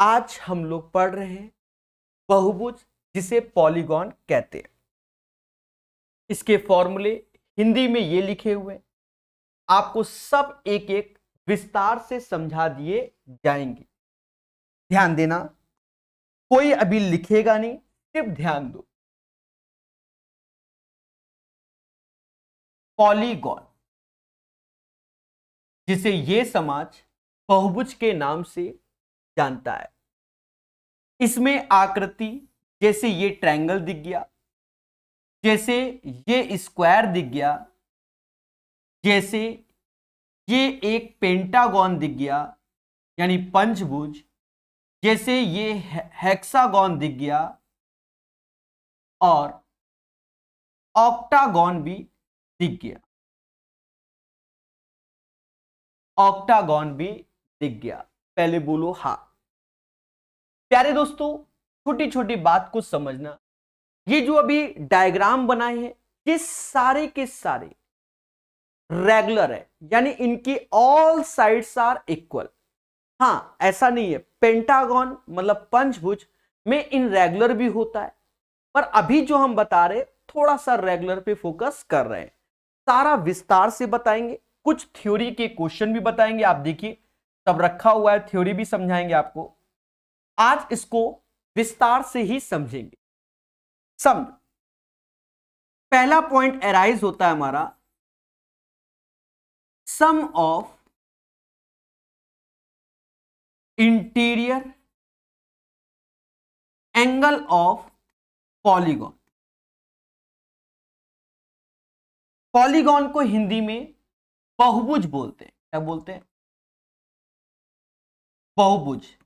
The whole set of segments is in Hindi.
आज हम लोग पढ़ रहे हैं बहुभुज, जिसे पॉलीगॉन कहते हैं। इसके फॉर्मूले हिंदी में ये लिखे हुए हैं, आपको सब एक एक विस्तार से समझा दिए जाएंगे। ध्यान देना, कोई अभी लिखेगा नहीं, सिर्फ ध्यान दो। पॉलीगॉन, जिसे ये समाज बहुभुज के नाम से जानता है। इसमें आकृति जैसे ये ट्रायंगल दिख गया, जैसे ये स्क्वायर दिख गया, जैसे ये एक पेंटागन दिख गया यानी पंचभुज, जैसे ये हेक्सागन दिख गया और ऑक्टागन भी दिख गया। ऑक्टागन भी दिख गया। पहले बोलो हाँ। प्यारे दोस्तों, छोटी छोटी बात को समझना। ये जो अभी डायग्राम बनाए हैं ये सारे के सारे रेगुलर है, यानी इनकी ऑल साइड्स आर इक्वल। हाँ, ऐसा नहीं है पेंटागन मतलब पंचभुज में इनरेगुलर भी होता है, पर अभी जो हम बता रहे थोड़ा सा रेगुलर पे फोकस कर रहे हैं। सारा विस्तार से बताएंगे, कुछ थ्योरी के क्वेश्चन भी बताएंगे। आप देखिए सब रखा हुआ है, थ्योरी भी समझाएंगे आपको। आज इसको विस्तार से ही समझेंगे। समझ, पहला पॉइंट एराइज होता है हमारा sum of interior angle of polygon. Polygon को हिंदी में बहुभुज बोलते हैं। क्या बोलते हैं? बहुभुज।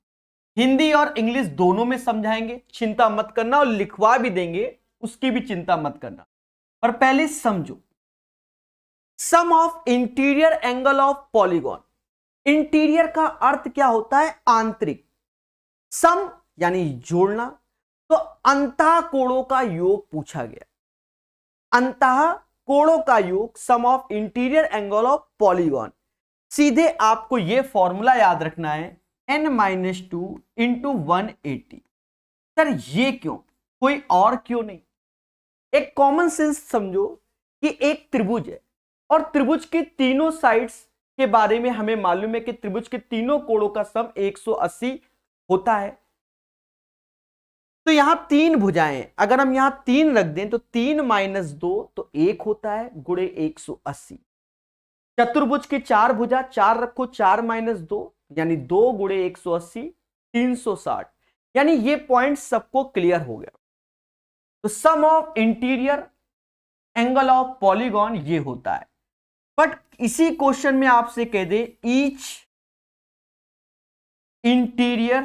हिंदी और इंग्लिश दोनों में समझाएंगे, चिंता मत करना, और लिखवा भी देंगे, उसकी भी चिंता मत करना। पर पहले समझो sum of interior angle of polygon. Interior का अर्थ क्या होता है? आंतरिक। सम यानी जोड़ना, तो अंतः कोणों का योग पूछा गया। अंतः कोणों का योग, sum of interior angle of polygon. सीधे आपको यह फॉर्मूला याद रखना है, n-2 इंटू 180। सर ये क्यों, कोई और क्यों नहीं? एक कॉमन सेंस समझो कि एक त्रिभुज है और त्रिभुज के तीनों साइड्स के बारे में हमें मालूम है कि त्रिभुज के तीनों कोणों का सम 180 होता है। तो यहां तीन भुजाएं, अगर हम यहां 3 रख दें तो 3 - 2 तो 1 होता है, गुणे 180। चतुर्भुज की 4 भुजा, 4 रखो, 4 - 2 यानी 2 गुणे 180 360। यानी ये पॉइंट सबको क्लियर हो गया। तो sum of interior angle of polygon ये होता है। बट इसी क्वेश्चन में आपसे कह दे each interior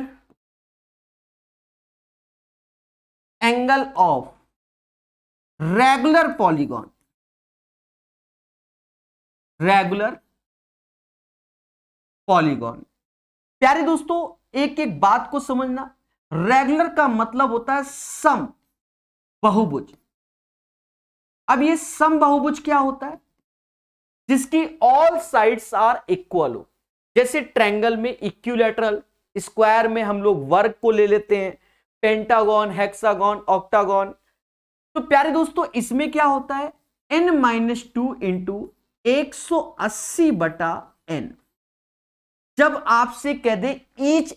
angle of regular polygon. Regular polygon. प्यारे दोस्तों, एक एक बात को समझना। रेगुलर का मतलब होता है सम बहुभुज। अब ये सम बहुभुज क्या होता है? जिसकी ऑल साइड्स आर इक्वल हो। जैसे ट्रायंगल में इक्विलैटरल, स्क्वायर में हम लोग वर्ग को ले लेते हैं, पेंटागन, हेक्सागन, ऑक्टागन। तो प्यारे दोस्तों इसमें क्या होता है? n-2 into 180/n। जब आपसे कह दे each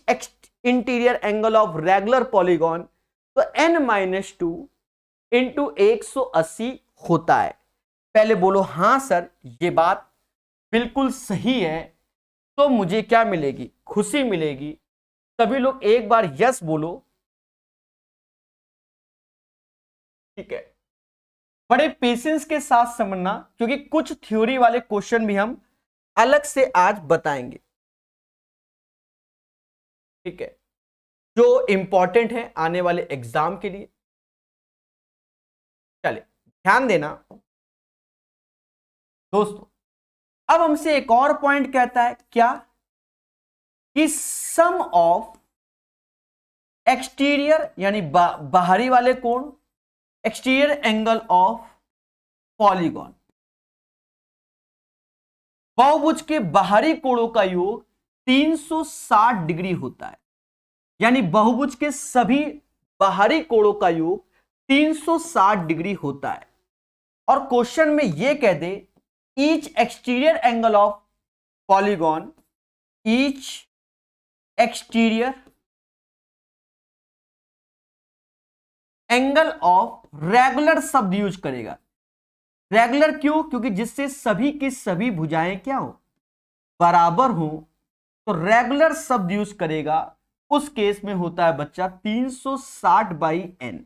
interior angle of regular polygon, तो n-2 इंटू 180 होता है। पहले बोलो हां सर ये बात बिल्कुल सही है, तो मुझे क्या मिलेगी? खुशी मिलेगी। सभी लोग एक बार यस बोलो। ठीक है, बड़े पेशेंस के साथ समझना, क्योंकि कुछ थ्योरी वाले क्वेश्चन भी हम अलग से आज बताएंगे। ठीक है, जो इंपॉर्टेंट है आने वाले एग्जाम के लिए। चलिए ध्यान देना दोस्तों। अब हमसे एक और पॉइंट कहता है क्या कि सम ऑफ एक्सटीरियर यानी बाहरी वाले कोण, एक्सटीरियर एंगल ऑफ पॉलीगॉन। बहुभुज के बाहरी कोणों का योग 360 डिग्री होता है। यानी बहुभुज के सभी बाहरी कोणों का योग 360 डिग्री होता है। और क्वेश्चन में यह कह दे each exterior angle of polygon, each exterior angle of regular शब्द यूज करेगा। रेगुलर क्यों? क्योंकि जिससे सभी की सभी भुजाएं क्या हो, बराबर हो, तो रेगुलर शब्द यूज करेगा। उस केस में होता है बच्चा 360/n,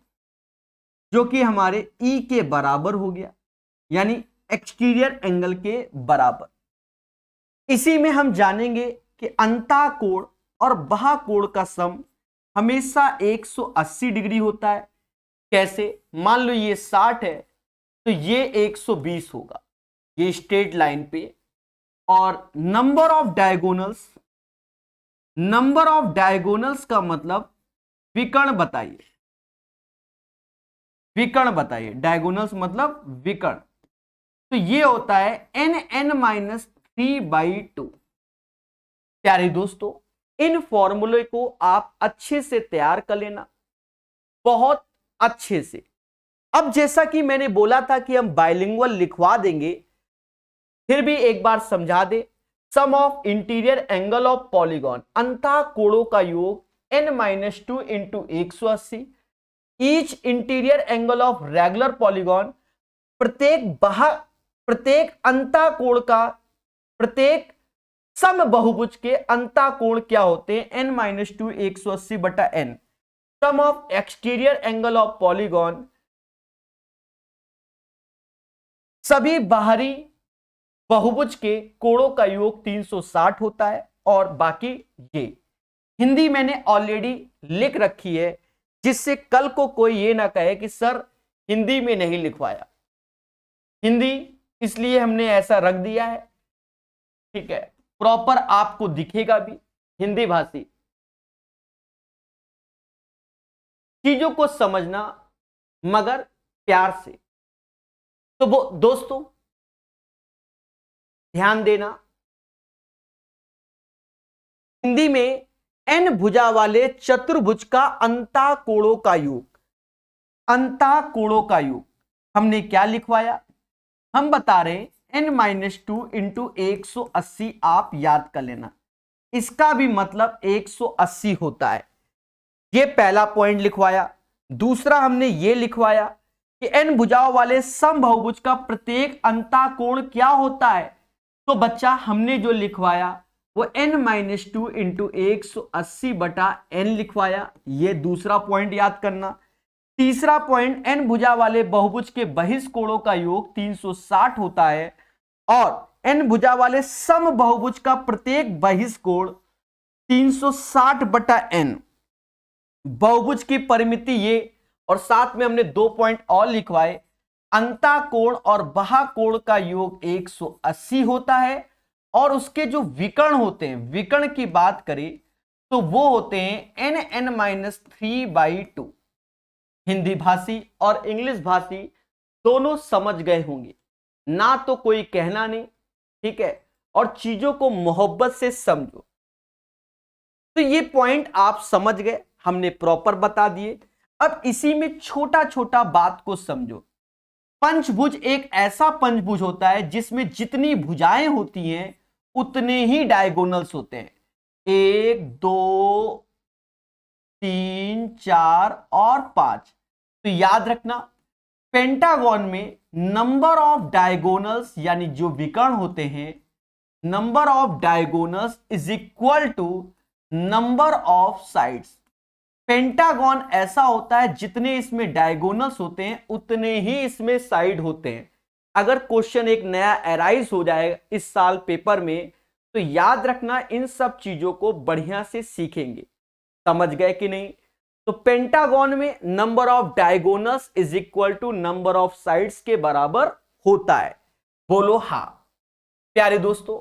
जो कि हमारे ई के बराबर हो गया, यानी एक्सटीरियर एंगल के बराबर। इसी में हम जानेंगे कि अंतःकोण और बाह्यकोण का सम हमेशा 180 डिग्री होता है। कैसे? मान लो ये 60 है तो ये 120 होगा, ये स्ट्रेट लाइन पे। और number of diagonals, number of diagonals का मतलब विकर्ण बताइए, विकर्ण बताइए, डायगोनल्स मतलब विकर्ण। तो ये होता है n(n-3/2। प्यारे दोस्तों, इन फॉर्मूले को आप अच्छे से तैयार कर लेना, बहुत अच्छे से। अब जैसा कि मैंने बोला था कि हम बाइलिंगुअल लिखवा देंगे, फिर भी एक बार समझा दे। Sum of interior angle of polygon, अंतः कोणों का योग n-2 into 180। Each interior angle of regular polygon, प्रत्येक अंतः कोण का, प्रत्येक सम बहुभुज के अंतः कोण क्या होते हैं, n-2 180/n। Sum of exterior angle of polygon, सभी बाहरी बहुभुज के कोणों का योग 360 होता है। और बाकी ये हिंदी मैंने ऑलरेडी लिख रखी है, जिससे कल को कोई ये ना कहे कि सर हिंदी में नहीं लिखवाया। हिंदी इसलिए हमने ऐसा रख दिया है, ठीक है, प्रॉपर आपको दिखेगा भी हिंदी भाषी। चीजों को समझना मगर प्यार से। तो वो दोस्तों ध्यान देना, हिंदी में n भुजा वाले चतुर्भुज का अंतः कोणों का योग, अंतः कोणों का योग हमने क्या लिखवाया, हम बता रहे n-2 इंटू 180। आप याद कर लेना, इसका भी मतलब 180 होता है। ये पहला पॉइंट लिखवाया। दूसरा हमने ये लिखवाया कि n भुजाओं वाले समबाहुभुज का प्रत्येक अंतः कोण क्या होता है। तो बच्चा हमने जो लिखवाया वो n-2 इंटू 180/n लिखवाया। ये दूसरा पॉइंट याद करना। तीसरा पॉइंट, n भुजा वाले बहुभुज के बहिष्कोणों का योग 360 होता है, और n भुजा वाले सम बहुभुज का प्रत्येक बहिष्कोण 360/n। बहुभुज की परिमिति ये, और साथ में हमने 2 पॉइंट और लिखवाए, अंतः कोण और बाह्यकोण का योग 180 होता है, और उसके जो विकर्ण होते हैं, विकर्ण की बात करें तो वो होते हैं n-3/2। हिंदी भाषी और इंग्लिश भाषी दोनों समझ गए होंगे ना, तो कोई कहना नहीं, ठीक है। और चीजों को मोहब्बत से समझो। तो ये पॉइंट आप समझ गए, हमने प्रॉपर बता दिए। अब इसी में छोटा छोटा बात को समझो। पंचभुज एक ऐसा पंचभुज होता है जिसमें जितनी भुजाएं होती हैं उतने ही डायगोनल्स होते हैं, 1 2 3 4 और 5। तो याद रखना, पेंटागन में नंबर ऑफ डायगोनल्स यानी जो विकर्ण होते हैं, number of diagonals is equal to number of sides. Pentagon ऐसा होता है जितने इसमें डायगोनल्स होते हैं उतने ही इसमें साइड होते हैं। अगर क्वेश्चन एक नया अराइज हो जाए इस साल पेपर में, तो याद रखना इन सब चीजों को बढ़िया से सीखेंगे। समझ गए कि नहीं? तो पेंटागन में number of diagonals is equal to number of sides के बराबर होता है। बोलो हाँ। प्यारे दोस्तों,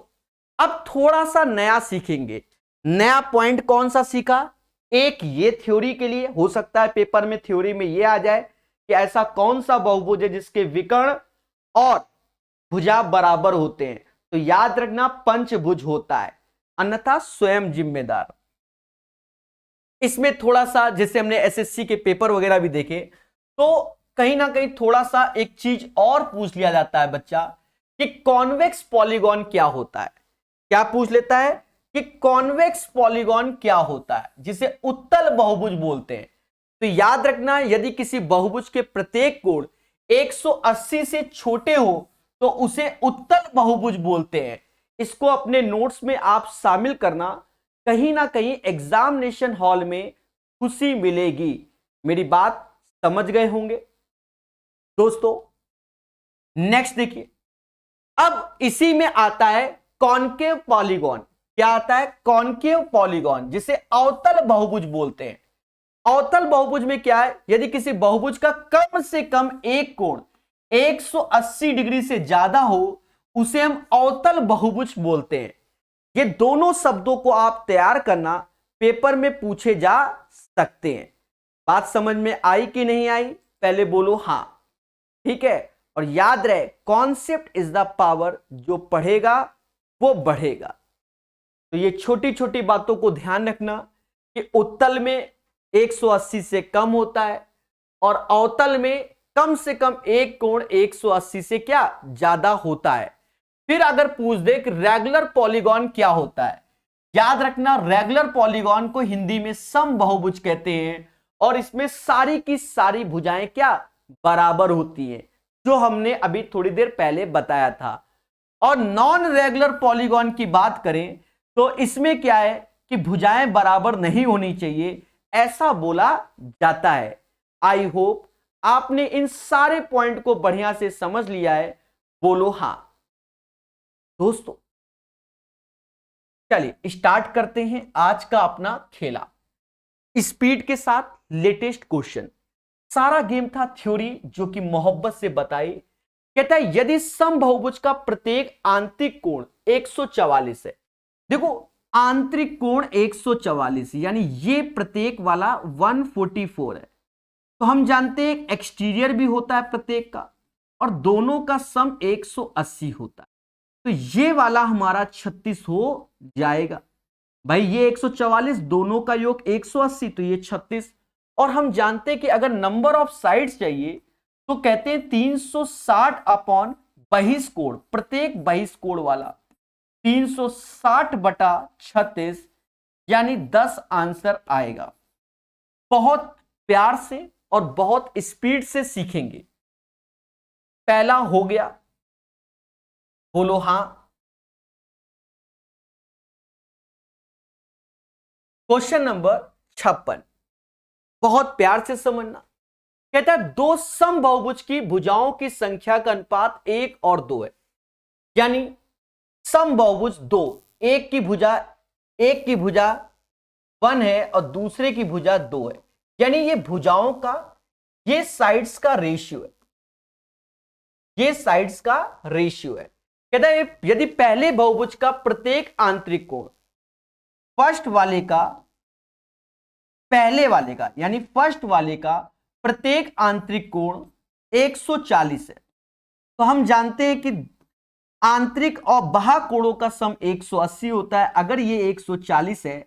अब थोड़ा सा नया सीखेंगे। नया पॉइंट कौन सा सीखा? एक ये थ्योरी के लिए हो सकता है पेपर में थ्योरी में ये आ जाए कि ऐसा कौन सा बहुभुज है जिसके विकर्ण और भुजा बराबर होते हैं। तो याद रखना पंचभुज होता है, अन्यथा स्वयं जिम्मेदार। इसमें थोड़ा सा, जैसे हमने एसएससी के पेपर वगैरह भी देखे, तो कहीं ना कहीं थोड़ा सा एक चीज और पूछ लिया जाता है बच्चा कि कॉन्वेक्स पॉलीगॉन क्या होता है। क्या पूछ लेता है कि कॉन्वेक्स पॉलीगॉन क्या होता है, जिसे उत्तल बहुभुज बोलते हैं। तो याद रखना, यदि किसी बहुभुज के प्रत्येक कोण 180 से छोटे हो तो उसे उत्तल बहुभुज बोलते हैं। इसको अपने नोट्स में आप शामिल करना, कहीं ना कहीं एग्जामिनेशन हॉल में खुशी मिलेगी। मेरी बात समझ गए होंगे दोस्तों। नेक्स्ट देखिए, अब इसी में आता है कॉनकेव पॉलीगॉन। क्या आता है? कॉनकेव पॉलीगॉन, जिसे अवतल बहुभुज बोलते हैं। अवतल बहुभुज में क्या है, यदि किसी बहुभुज का कम से कम एक कोण 180 डिग्री से ज्यादा हो उसे हम अवतल बहुभुज बोलते हैं। ये दोनों शब्दों को आप तैयार करना, पेपर में पूछे जा सकते हैं। बात समझ में आई कि नहीं आई? पहले बोलो हां, ठीक है। और याद रहे, कॉन्सेप्ट इज द पावर, जो पढ़ेगा वो बढ़ेगा। तो ये छोटी छोटी बातों को ध्यान रखना कि उत्तल में 180 से कम होता है और अवतल में कम से कम एक कोण 180 से क्या ज्यादा होता है। फिर अगर पूछ दे कि रेगुलर पॉलीगॉन क्या होता है, याद रखना रेगुलर पॉलीगॉन को हिंदी में समबाहुभुज कहते हैं और इसमें सारी की सारी भुजाएं क्या बराबर होती हैं, जो हमने अभी थोड़ी देर पहले बताया था। और नॉन रेगुलर पॉलीगॉन की बात करें तो इसमें क्या है कि भुजाएं बराबर नहीं होनी चाहिए, ऐसा बोला जाता है। आई होप आपने इन सारे पॉइंट को बढ़िया से समझ लिया है। बोलो हां दोस्तों। चलिए स्टार्ट करते हैं आज का अपना खेला, स्पीड के साथ लेटेस्ट क्वेश्चन। सारा गेम था थ्योरी जो कि मोहब्बत से बताई। कहता है यदि समबाहुभुज का प्रत्येक आंतरिक कोण 144 है। देखो आंतरिक कोण 144 यानी ये प्रत्येक वाला 144 है, तो हम जानते हैं एक्सटीरियर भी होता है प्रत्येक का और दोनों का सम 180 होता है, तो ये वाला हमारा 36 हो जाएगा। भाई ये 144 दोनों का योग 180, तो ये 36। और हम जानते हैं कि अगर नंबर ऑफ साइड्स चाहिए तो कहते हैं 360 अपॉन बहिष्कोण, प्रत्येक बहिष्कोण वाला 360 बटा 36 यानी 10 आंसर आएगा। बहुत प्यार से और बहुत स्पीड से सीखेंगे। पहला हो गया, बोलो हां। क्वेश्चन नंबर 56, बहुत प्यार से समझना। कहता है दो समबाहुभुज की भुजाओं की संख्या का अनुपात 1 और 2 है। यानी समबाहुभुज दो, एक की भुजा 1 है और दूसरे की भुजा 2 है, यानी ये भुजाओं का, ये साइड्स का रेशियो है, ये साइड्स का रेशियो है। कहता है यदि पहले बहुभुज का प्रत्येक आंतरिक कोण फर्स्ट वाले का, पहले वाले का यानी फर्स्ट वाले का प्रत्येक आंतरिक कोण 140 है, तो हम जानते हैं कि आंतरिक और बाह्य कोणों का सम 180 होता है। अगर ये 140 है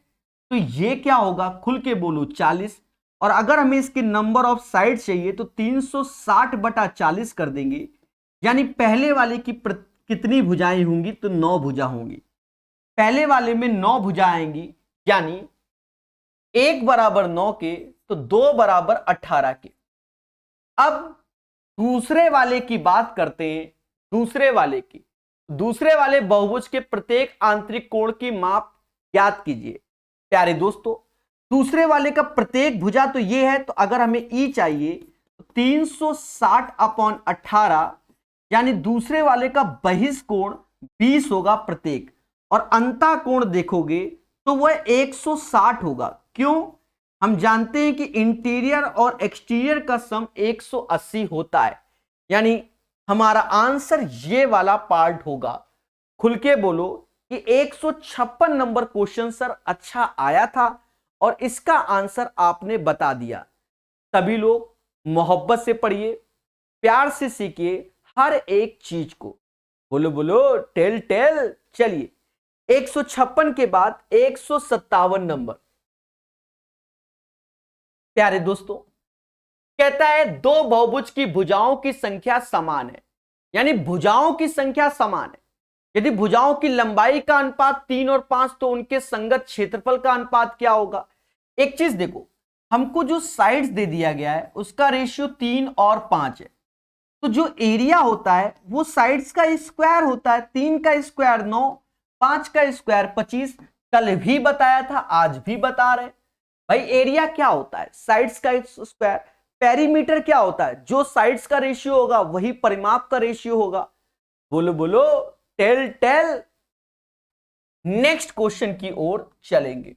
तो ये क्या होगा, खुल के बोलो 40। और अगर हमें इसके नंबर ऑफ साइड चाहिए तो 360 बटा 40 कर देंगे, यानी पहले वाले की कितनी भुजाएं होंगी, तो 9 भुजा होंगी। पहले वाले में 9 भुजा आएंगी, यानी 1 बराबर 9 के तो 2 बराबर 18 के। अब दूसरे वाले की बात करते हैं, दूसरे वाले बहुभुज के प्रत्येक आंतरिक कोण की माप याद कीजिए प्यारे दोस्तों। दूसरे वाले का प्रत्येक भुजा तो ये है, तो अगर हमें ई चाहिए तो 360 अपॉन 18 यानी दूसरे वाले का बहिष्कोण 20 होगा प्रत्येक, और अंतः कोण देखोगे तो वह 160 होगा। क्यों? हम जानते हैं कि इंटीरियर और एक्सटीरियर का सम 180 होता है, यानी हमारा आंसर ये वाला पार्ट होगा। खुल के बोलो कि 156 नंबर क्वेश्चन सर अच्छा आया था और इसका आंसर आपने बता दिया। सभी लोग मोहब्बत से पढ़िए, प्यार से सीखिए हर एक चीज को। बोलो बोलो टेल टेल। चलिए 156 के बाद 157 नंबर, प्यारे दोस्तों, कहता है दो बहुभुज की भुजाओं की संख्या समान है, यानी भुजाओं की संख्या समान है। यदि भुजाओं की लंबाई का अनुपात 3 और 5 तो उनके संगत क्षेत्रफल का अनुपात क्या होगा। एक चीज देखो, हमको जो साइड्स दे दिया गया है उसका रेशियो 3 और 5 है, तो जो एरिया होता है वो साइड्स का स्क्वायर होता है। 3 का स्क्वायर 9, 5 का स्क्वायर 25। कल भी बताया था, आज भी बता रहे भाई, एरिया क्या होता है, साइड्स का स्क्वायर। पेरीमीटर क्या होता है, जो साइड्स का रेशियो होगा वही परिमाप का रेशियो होगा। बोलो बोलो, टेल टेल। नेक्स्ट क्वेश्चन की ओर चलेंगे।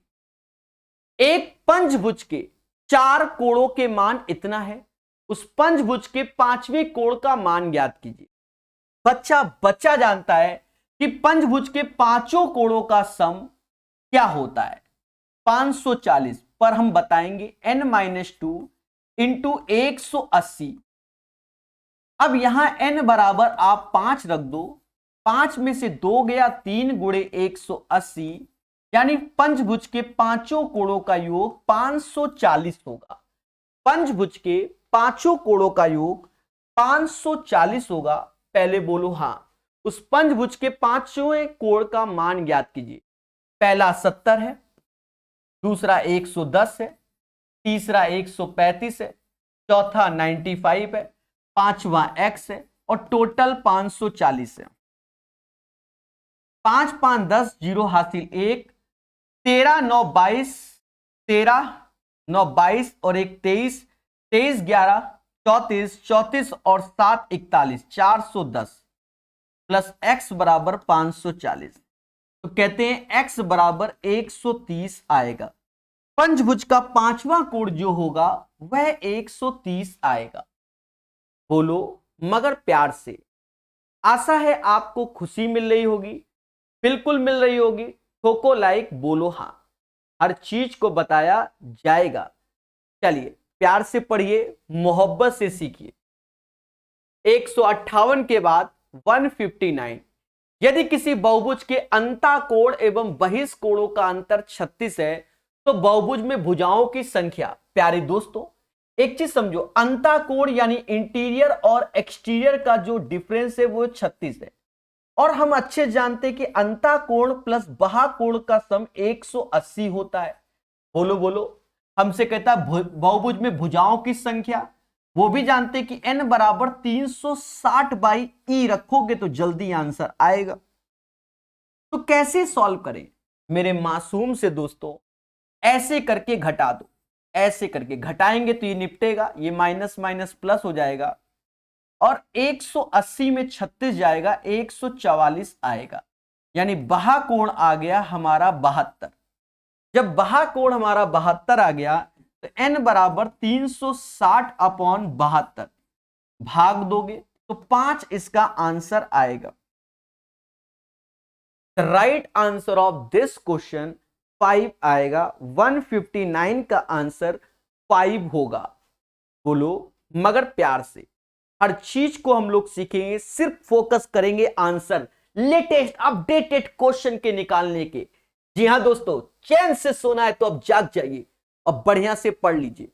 एक पंचभुज के 4 कोणों के मान इतना है, उस पंचभुज के 5वें कोण का मान ज्ञात कीजिए। बच्चा जानता है कि पंचभुज के पांचों कोणों का सम क्या होता है 540, पर हम बताएंगे n-2 इंटू 180। अब यहां n बराबर आप 5 रख दो, 5 में से 2 गया 3 गुणे 180, यानी पंचभुज के पांचों कोणों का योग 540 होगा। पंचभुज के पांचों कोणों का योग 540 होगा। पहले बोलो हां। उस पंचभुज के पांचों कोण का मान ज्ञात कीजिए। पहला 70 है, दूसरा 110 है, तीसरा 135 है, चौथा 95 है, पांचवा x है और टोटल 540 है। 5 5 10 0 हासिल 1, 13 9 22, 13 9 22 और 1 23, 23 11 34, 34 और 7 41, 410 प्लस x बराबर 540। तो कहते हैं x बराबर 130 आएगा। पंचभुज का पांचवा कोण जो होगा वह 130 आएगा। बोलो मगर प्यार से। आशा है आपको खुशी मिल रही होगी, बिल्कुल मिल रही होगी। ठोको लाइक, बोलो हां। हर चीज को बताया जाएगा। चलिए प्यार से पढ़िए, मोहब्बत से सीखिए। 158 के बाद 159। यदि किसी बहुभुज के अंतःकोण एवं बहिष्कोणों का अंतर 36 है तो बहुभुज में भुजाओं की संख्या। प्यारे दोस्तों, एक चीज समझो, अंतःकोण यानी इंटीरियर और एक्सटीरियर का जो डिफरेंस है वो 36 है, और हम अच्छे जानते हैं कि अंतःकोण प्लस बाह्यकोण का सम 180 होता है। बोलो बोलो, हमसे कहता है बहुभुज में भुजाओं की संख्या, वो भी जानते हैं कि n बराबर 360/e रखोगे तो जल्दी आंसर आएगा। तो कैसे सॉल्व करें मेरे मासूम से दोस्तों, ऐसे करके घटा दो। ऐसे करके घटाएंगे तो ये निपटेगा, ये माइनस माइनस प्लस हो जाएगा और 180 में 36 जाएगा, 144 आएगा, यानी बाह्यकोण आ गया हमारा 72। जब बाह्यकोण हमारा 72 आ गया तो n बराबर 360/72 भाग दोगे तो 5 इसका आंसर आएगा। The right answer of this question 5 आएगा। 159 का आंसर 5 होगा। बोलो मगर प्यार से। हर चीज को हम लोग सीखेंगे, सिर्फ फोकस करेंगे आंसर, लेटेस्ट अपडेटेड क्वेश्चन के निकालने के। जी हां दोस्तों, चैन से सोना है तो अब जाग जाइए और बढ़िया से पढ़ लीजिए।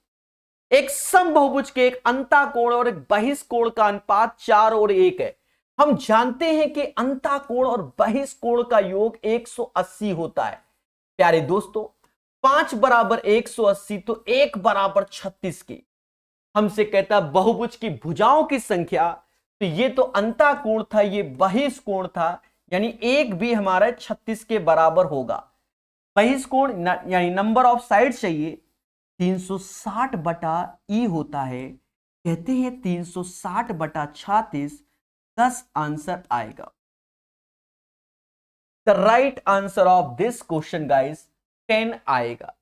एक समबाहुभुज के एक अंतःकोण और एक बहिष्कोण का अनुपात 4 और 1 है। हम जानते हैं कि अंतःकोण और बहिष्कोण का योग 180 होता है। प्यारे दोस्तों, 5 बराबर 180 तो 1 बराबर 36 की। हमसे कहता बहुभुज की भुजाओं की संख्या, तो ये तो अंतःकोण था, ये बहिष्कोण था, यानी 1 भी हमारा 36 के बराबर होगा। बहिष्कोण यानी नंबर ऑफ साइड चाहिए, 360/e होता है। कहते हैं 360/36, 10 आंसर आएगा। The right answer of this question guys 10 आएगा।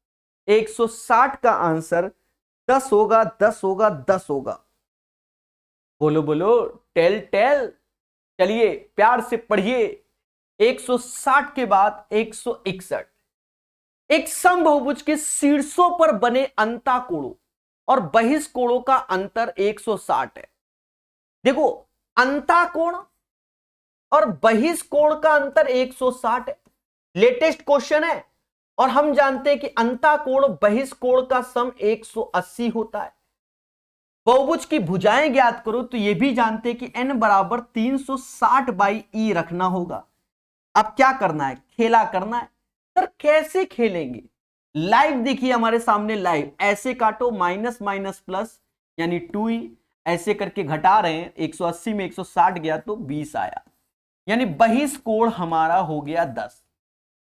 160 का आंसर 10 होगा, 10 होगा, 10 होगा। बोलो बोलो, टेल टेल। चलिए प्यार से पढ़िए। 160 के बाद 161। एक समबाहुभुज के शीर्षों पर बने अंतःकोणों और बहिष्कोणों का अंतर 160 है। देखो, अंतःकोण और बहिष्कोण का अंतर 160 है। लेटेस्ट क्वेश्चन है और हम जानते हैं कि अंतःकोण बहिष्कोण का सम 180 होता है। बहुभुज की भुजाएं ज्ञात करो तो यह भी जानते हैं कि n बराबर 360 बाई ई रखना होगा। अब क्या करना है, खेला करना है। सर कैसे खेलेंगे, लाइव देखिए हमारे सामने लाइव, ऐसे काटो माइनस माइनस प्लस यानी 2e, ऐसे करके घटा रहे हैं, 180 में 160 गया तो 20 आया, यानी बहिष्कोण हमारा हो गया 10।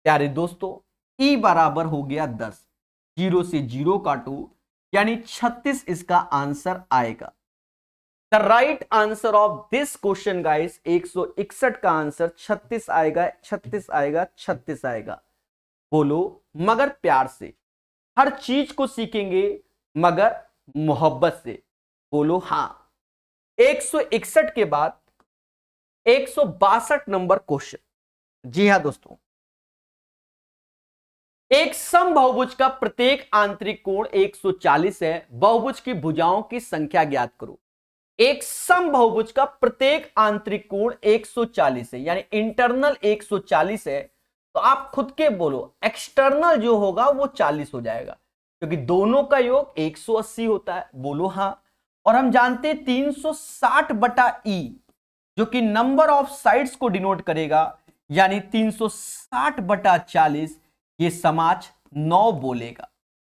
प्यारे दोस्तों e बराबर हो गया 10, 0 से 0 काटो यानी 36 इसका आंसर आएगा। The right answer of this question guys 161 का आंसर 36 आएगा, 36 आएगा, 36 आएगा। बोलो मगर प्यार से, हर चीज को सीखेंगे मगर मोहब्बत से। बोलो हाँ। 161 के बाद 162 नंबर क्वेश्चन। जी हां दोस्तों, एक समबाहुभुज का प्रत्येक आंतरिक कोण 140 है, बहुभुज की भुजाओं की संख्या ज्ञात करो। एक समबाहुभुज का प्रत्येक आंतरिक कोण 140 है, यानी इंटरनल 140 है, तो आप खुद के बोलो एक्सटर्नल जो होगा वो 40 हो जाएगा, क्योंकि दोनों का योग 180 होता है। बोलो हाँ। और हम जानते हैं 360 बटा ई जो कि नंबर ऑफ साइड्स को डिनोट करेगा, यानी 360 बटा 40, ये समाज 9 बोलेगा।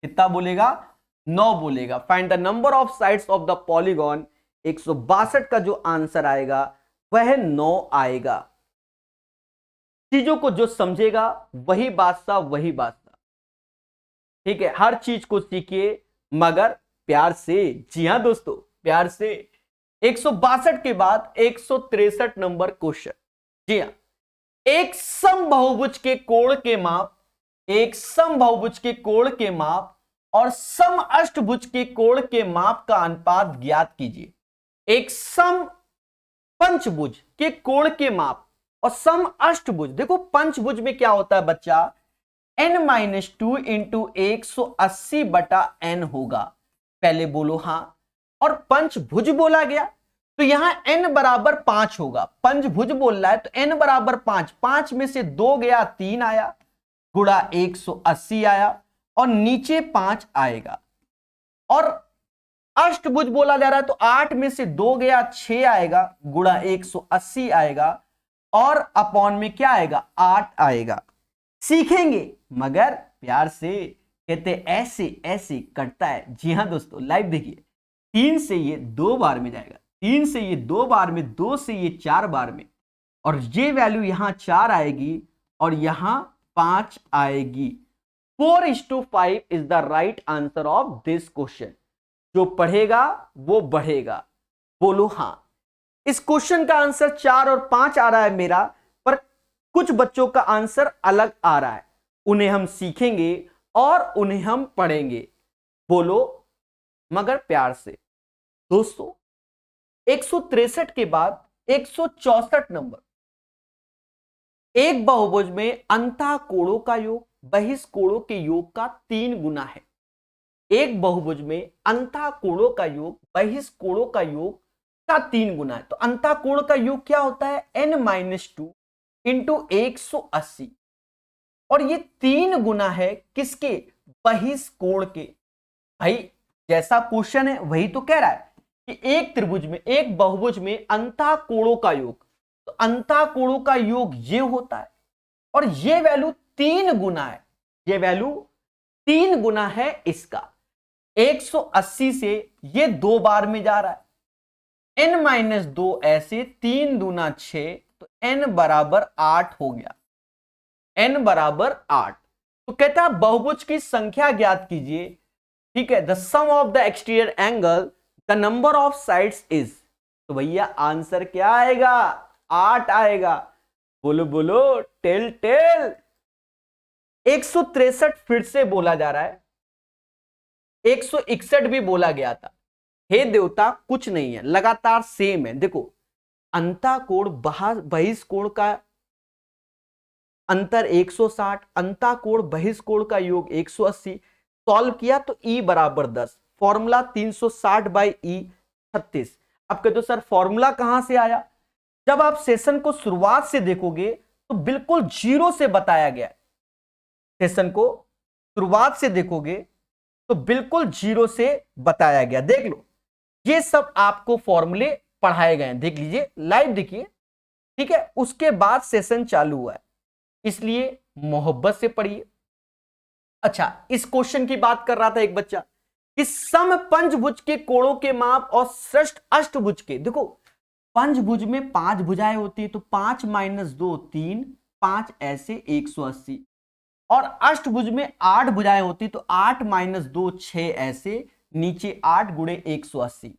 कितना बोलेगा, 9 बोलेगा। Find the number of sides of the polygon, 162 का जो आंसर आएगा वह 9 आएगा। चीजों को जो समझेगा वही बादशाह, वही बादशाह। ठीक है, हर चीज को सीखिए मगर प्यार से। जी हां दोस्तों, प्यार से। 162 के बाद 163 नंबर क्वेश्चन। जी हां, एक समबाहुभुज के कोण के माप, एक समबाहुभुज के कोण के माप और सम अष्टभुज के कोण के माप का अनुपात ज्ञात कीजिए। एक सम पंचभुज के कोण के माप और सम अष्टभुज, देखो पंचभुज में क्या होता है बच्चा, n-2 इंटू 180 बटा n होगा। पहले बोलो हाँ। और पंचभुज बोला गया तो यहां n बराबर 5 होगा। पंचभुज बोल रहा है तो n बराबर 5, 5 में से 2 गया 3 आया, गुणा 180 आया और नीचे 5 आएगा। और अष्टभुज बोला जा रहा है तो 8 में से 2 गया 6 आएगा, गुणा 180 आएगा और अपॉन में क्या आएगा, 8 आएगा। सीखेंगे मगर प्यार से। कहते ऐसे ऐसे कटता है। जी हां दोस्तों, लाइव देखिए, 3 से ये 2 बार में जाएगा, 3 से ये 2 बार में, 2 से ये 4 बार में, और ये वैल्यू यहां 4 आएगी और यहां 5 आएगी। 4:5 is the right answer of this question. जो पढ़ेगा वो बढ़ेगा। बोलो हां। इस क्वेश्चन का आंसर 4 और 5 आ रहा है मेरा, पर कुछ बच्चों का आंसर अलग आ रहा है, उन्हें हम सीखेंगे और उन्हें हम पढ़ेंगे। बोलो मगर प्यार से। दोस्तों 163 के बाद 164 नंबर। एक बहुभुज में अंतःकोणों का योग बहिष्कोणों के योग का 3 गुना है। एक बहुभुज में अंतःकोणों का योग बहिष्कोणों का योग का 3 गुना है। तो अंतःकोण का योग क्या होता है, n-2 इंटू 180, और ये 3 गुना है किसके, बहिष्कोण के। भाई जैसा क्वेश्चन है वही तो कह रहा है कि एक त्रिभुज में, एक बहुभुज में अंतःकोणों का योग, तो अंतःकोणों का योग ये होता है और ये वैल्यू 3 गुना है, ये वैल्यू 3 गुना है इसका। 180 से ये 2 बार में जा रहा है, n-2 ऐसे, 3 दूना 6, तो n बराबर 8 हो गया, n बराबर 8। तो कहता है बहुभुज की संख्या ज्ञात कीजिए। ठीक है, the sum of the exterior angle the number of sides is, तो भैया आंसर क्या आएगा, 8 आएगा। बोलो बोलो, टेल टेल। 163 फिर से बोला जा रहा है, 161 भी बोला गया था। हे देवता कुछ नहीं है, लगातार सेम है। देखो अंतःकोण बहिष्कोण का अंतर 160, अंतःकोण बहिष्कोण का योग 180, सॉल्व किया तो E बराबर 10, फॉर्मूला 360 बाई E 36। अब कहते हो सर फॉर्मूला कहां से आया, जब आप सेशन को शुरुआत से देखोगे तो बिल्कुल जीरो से बताया गया, सेशन को शुरुआत से देखोगे तो बिल्कुल जीरो से बताया गया। देख लो, ये सब आपको फॉर्मूले पढ़ाए गए हैं, देख लीजिए, लाइव देखिए, ठीक है। उसके बाद सेशन चालू हुआ है, इसलिए मोहब्बत से पढ़िए। अच्छा, इस क्वेश्चन की बात कर रहा था एक बच्चा कि सम पंचभुज के कोणों के माप और श्रेष्ठ अष्टभुज के, देखो पंचभुज में 5 भुजाएं होती है, तो 5 - 2 3, 5 ऐसे 180, और अष्टभुज में 8 भुजाएं होती, तो 8 - 2 6 ऐसे, नीचे 8 × 180।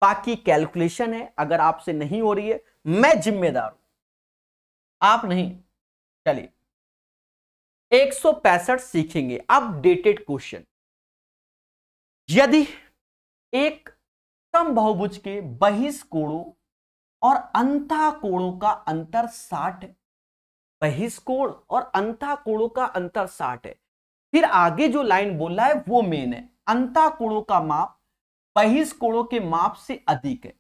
बाकी कैलकुलेशन है, अगर आपसे नहीं हो रही है मैं जिम्मेदार हूं, आप नहीं। चलिए 165 सीखेंगे। अपडेटेड क्वेश्चन, यदि एक समबाहुभुज के बहिष्कोणों और अंतः कोणों का अंतर 60 है, बहिष्कोण और अंतः कोणों का अंतर 60 है, फिर आगे जो लाइन बोल रहा है वो मेन है, अंतः कोणों का माप बहिष्कोणों के माप से अधिक है,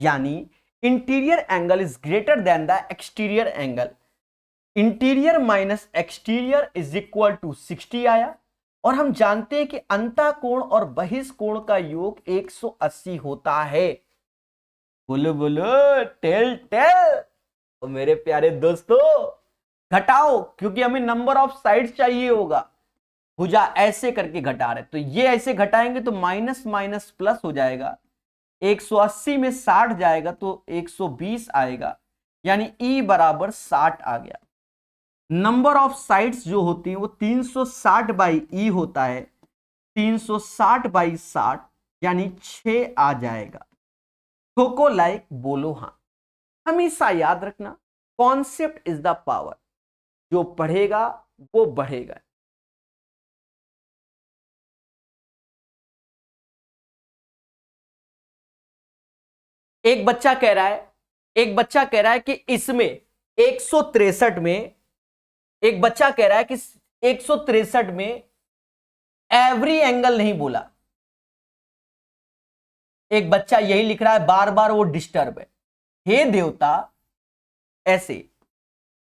यानी interior angle is greater than the exterior angle, interior minus exterior is equal to 60 आया। और हम जानते हैं कि अंतः कोण और बहिष्कोण का योग 180 होता है। बोलो बोलो, टेल टेल। तो मेरे प्यारे दोस्तों घटाओ, क्योंकि हमें नंबर ऑफ साइड्स चाहिए होगा। भुजा ऐसे करके घटा रहे, तो ये ऐसे घटाएंगे तो माइनस माइनस प्लस हो जाएगा, 180 में 60 जाएगा तो 120 आएगा, यानी E बराबर 60 आ गया। नंबर ऑफ साइड्स जो होती है वो 360/E होता है, 360/60 यानी 6 आ जाएगा। ठोको लाइक, बोलो हाँ। हमेशा याद रखना, कॉन्सेप्ट इज द पावर, जो पढ़ेगा वो बढ़ेगा। एक बच्चा कह रहा है कि इसमें 163 में, एक बच्चा कह रहा है कि 163 में एवरी एंगल नहीं बोला। एक बच्चा यही लिख रहा है, बार बार वो डिस्टर्ब है। हे देवता, ऐसे,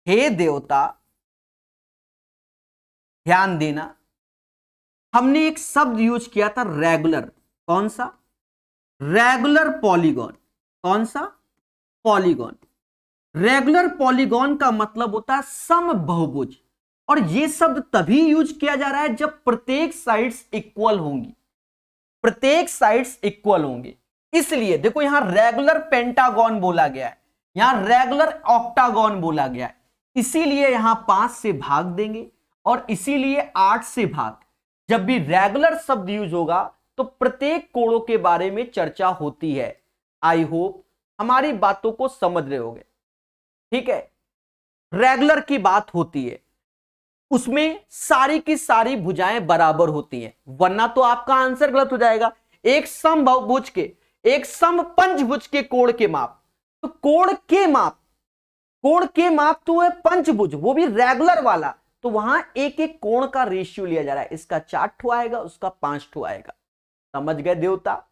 हे देवता ध्यान देना, हमने एक शब्द यूज किया था रेगुलर। कौन सा? Regular polygon. कौन सा? पॉलीगॉन। रेगुलर पॉलीगॉन का मतलब होता है समबहुभुज, और यह शब्द तभी यूज किया जा रहा है जब प्रत्येक साइड्स इक्वल होंगी, प्रत्येक साइड्स इक्वल होंगे। इसलिए देखो यहां रेगुलर पेंटागन बोला गया है, यहां रेगुलर ऑक्टागन बोला गया है, इसीलिए यहां 5 से भाग देंगे, और इसीलिए 8 से भाग। जब भी रेगुलर शब्द यूज होगा तो प्रत्येक कोणों के बारे में चर्चा होती है। आई होप हमारी बातों को समझ रहे होगे, ठीक है। रेगुलर की बात होती है, उसमें सारी की सारी भुजाएं बराबर होती हैं, वरना तो आपका आंसर गलत हो जाएगा। एक समभुज के, एक समपंचभुज के कोण के माप, तो कोण के माप, कोण के माप तो है पंचभुज, वो भी रेगुलर वाला, तो वहां एक एक कोण का रेशियो लिया जा रहा है, इसका 4 ठो आएगा, उसका 5 ठो आएगा। समझ गए देवता?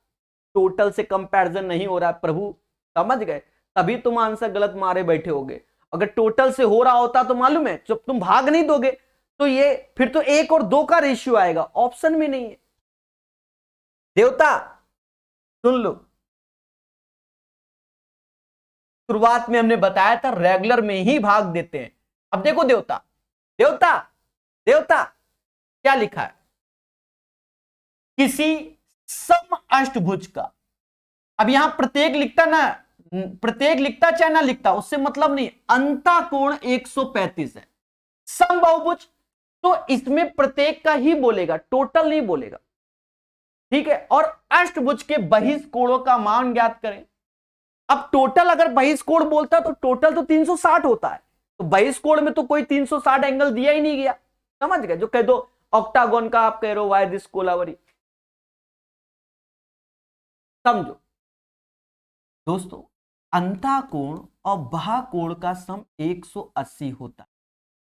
टोटल से कंपैरिजन नहीं हो रहा है प्रभु, समझ गए? तभी तुम आंसर गलत मारे बैठे होगे। अगर टोटल से हो रहा होता तो मालूम है, जब तुम भाग नहीं दोगे तो ये फिर तो 1 और 2 का रेशियो आएगा, ऑप्शन में नहीं है। देवता सुन लो, शुरुआत में हमने बताया था रेगुलर में ही भाग देते हैं। अब देखो देवता, देवता देवता क्या लिखा है, किसी सम अष्टभुज का। अब यहां प्रत्येक लिखता ना, प्रत्येक लिखता चाहे ना लिखता उससे मतलब नहीं, अंतः कोण 135 है। समबाहुभुज तो इसमें प्रत्येक का ही बोलेगा, टोटल नहीं बोलेगा, ठीक है। और अष्टभुज के बहिष्कोणों का मान ज्ञात करें। अब टोटल अगर बहिष्कोण बोलता तो टोटल तो 360 होता है, तो बहिष्कोण में तो कोई 360 एंगल दिया ही नहीं गया, समझ गए? जो कह दो ऑक्टागोन का आप कह रहे हो वाई दिस कोलावरी, समझो दोस्तों। अंतः कोण और बाह्य कोण का सम 180 होता है,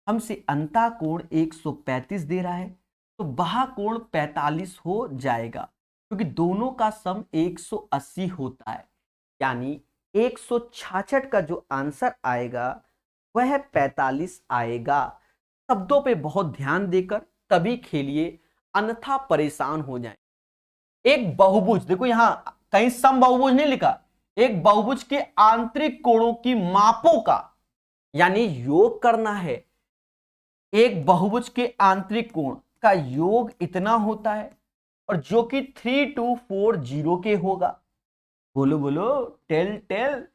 हमसे अंतः कोण 135 दे रहा है, तो बाह्य कोण 45 हो जाएगा, क्योंकि दोनों का सम 180 होता है, यानी 166 का जो आंसर आएगा वह 45 आएगा। शब्दों पे बहुत ध्यान देकर तभी खेलिए, अन्यथा परेशान हो जाए। एक बहुभुज, देखो यहां कहीं सम बहुभुज नहीं लिखा, एक बहुभुज के आंतरिक कोणों की मापों का यानी योग करना है। एक बहुभुज के आंतरिक कोण का योग इतना होता है और जो कि 3240 के होगा। बोलो बोलो, टेल टेल।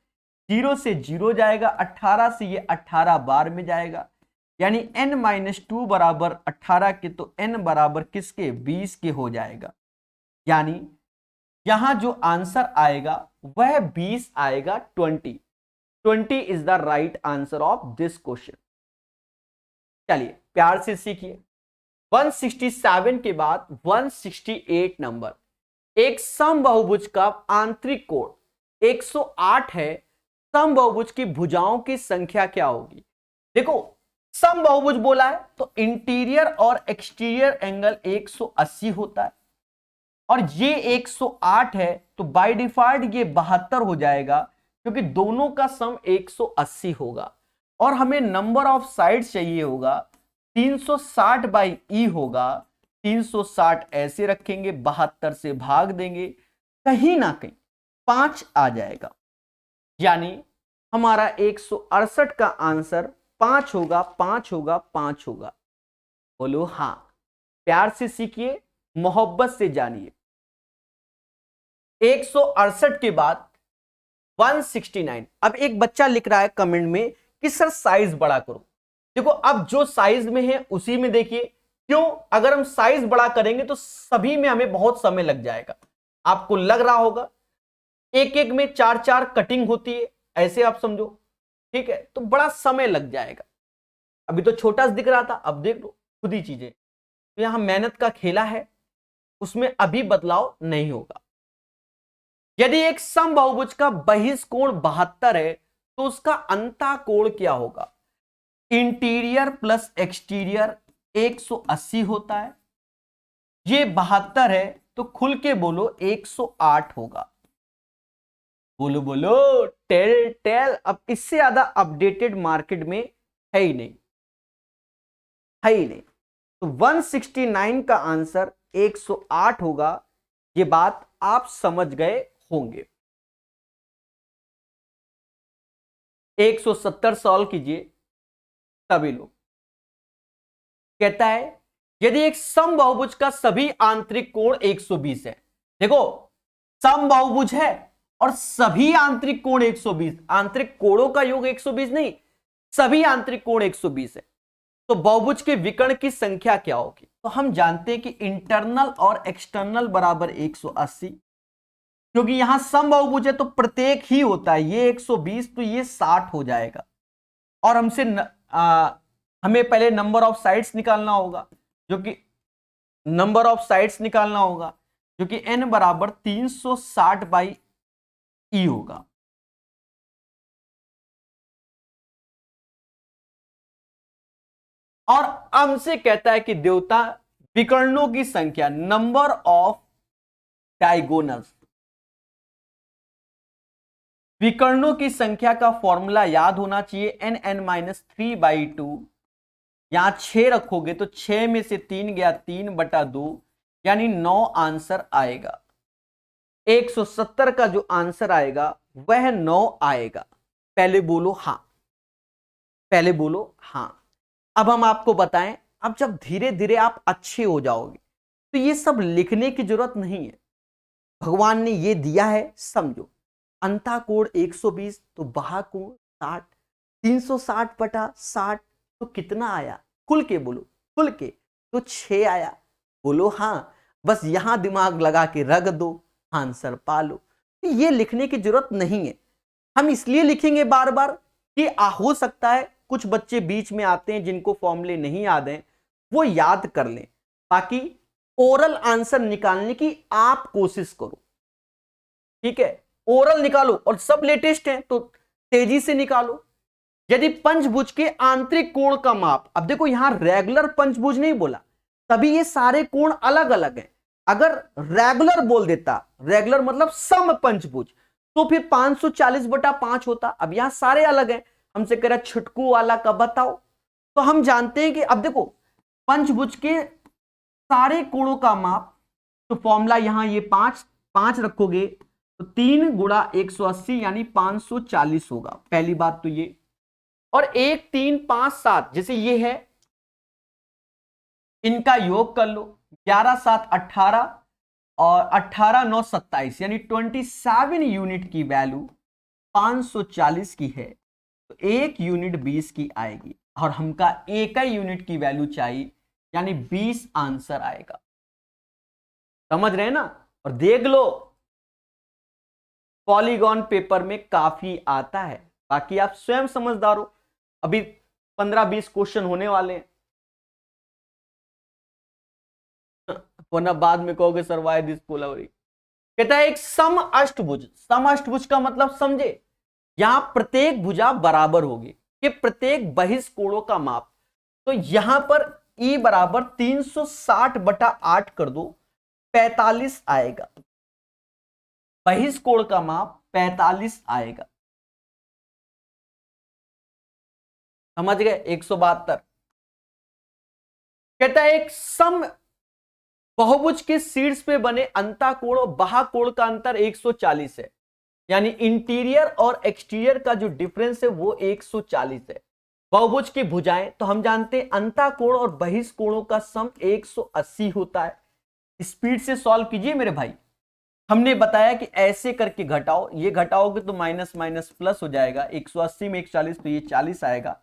0 से 0 जाएगा, 18 से ये 18 बार में जाएगा, यानी n-2 बराबर 18 के, तो n बराबर किसके 20 के हो जाएगा। यानी यहां जो आंसर आएगा वह 20 आएगा। 20 is the right answer of this question. चलिए प्यार से सीखिए। 167 के बाद 168 नंबर, एक समबाहुभुज का आंतरिक कोण 108 है, समबाहुभुज की भुजाओं की संख्या क्या होगी। देखो समबाहुभुज बोला है तो इंटीरियर और एक्सटीरियर एंगल 180 होता है और ये 108 है, तो बाय डिफॉल्ट ये 72 हो जाएगा क्योंकि दोनों का सम 180 होगा और हमें नंबर ऑफ साइड्स चाहिए होगा 360 बाई ई होगा। 360 ऐसे रखेंगे, 72 से भाग देंगे, कहीं ना कहीं 5 आ जाएगा, यानी हमारा 168 का आंसर 5 होगा, 5 होगा, 5 होगा। बोलो हां। प्यार से सीखिए, मोहब्बत से जानिए। 168 के बाद 169। अब एक बच्चा लिख रहा है कमेंट में कि सर साइज बड़ा करो। देखो अब जो साइज में है उसी में देखिए, क्यों, अगर हम साइज बड़ा करेंगे तो सभी में हमें बहुत समय लग जाएगा। आपको लग रहा होगा एक एक में 4-4 कटिंग होती है, ऐसे आप समझो, ठीक है, तो बड़ा समय लग जाएगा। अभी तो छोटा सा दिख रहा था, अब देख लो खुद ही चीजें। तो यहां मेहनत का खेला है, उसमें अभी बदलाव नहीं होगा। यदि एक समबाहुभुज का बहिष्कोण 72 है तो उसका अंतःकोण क्या होगा। इंटीरियर प्लस एक्सटीरियर 180 होता है, ये 72 है तो खुल के बोलो 108 होगा। बोलो बोलो, टेल टेल। अब इससे ज्यादा अपडेटेड मार्केट में है ही नहीं, है ही नहीं। तो 169 का आंसर 108 होगा, ये बात आप समझ गए होंगे। 170 सॉल्व कीजिए सभी लोग। कहता है यदि एक समबाहुभुज का सभी आंतरिक कोण 120 है। देखो समबाहुभुज है और सभी आंतरिक कोण 120, आंतरिक कोणों का योग 120 नहीं, सभी आंतरिक कोण 120 है, तो बहुभुज के विकर्ण की संख्या क्या होगी। तो हम जानते हैं कि इंटरनल और एक्सटर्नल बराबर 180, क्योंकि यहां समबाहुभुज है तो प्रत्येक ही होता है, ये 120 तो ये 60 हो जाएगा। और हमें पहले नंबर ऑफ साइड्स निकालना होगा, जो कि नंबर ऑफ साइड्स निकालना होगा जो कि n बराबर 360 बाई ई होगा। और हमसे कहता है कि देवता विकर्णों की संख्या, नंबर ऑफ डायगोनल्स, विकर्णों की संख्या का फॉर्मूला याद होना चाहिए, n(-3/2। यहां 6 रखोगे तो 6 में से 3 गया, 3/2, यानी 9 आंसर आएगा। 170 का जो आंसर आएगा वह 9 आएगा। पहले बोलो हां, पहले बोलो हां। अब हम आपको बताएं, अब जब धीरे धीरे आप अच्छे हो जाओगे तो ये सब लिखने की जरूरत नहीं है, भगवान ने ये दिया है समझो। अंतःकोण 120 तो बाह्यकोण 60, 360/60 तो कितना आया, खुल के बोलो, खुल के, तो 6 आया। बोलो हां, बस यहां दिमाग लगा के रख दो, आंसर पा लो। तो ये लिखने की जरूरत नहीं है। हम इसलिए लिखेंगे बार बार कि हो सकता है कुछ बच्चे बीच में आते हैं जिनको फॉर्मूले नहीं याद हैं, वो याद कर लें। बाकी ओरल आंसर निकालने की आप कोशिश करो, ठीक है, ओरल निकालो और सब लेटेस्ट है तो तेजी से निकालो। यदि पंचभुज के आंतरिक कोण का माप, अब देखो यहां रेगुलर पंचभुज नहीं बोला, तभी ये सारे कोण अलग अलग हैं। अगर रेगुलर बोल देता, रेगुलर मतलब सम पंचभुज, तो फिर 540/5 होता। अब यहां सारे अलग हैं, हमसे कह रहा छुटकू वाला का बताओ, तो हम जानते हैं कि अब देखो पंचभुज के सारे कोणों का माप, तो फॉर्मूला यहां ये 5 रखोगे तो 3 गुणा 180 यानी 540 होगा, पहली बात तो ये। और 1 3 5 7 जैसे ये है, इनका योग कर लो, 11 7 18 और 18 9 27 यानी 27 यूनिट की वैल्यू 540 की है, तो 1 यूनिट 20 की आएगी और हमका एक ही यूनिट की वैल्यू चाहिए यानी 20 आंसर आएगा। समझ रहे हैं ना? और देख लो पॉलीगॉन पेपर में काफी आता है, बाकी आप स्वयं समझदार हो। अभी 15-20 क्वेश्चन होने वाले हैं, वरना बाद में कहोगे सर व्हाई दिस पोलरी। कहता है एक सम अष्टभुज का मतलब समझे, यहां प्रत्येक भुजा बराबर होगी कि प्रत्येक बहिष कोणों का माप, तो यहां पर E बराबर 360/8 कर दो, 45 आएगा। बहिष कोण का माप 45 आएगा। समझ गए? 172। कहता है एक सम बहुभुज के शीर्ष पे बने अंतःकोण और बाह्यकोण का अंतर 140 है, यानी इंटीरियर और एक्सटीरियर का जो डिफरेंस है वो 140 है। बहुभुज की भुजाएं, तो हम जानते हैं अंतःकोण और बहिष कोणों का सम 180 होता है। स्पीड से सॉल्व कीजिए मेरे भाई। हमने बताया कि ऐसे करके घटाओ, ये घटाओगे तो माइनस माइनस प्लस हो जाएगा, 180 में 140 तो ये 40 आएगा।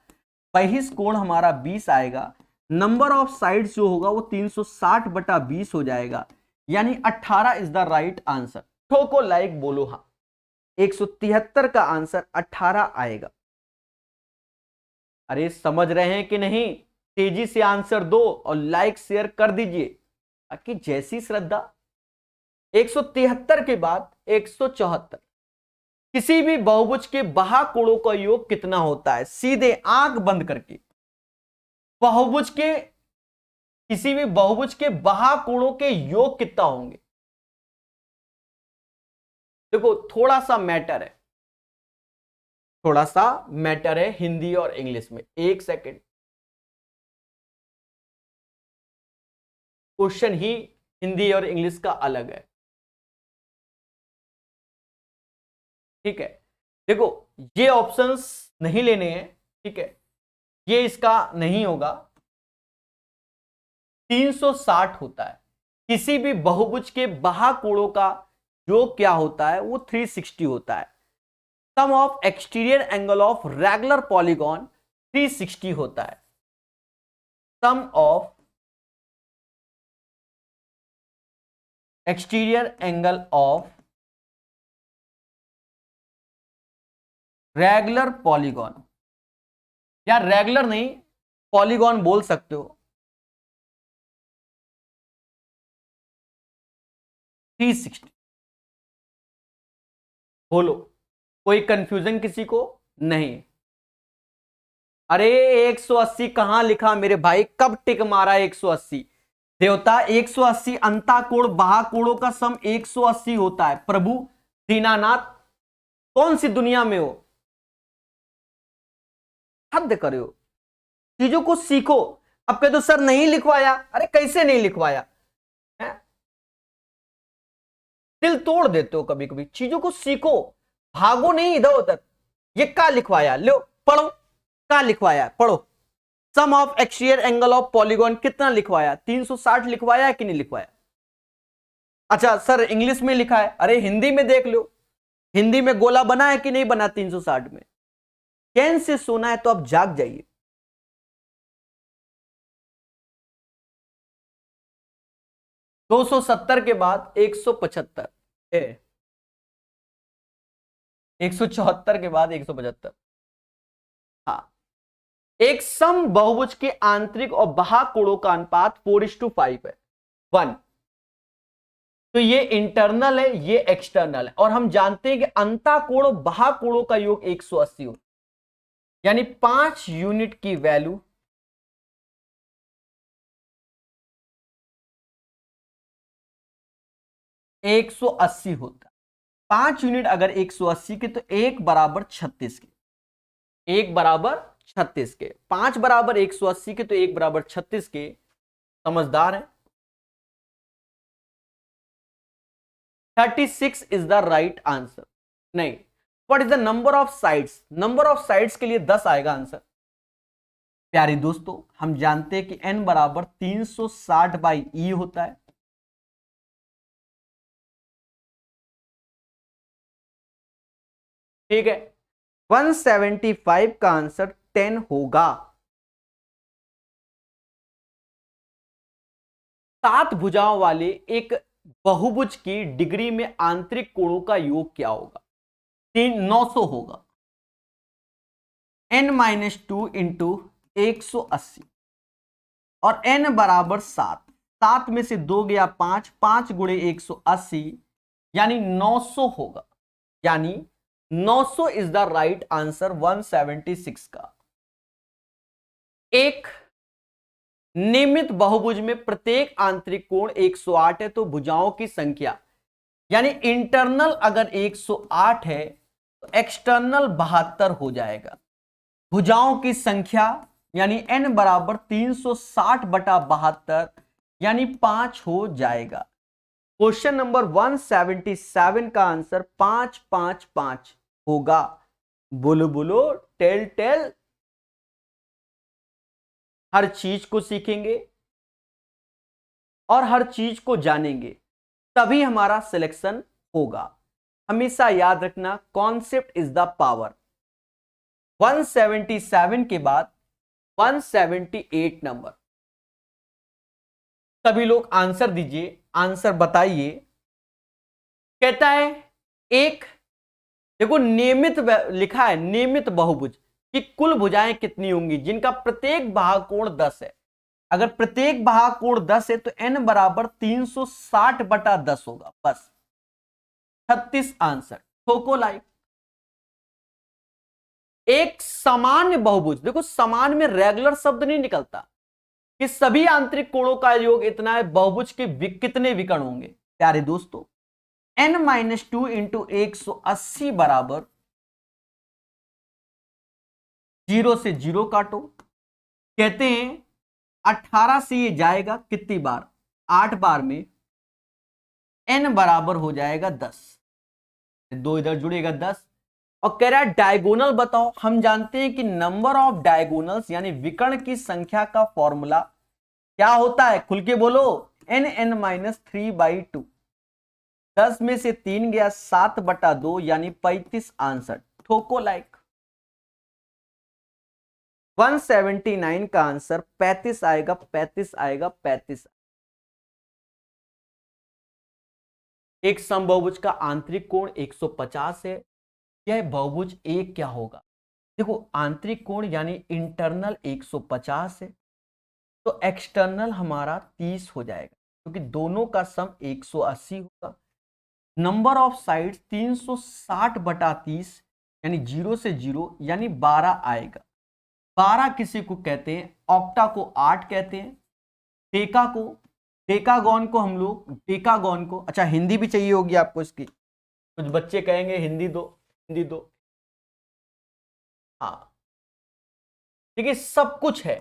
बहिष कोण हमारा 20 आएगा, नंबर ऑफ साइड्स जो होगा वो 360/20 हो जाएगा, यानी 18 इज द राइट आंसर। ठोको लाइक बोलो हाँ, 173 का आंसर 18 आएगा। अरे समझ रहे हैं कि नहीं? तेजी से आंसर दो और लाइक शेयर कर दीजिए ताकि जैसी श्रद्धा। 173 के बाद 174, किसी भी बहुभुज के बाह्यकोणों का योग कितना होता है? सीधे आंख बंद करके बहुभुज के, किसी भी बहुभुज के बाह्यकोणों के योग कितना होंगे? देखो थोड़ा सा मैटर है हिंदी और इंग्लिश में। एक सेकेंड, क्वेश्चन ही हिंदी और इंग्लिश का अलग है, ठीक है? देखो ये ऑप्शंस नहीं लेने हैं, ठीक है? ये इसका नहीं होगा। 360 होता है, किसी भी बहुभुज के बाह्यकोणों का योग क्या होता है? वो 360 होता है। Sum of exterior angle of regular polygon 360 होता है। Sum of exterior angle of regular polygon, या रेगुलर नहीं पॉलीगॉन बोल सकते हो, 360। बोलो कोई कंफ्यूजन किसी को? नहीं। अरे 180 कहां लिखा मेरे भाई? कब टिक मारा 180? देवता 180 अंतःकोण बाह्यकोणों का सम 180 होता है। प्रभु दीनानाथ कौन सी दुनिया में हो? हद करे हो, चीजों को सीखो। अब कह दो सर नहीं लिखवाया, अरे कैसे नहीं लिखवाया है? दिल तोड़ देते हो कभी कभी। चीजों को सीखो, भागो नहीं इधर उधर। ये क्या लिखवाया? लो पढ़ो, क्या लिखवाया पढ़ो। Sum of exterior angle of polygon कितना लिखवाया? 360 लिखवाया है कि नहीं लिखवाया? अच्छा सर इंग्लिश में लिखा है, अरे हिंदी में देख लो, हिंदी में गोला बना है कि नहीं बना 360 में? चैन से सोना है तो आप जाग जाइए। दो 270 के बाद 175, 174 के बाद 175। हाँ, एक सम बहुभुज के आंतरिक और बाह्यकोणों का अनुपात 4:5 है, 1। तो ये इंटरनल है, ये एक्सटर्नल है। और हम जानते हैं कि अंतःकोण और बाह्यकोणों का योग 180 होता है, यानी 5 यूनिट की वैल्यू 180 होता है। 5 यूनिट अगर 180 के तो 1 बराबर 36 के, 1 बराबर 36 के, 5 बराबर 180 के तो 1 बराबर 36 के। समझदार है। 36 इज द राइट आंसर। नहीं, what is the number of sides? Number of sides के लिए 10 आएगा आंसर। प्यारे दोस्तों, हम जानते हैं कि n बराबर 360 बाई ई होता है। ठीक है, 175 का आंसर 10 होगा। 7 भुजाओं वाले एक बहुभुज की डिग्री में आंतरिक कोणों का योग क्या होगा? 900 होगा। n-2 इंटू 180 और n बराबर 7, 7 में से 2 गया 5, 5 गुणे 180 यानी 900 होगा। यानी 900 इज द राइट आंसर 176 का। एक नियमित बहुभुज में प्रत्येक आंतरिक कोण 108 है तो भुजाओं की संख्या यानी इंटरनल अगर 108 है तो एक्सटर्नल 72 हो जाएगा। भुजाओं की संख्या यानी n बराबर 360 बटा 72 यानी 5 हो जाएगा। क्वेश्चन नंबर 177 का आंसर 555 होगा। बोलो बोलो, टेल टेल। हर चीज को सीखेंगे और हर चीज को जानेंगे तभी हमारा सिलेक्शन होगा। हमेशा याद रखना, कॉन्सेप्ट इज द पावर। 177 के बाद 178 नंबर। सभी लोग आंसर दीजिए, आंसर बताइए। कहता है एक, देखो नियमित लिखा है, नियमित बहुभुज की कुल भुजाएं कितनी होंगी जिनका प्रत्येक भागकोण 10 है। अगर प्रत्येक भागकोण 10 है तो n बराबर 360 बटा 10 होगा। बस 36 आंसर। ठोको लाइक। एक सामान्य बहुभुज, देखो समान में रेगुलर शब्द नहीं निकलता कि सभी आंतरिक कोणों का योग इतना है। बहुभुज के कितने विकर्ण होंगे प्यारे दोस्तों? n-2 इंटू 180 बराबर 0 से 0 काटो। कहते हैं 18 से ये जाएगा कितनी बार? 8 बार में n बराबर हो जाएगा 10। 2 इधर जुड़ेगा 10। और कह रहा है डायगोनल बताओ। हम जानते हैं कि नंबर ऑफ डायगोनल्स यानी विकर्ण की संख्या का फॉर्मूला क्या होता है? खुल के बोलो, n-3/2। 10 में से 3 गया 7 बटा 2 यानी 35 आंसर। ठोको लाइक। 179 का आंसर 35 आएगा, 35 आएगा, 35। एक समबहुभुज का आंतरिक कोण 150 है। यह बहुभुज एक क्या होगा? देखो आंतरिक कोण यानी इंटरनल 150 है तो एक्सटर्नल हमारा 30 हो जाएगा क्योंकि दोनों का सम 180 होगा। नंबर ऑफ साइड्स 360 बटा 30 यानी 0 से 0 यानी 12 आएगा। 12 किसी को कहते हैं? ऑक्टा को 8 कहते हैं। डेकागॉन को हम लोग डेकागॉन को, अच्छा हिंदी भी चाहिए होगी आपको इसकी। कुछ बच्चे कहेंगे हिंदी दो, हिंदी दो। हाँ ठीक है, सब कुछ है।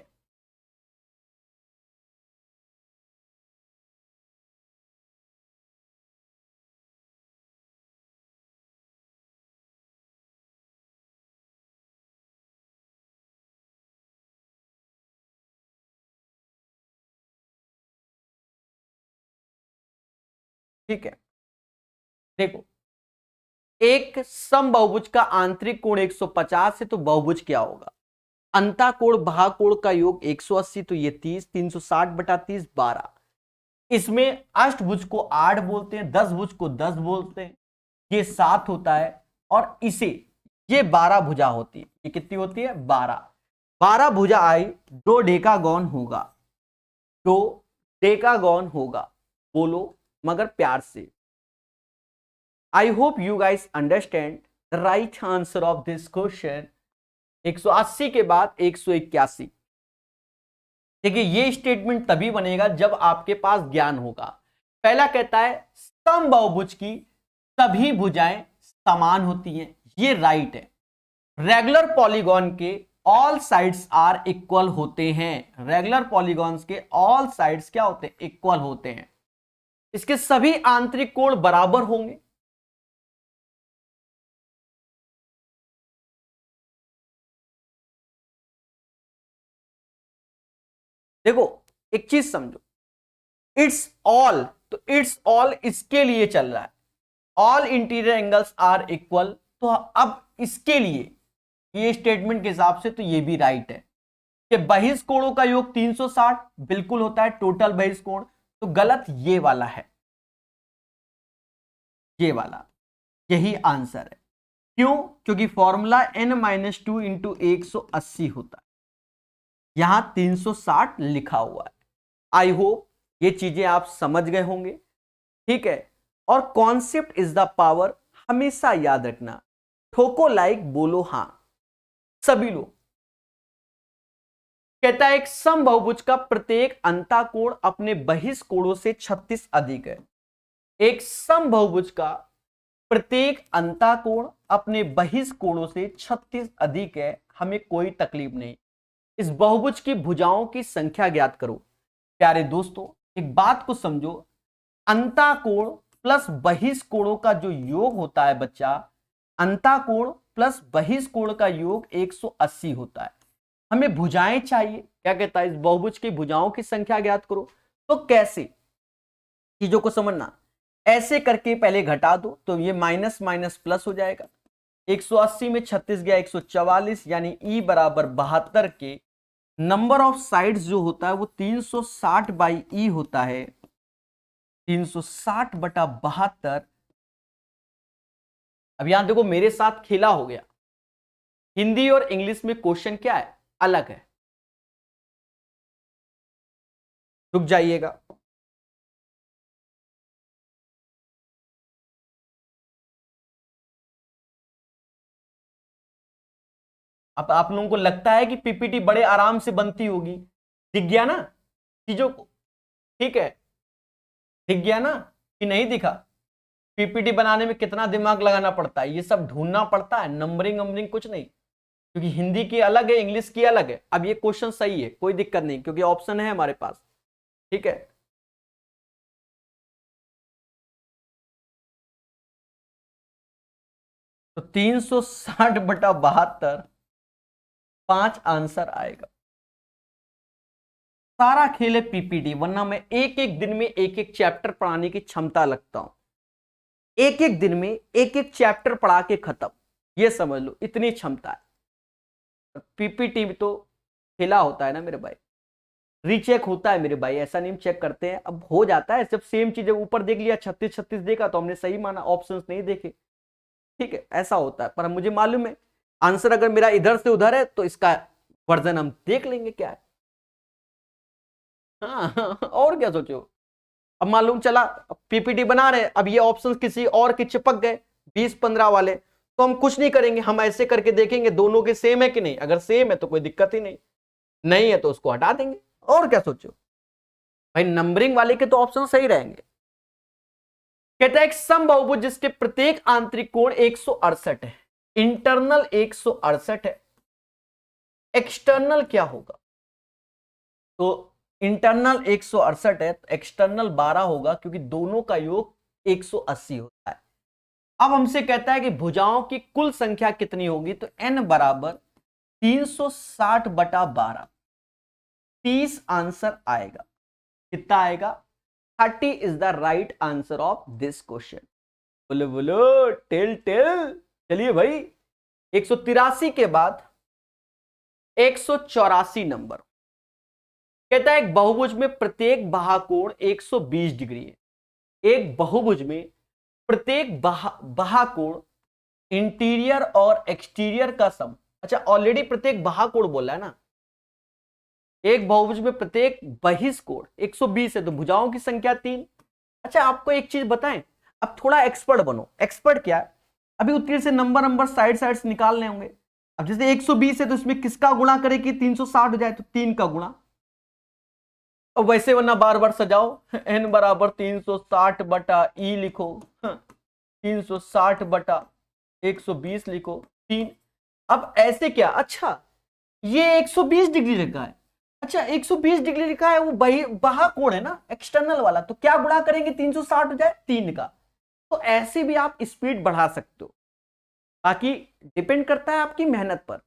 ठीक है, देखो एक समबहुभुज का आंतरिक कोण 150 है तो बहुभुज क्या होगा? अंतःकोण भागकोण का योग 180 तो ये 30, 360 बटा 30 12। इसमें अष्टभुज को 8 बोलते हैं, 10 भुज को 10 बोलते हैं। ये 7 होता है और इसे ये 12 भुजा होती है। ये कितनी होती है? 12। 12 भुजा आई, 2 डेकागॉन होगा, 2 डेकागॉन होगा। बोलो मगर प्यार से। I hope you guys understand the right answer of this question। 180 के बाद 181। देखिए ये स्टेटमेंट तभी बनेगा जब आपके पास ज्ञान होगा। पहला कहता है समबहुभुज की सभी भुजाएं समान होती हैं, ये राइट है। रेगुलर पॉलीगॉन के ऑल साइड्स आर इक्वल होते हैं। रेगुलर पॉलीगॉन्स के ऑल साइड्स क्या होते हैं? इक्वल होते हैं। इसके सभी आंतरिक कोण बराबर होंगे। देखो एक चीज समझो, इट्स ऑल, तो इट्स ऑल इसके लिए चल रहा है, all interior angles are equal. तो अब इसके लिए ये स्टेटमेंट के हिसाब से तो ये भी राइट है कि बहिष्कोणों का योग 360 बिल्कुल होता है टोटल बहिष्कोण। तो गलत ये वाला है, ये वाला, यही आंसर है। क्यों? क्योंकि फॉर्मूला n-2 इंटू 180 होता है, यहां 360 लिखा हुआ है। आई होप ये चीजें आप समझ गए होंगे, ठीक है। और कॉन्सेप्ट इज द पावर, हमेशा याद रखना, ठोको लाइक बोलो हां सभी लोग। कहता है एक समबहुभुज का प्रत्येक अंतःकोण अपने बहिष्कोणों से 36 अधिक है। एक समबहुभुज का प्रत्येक अंतःकोण अपने बहिष्कोणों से 36 अधिक है, हमें कोई तकलीफ नहीं। इस बहुभुज की भुजाओं की संख्या ज्ञात करो। प्यारे दोस्तों एक बात को समझो, अंतःकोण प्लस बहिष्कोणों का जो योग होता है बच्चा, अंतःकोण प्लस बहिष्कोण का योग 180 होता है। हमें भुजाएं चाहिए, क्या कहता है? इस बहुभुज की भुजाओं की संख्या ज्ञात करो। तो कैसे? चीजों को समझना, ऐसे करके पहले घटा दो तो ये माइनस माइनस प्लस हो जाएगा। 180 में 36 गया 144, यानी ई बराबर 72 के नंबर ऑफ साइड्स जो होता है वो 360 बाई ई होता है, 360 बटा 72। अब यहां देखो मेरे साथ खेला हो गया, हिंदी और इंग्लिश में क्वेश्चन क्या है? अलग है। रुक जाइएगा, अब आप लोगों को लगता है कि पीपीटी बड़े आराम से बनती होगी, दिख गया ना चीजों को? ठीक है, दिख गया ना कि नहीं दिखा? पीपीटी बनाने में कितना दिमाग लगाना पड़ता है, ये सब ढूंढना पड़ता है, नंबरिंग नंबरिंग कुछ नहीं, क्योंकि हिंदी की अलग है, इंग्लिश की अलग है। अब ये क्वेश्चन सही है, कोई दिक्कत नहीं, क्योंकि ऑप्शन है हमारे पास, ठीक है। तो 360 बटा 72, 5 आंसर आएगा। सारा खेल है पीपीटी, वरना मैं एक एक दिन में एक एक चैप्टर पढ़ाने की क्षमता लगता हूं, एक एक दिन में एक एक चैप्टर पढ़ा के खत्म, ये समझ लो इतनी क्षमता है। पीपीटी तो खेला होता है ना मेरे भाई, रीचेक होता है मेरे भाई, ऐसा नहीं चेक करते हैं। अब हो जाता है, जब सेम चीजें ऊपर देख लिया 36 36 देखा तो हमने सही माना, ऑप्शंस नहीं देखे, ठीक है, ऐसा होता है। पर मुझे मालूम है आंसर अगर मेरा इधर से उधर है तो इसका वर्जन हम देख लेंगे क्या है। हाँ और क्या सोचो। अब मालूम चला पीपीटी बना रहे, अब ये ऑप्शंस किसी और के चिपक गए 20-15 वाले, तो हम कुछ नहीं करेंगे, हम ऐसे करके देखेंगे दोनों के सेम है कि नहीं। अगर सेम है तो कोई दिक्कत ही नहीं, नहीं है तो उसको हटा देंगे। और क्या सोचो भाई, नंबरिंग वाले के तो ऑप्शन सही रहेंगे। कहता है एक समबहुभुज जिसके प्रत्येक आंतरिक कोण 168 है, इंटरनल 168 है, एक्सटर्नल क्या होगा? तो इंटरनल 168 है तो एक्सटर्नल 12 होगा, क्योंकि दोनों का योग 180 होता है। अब हमसे कहता है कि भुजाओं की कुल संख्या कितनी होगी? तो n बराबर 360 बटा 12, 30 आंसर आएगा। कितना आएगा? 30 is the right answer of this question. बोलो बोलो, टेल टेल। चलिए भाई, 183 के बाद 184 नंबर। कहता है एक बहुभुज में प्रत्येक बाहुकोण 120 डिग्री है। एक बहुभुज में प्रत्येक बाहुकोण इंटीरियर और एक्सटीरियर का सम, अच्छा ऑलरेडी प्रत्येक बाहुकोण बोला है ना, एक बहुभुज में प्रत्येक बहिष्कोण 120 है तो भुजाओं की संख्या 3। अच्छा आपको एक चीज बताएं, अब थोड़ा एक्सपर्ट बनो। एक्सपर्ट क्या है? अभी उत्तीर्ण से नंबर साइड से निकालने होंगे। अब जैसे 120 है तो इसमें किसका गुणा करे कि 360 हो जाए? तो 3 का गुणा। अब वैसे वरना बार बार सजाओ, n बराबर 360 बटा ई लिखो, 360 बटा 120 लिखो 3। अब ऐसे क्या? अच्छा ये 120 डिग्री लिखा है। अच्छा 120 डिग्री लिखा है, वो बाह्य कोण है ना, एक्सटर्नल वाला, तो क्या गुणा करेंगे 360 हो जाए 3 का। तो ऐसे भी आप स्पीड बढ़ा सकते हो, बाकी डिपेंड करता है आपकी मेहनत पर।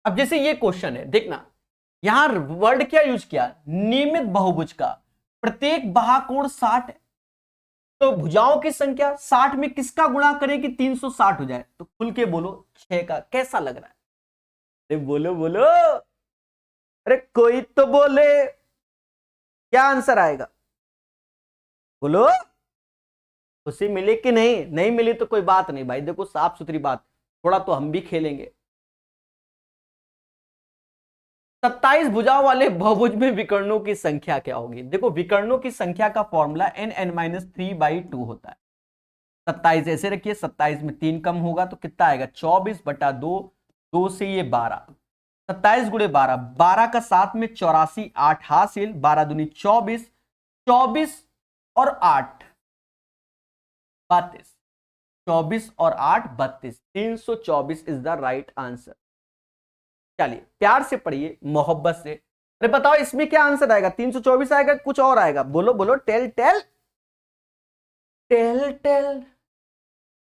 अब जैसे ये क्वेश्चन है, देखना यहां वर्ड क्या यूज किया, नियमित बहुभुज का प्रत्येक बाह्य कोण 60 है, तो भुजाओं की संख्या 60 में किसका गुणा करें कि 360 हो जाए, तो खुल के बोलो 6 का। कैसा लग रहा है? अरे बोलो बोलो, अरे कोई तो बोले, क्या आंसर आएगा बोलो। खुशी मिली कि नहीं? नहीं मिली तो कोई बात नहीं भाई, देखो साफ सुथरी बात, थोड़ा तो हम भी खेलेंगे। 27 भुजाओं वाले बहुभुज में विकर्णों की संख्या क्या होगी? देखो विकर्णों की संख्या का फॉर्मूला n(n-3/2 होता है। 27 ऐसे रखिए, 27 में 3 कम होगा तो कितना आएगा, 24/2, 2 से ये 12, 27 गुणे 12, 12 का 7 में 84, 8 हासिल, 12 दूनी 24, 24 और 8 32, 24 और 8 32, 324 इज द राइट आंसर। चलिए प्यार से पढ़िए, मोहब्बत से। अरे बताओ इसमें क्या आंसर आएगा, 324 आएगा कुछ और आएगा? बोलो बोलो, टेल टेल टेल टेल।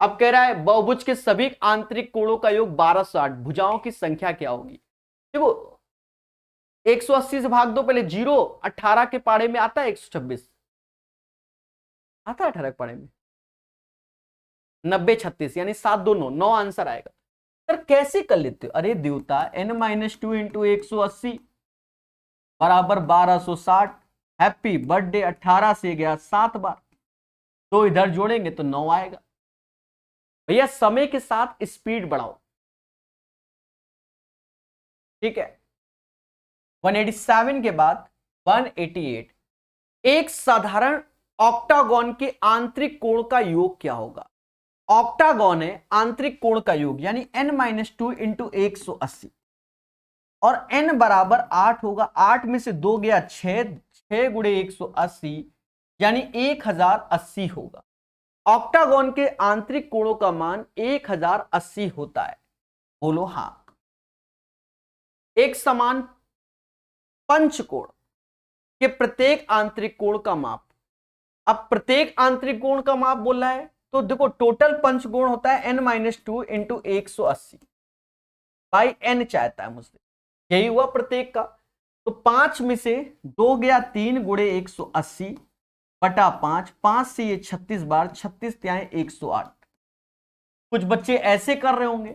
अब कह रहा है बहुभुज के सभी आंतरिक कोणों का योग 1260, भुजाओं की संख्या क्या होगी? देखो 180 से भाग दो पहले, 0 18 के पाड़े में आता है 126, आता है 18 के पाड़े में 90 36, यानी 7 2 9, 9 आंसर आएगा। सर कैसे कर लेते हो? अरे देवता n-2 इंटू 180 बराबर 1260, हैप्पी बर्थडे 18 से गया 7 बार, तो इधर जोड़ेंगे तो 9 आएगा। भैया समय के साथ स्पीड बढ़ाओ, ठीक है। 187 के बाद 188, एक साधारण ऑक्टागोन के आंतरिक कोण का योग क्या होगा? ऑक्टागोन है, आंतरिक कोण का योग यानी n-2 इंटू 180, और n बराबर 8 होगा, 8 में से 2 गया 6, 6 गुणे 180 यानी 1080 होगा। ऑक्टागोन के आंतरिक कोणों का मान 1080 होता है, बोलो हां। एक समान पंचकोण के प्रत्येक आंतरिक कोण का माप, अब प्रत्येक आंतरिक कोण का माप बोल रहा है, तो देखो टोटल पंचकोण होता है n-2 इंटू 180 बाई n चाहता है मुझसे, यही हुआ प्रत्येक का। तो 5 में से 2 गया 3 गुणे 180 बटा 5, 5 से ये 36 बार, 36 त्याएं 108। कुछ बच्चे ऐसे कर रहे होंगे,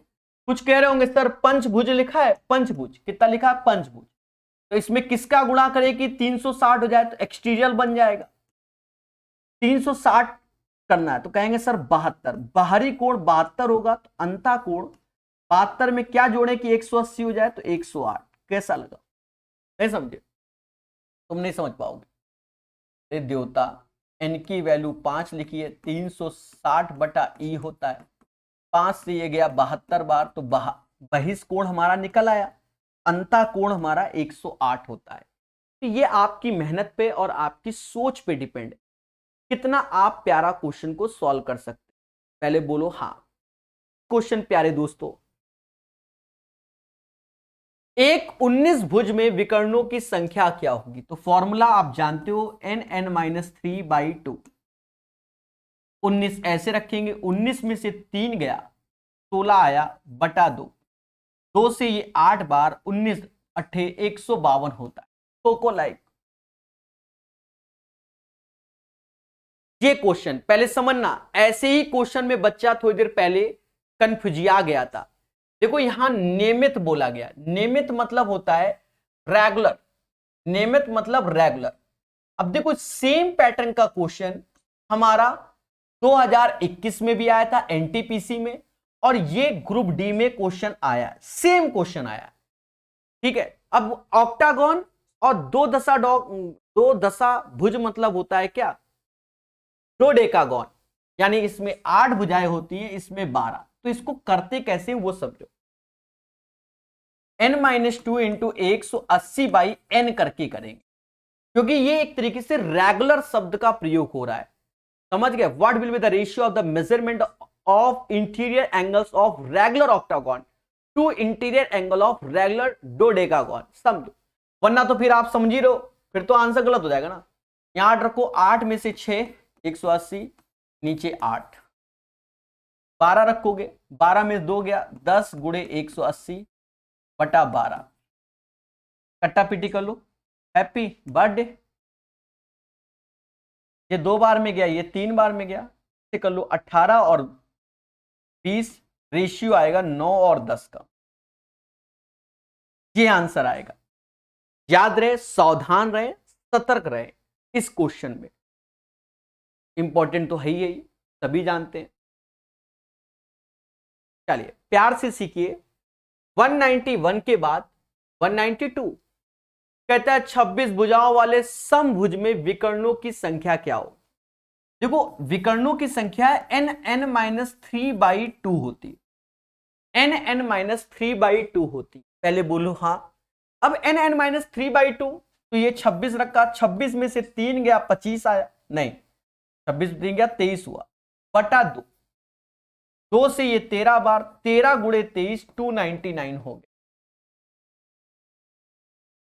कुछ कह रहे होंगे सर पंचभुज लिखा है, पंचभुज कितना लिखा है, पंचभुज, तो इसमें किसका गुणा करें कि 360 हो जाए, तो एक्सटीरियल बन जाएगा। 360 करना है तो कहेंगे सर 72, बाहरी कोण 72 होगा, तो अंता कोण 72 में क्या जोड़े कि 180 हो जाए, तो 108। कैसा लगा? नहीं समझे? तुम नहीं समझ पाओगे। देवता n की वैल्यू 5 लिखिए, 360 बटा e होता है, 5 से ये गया 72 बार, तो बहिष्कोण हमारा निकल आया, अंता कोण हमारा 108 होता है। तो ये आपकी मेहनत पे और आपकी सोच पे डिपेंड है, कितना आप प्यारा क्वेश्चन को सॉल्व कर सकते। पहले बोलो हाँ। क्वेश्चन प्यारे दोस्तों, एक 19 भुज में विकर्णों की संख्या क्या होगी? तो फॉर्मूला आप जानते हो n(n-3/2। 19 ऐसे रखेंगे, 19 में से 3 गया 16 आया बटा 2, 2 से ये 8 बार, 19 अट्ठे 152 होता है। कोको लाइक ये क्वेश्चन पहले समझना, ऐसे ही क्वेश्चन में बच्चा थोड़ी देर पहले कंफ्यूजिया गया था। देखो यहां नियमित बोला गया, नियमित मतलब होता है रेगुलर, नियमित मतलब रेगुलर। अब देखो सेम पैटर्न का क्वेश्चन हमारा 2021 में भी आया था एनटीपीसी में, और ये ग्रुप डी में क्वेश्चन आया, सेम क्वेश्चन आया, ठीक है। अब ऑक्टागोन और दो दशा भुज मतलब होता है क्या, डोडेकागोन, यानी इसमें 8 भुजाएं होती हैं, इसमें 12। तो इसको करते कैसे वो समझो, n-2 इंटू 180 बाई n करके करेंगे, क्योंकि ये एक तरीके से रेगुलर शब्द का प्रयोग हो रहा है, समझ गए। What will be the ratio of the measurement of interior angles of regular octagon, to interior angle of regular dodecagon. समझो, वरना तो फिर आप समझ ही रहो, फिर तो आंसर गलत हो जाएगा ना। यहां रखो 8 में से 6 180, नीचे 8, 12 रखोगे, 12 में 2 गया, 10 गुणे 180 बटा 12, कट्टा पीटी कर लो, हैप्पी बर्थडे। ये 2 बार में गया, ये 3 बार में गया, इसे कर लो 18 और 20, रेशियो आएगा 9 और 10 का, ये आंसर आएगा। याद रहे, सावधान रहे, सतर्क रहे इस क्वेश्चन में, इंपॉर्टेंट तो है ही, सभी जानते हैं। चलिए प्यार से सीखिए। 191 के बाद 192 कहता है 26 भुजाओं वाले समभुज में विकर्णों की संख्या क्या हो। देखो विकर्णों की संख्या n-3/2 होती है, n-3/2 होती। पहले बोलो हाँ। अब n-3/2 तो ये 26 रखा, 26 में से 3 गया 25 आया, नहीं 26 में 3 गया 23 हुआ, बटा 2, 2 से ये 13 बार, 13 गुणे 23 299 हो गया।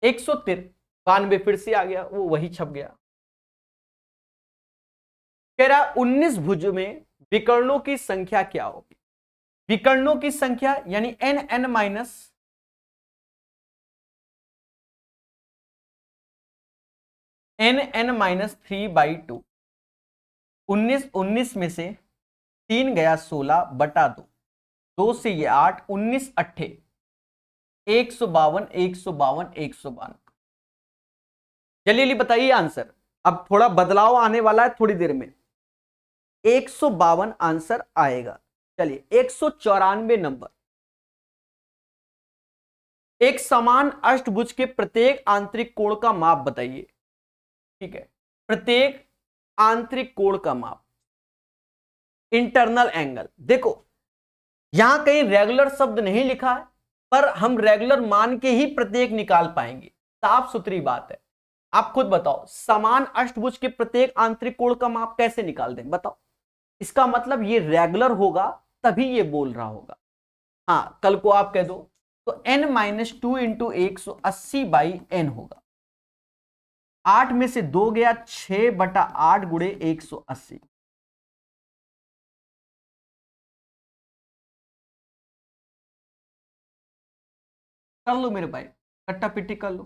193 फिर से आ गया, वो वही छप गया। कह रहा 19 भुज में विकर्णों की संख्या क्या होगी। विकर्णों की संख्या यानी n-3/2, 19 में से 3 गया 16 बटा 2, 2 से ये 8, 19 अट्ठे 152, 152, 152। जल्दी बताइए आंसर। अब थोड़ा बदलाव आने वाला है थोड़ी देर में, 152 आंसर आएगा। चलिए 194 नंबर, एक समान अष्टभुज के प्रत्येक आंतरिक कोण का माप बताइए। ठीक है, प्रत्येक आंतरिक कोण का माप, इंटरनल एंगल। देखो यहां कहीं रेगुलर शब्द नहीं लिखा है, पर हम रेगुलर मान के ही प्रत्येक निकाल पाएंगे, साफ सुथरी बात है। आप खुद बताओ, समान अष्टभुज के प्रत्येक आंतरिक कोण का माप कैसे निकाल दें, बताओ। इसका मतलब ये रेगुलर होगा तभी ये बोल रहा होगा। हाँ, कल को आप कह दो तो n-2 इंटू 180/n होगा। 8 में से 2 गया, 6 बटा 8 गुणे 180। कर लो मेरे भाई, कट्टा पिट्टी कर लो।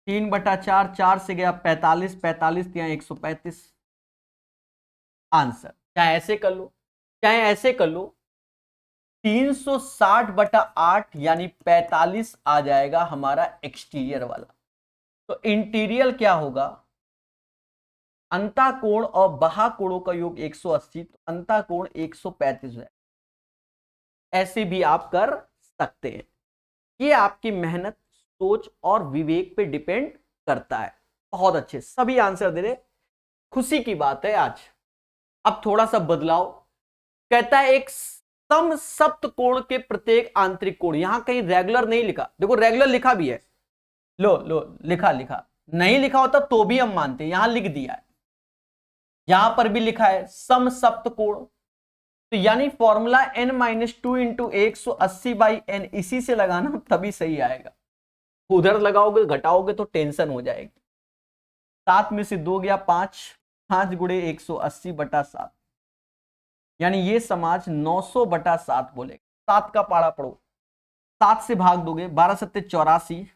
3 बटा 4, 4 से गया 45, 45 या 135 आंसर। चाहे ऐसे कर लो चाहे ऐसे कर लो, 360 बटा 8 यानी 45 आ जाएगा हमारा एक्सटीरियर वाला। तो इंटीरियर क्या होगा, अंताकोण और बाह्यकोणों का योग 180, तो अंताकोण 135 है। ऐसे भी आप कर सकते हैं, ये आपकी मेहनत, सोच और विवेक पे डिपेंड करता है। बहुत अच्छे सभी आंसर दे रहे, खुशी की बात है आज। अब थोड़ा सा बदलाव, कहता है एक सम सप्त कोण के प्रत्येक आंतरिक कोण, यहां कहीं रेगुलर नहीं लिखा, देखो रेगुलर लिखा भी है, लो लिखा नहीं लिखा होता तो भी हम मानते हैं, यहां लिख दिया है, यहां पर भी लिखा है सम सप्त कोण, तो यानी फॉर्मूला n-2 इंटू 180/n इसी से लगाना, तभी सही आएगा। उधर लगाओगे घटाओगे तो टेंशन हो जाएगी। 7 में से 2 गया 5, 5 गुणे 180 बटा 7, यानी ये समाज 900 बटा 7 बोलेगा। 7 का पाड़ा पढ़ो, 7 से भाग दोगे, 12 सत्ते 84,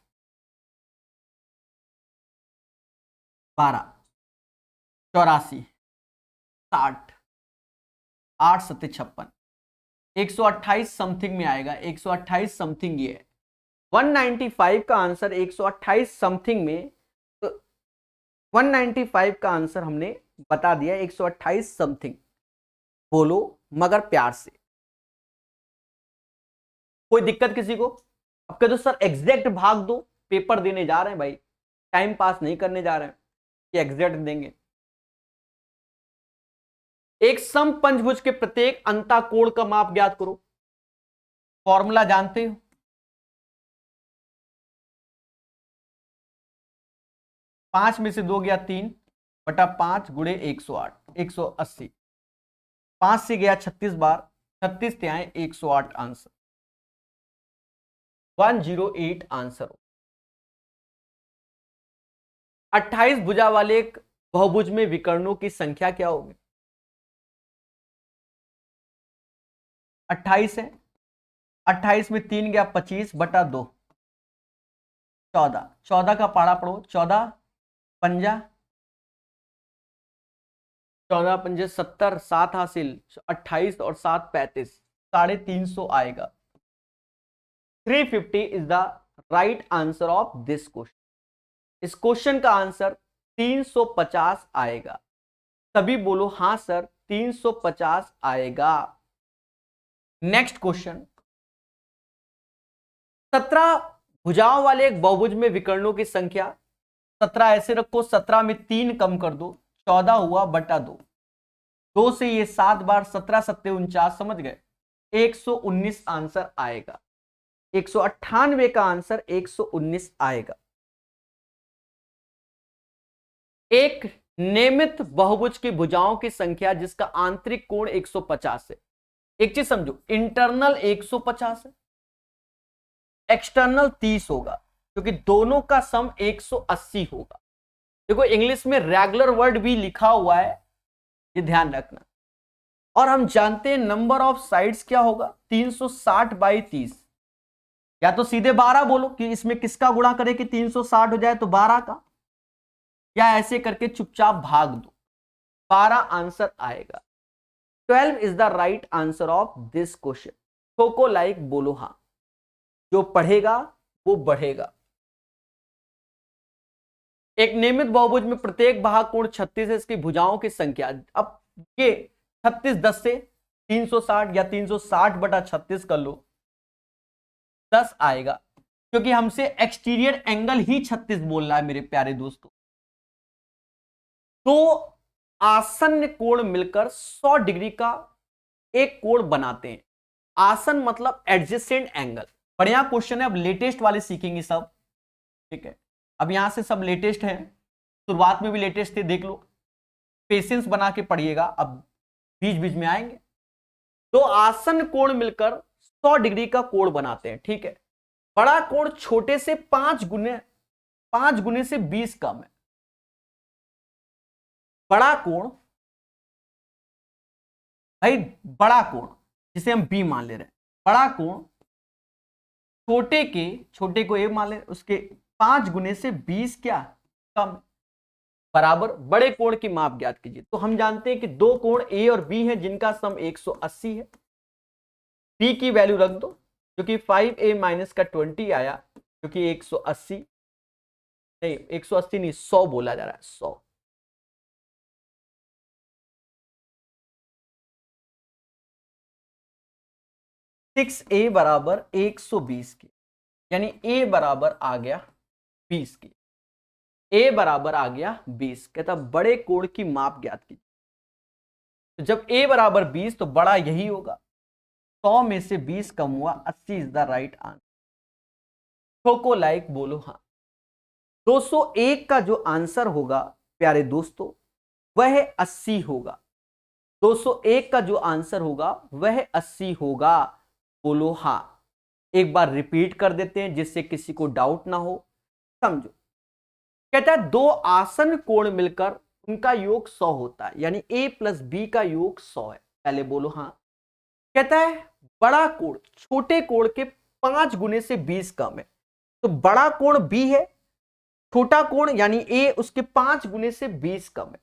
12 84 60, 8 सत्ते 56, 128 समथिंग में आएगा, 128 समथिंग ये है। 195 का आंसर 128 समथिंग में, तो 195 का आंसर हमने बता दिया 128 समथिंग। बोलो मगर प्यार से, कोई दिक्कत किसी को? अब कह दो सर एग्जैक्ट भाग दो, पेपर देने जा रहे हैं भाई, टाइम पास नहीं करने जा रहे हैं कि एग्जैक्ट देंगे। एक सम पंचभुज के प्रत्येक अंताकोण का माप ज्ञात करो, फॉर्मूला जानते हो, पांच में से 2 गया 3 बटा 5 गुणे 108, 180, 5 से गया 36 बार, 36 ते आए 108 आंसर। 108 आंसर हो। 28 भुजा वाले एक बहुभुज में विकर्णों की संख्या क्या होगी? 28 है, 28 में 3 गया 25/2, 14, 14 का पाड़ा पढ़ो, 14 पंजा 14 पंजे 70, 7 हासिल, 28 और 7 35, 350 आएगा। 350 is the right answer of this question. इस क्वेश्चन का आंसर 350 आएगा। सभी बोलो हां सर 350 आएगा। नेक्स्ट क्वेश्चन, 17 भुजाओं वाले एक बहुभुज में विकर्णों की संख्या, 17 ऐसे रखो, 17 में 3 कम कर दो, 14 हुआ बटा 2, 2 से ये 7 बार, 17 सत्ते 49, समझ गए, 119 आंसर आएगा। 198 का आंसर 119 आएगा। एक नियमित बहुभुज की भुजाओं की संख्या जिसका आंतरिक कोण 150 है। एक चीज समझो, इंटरनल 150 है, एक्सटर्नल 30 होगा, क्योंकि दोनों का सम 180 होगा। देखो इंग्लिश में रेगुलर वर्ड भी लिखा हुआ है, ये ध्यान रखना। और हम जानते हैं नंबर ऑफ साइड्स क्या होगा, 360/30, या तो सीधे 12 बोलो कि इसमें किसका गुणा करे कि 360 हो जाए, तो 12 का, या ऐसे करके चुपचाप भाग दो, 12 आंसर आएगा। 12 is the right answer of this question. ठोको लाइक, बोलो हां, जो पढ़ेगा वो बढ़ेगा। एक नियमित बहुभुज में प्रत्येक भाग कोण 36 है, इसकी भुजाओं की संख्या, अब ये 36 10 से 360 या 360/36 कर लो, 10 आएगा, क्योंकि हमसे एक्सटीरियर एंगल ही 36 बोल रहा है मेरे प्यारे दोस्तों। तो आसन्न कोण मिलकर 100 डिग्री का एक कोण बनाते हैं। आसन मतलब एडजेसेंट एंगल। बढ़िया क्वेश्चन है, अब लेटेस्ट वाले सीखेंगे सब, ठीक है। अब यहां से सब लेटेस्ट है, शुरुआत में भी लेटेस्ट थे, देख लो, पेशेंस बना के पढ़िएगा, अब बीच बीच में आएंगे। तो आसन्न कोण मिलकर 100 डिग्री का कोण बनाते हैं, ठीक है। बड़ा कोण छोटे से 5 गुने से 20 कम है। बड़ा कोण, भाई बड़ा कोण जिसे हम बी मान ले रहे हैं, बड़ा कोण छोटे को ए मान ले, उसके 5 गुने से 20 क्या कम, बराबर बड़े कोण की माप ज्ञात कीजिए। तो हम जानते हैं कि दो कोण ए और बी हैं जिनका सम 180 है। बी की वैल्यू रख दो, क्योंकि 5a माइनस का 20 आया, क्योंकि 180 नहीं, 180 नहीं, 100 बोला जा रहा है, 100। 6a बराबर 120 की, यानी a बराबर आ गया 20 की, a बराबर आ गया 20। कहता बड़े कोण की माप ज्ञात कीजिए। तो जब a बराबर 20 तो बड़ा यही होगा, 100 में से 20 कम हुआ, 80 इज द राइट आंसर। ठोको लाइक, बोलो हाँ। 201 का जो आंसर होगा प्यारे दोस्तों वह 80 होगा। 201 का जो आंसर होगा वह 80 होगा, बोलो हाँ। एक बार रिपीट कर देते हैं जिससे किसी को डाउट ना हो, समझो। कहता है दो आसन कोण मिलकर उनका योग 100 होता है, यानी a प्लस बी का योग 100 है। पहले बोलो हाँ। कहता है बड़ा कोण छोटे कोण के 5 गुने से 20 कम है, तो बड़ा कोण b है, छोटा कोण यानी a उसके 5 गुने से 20 कम है।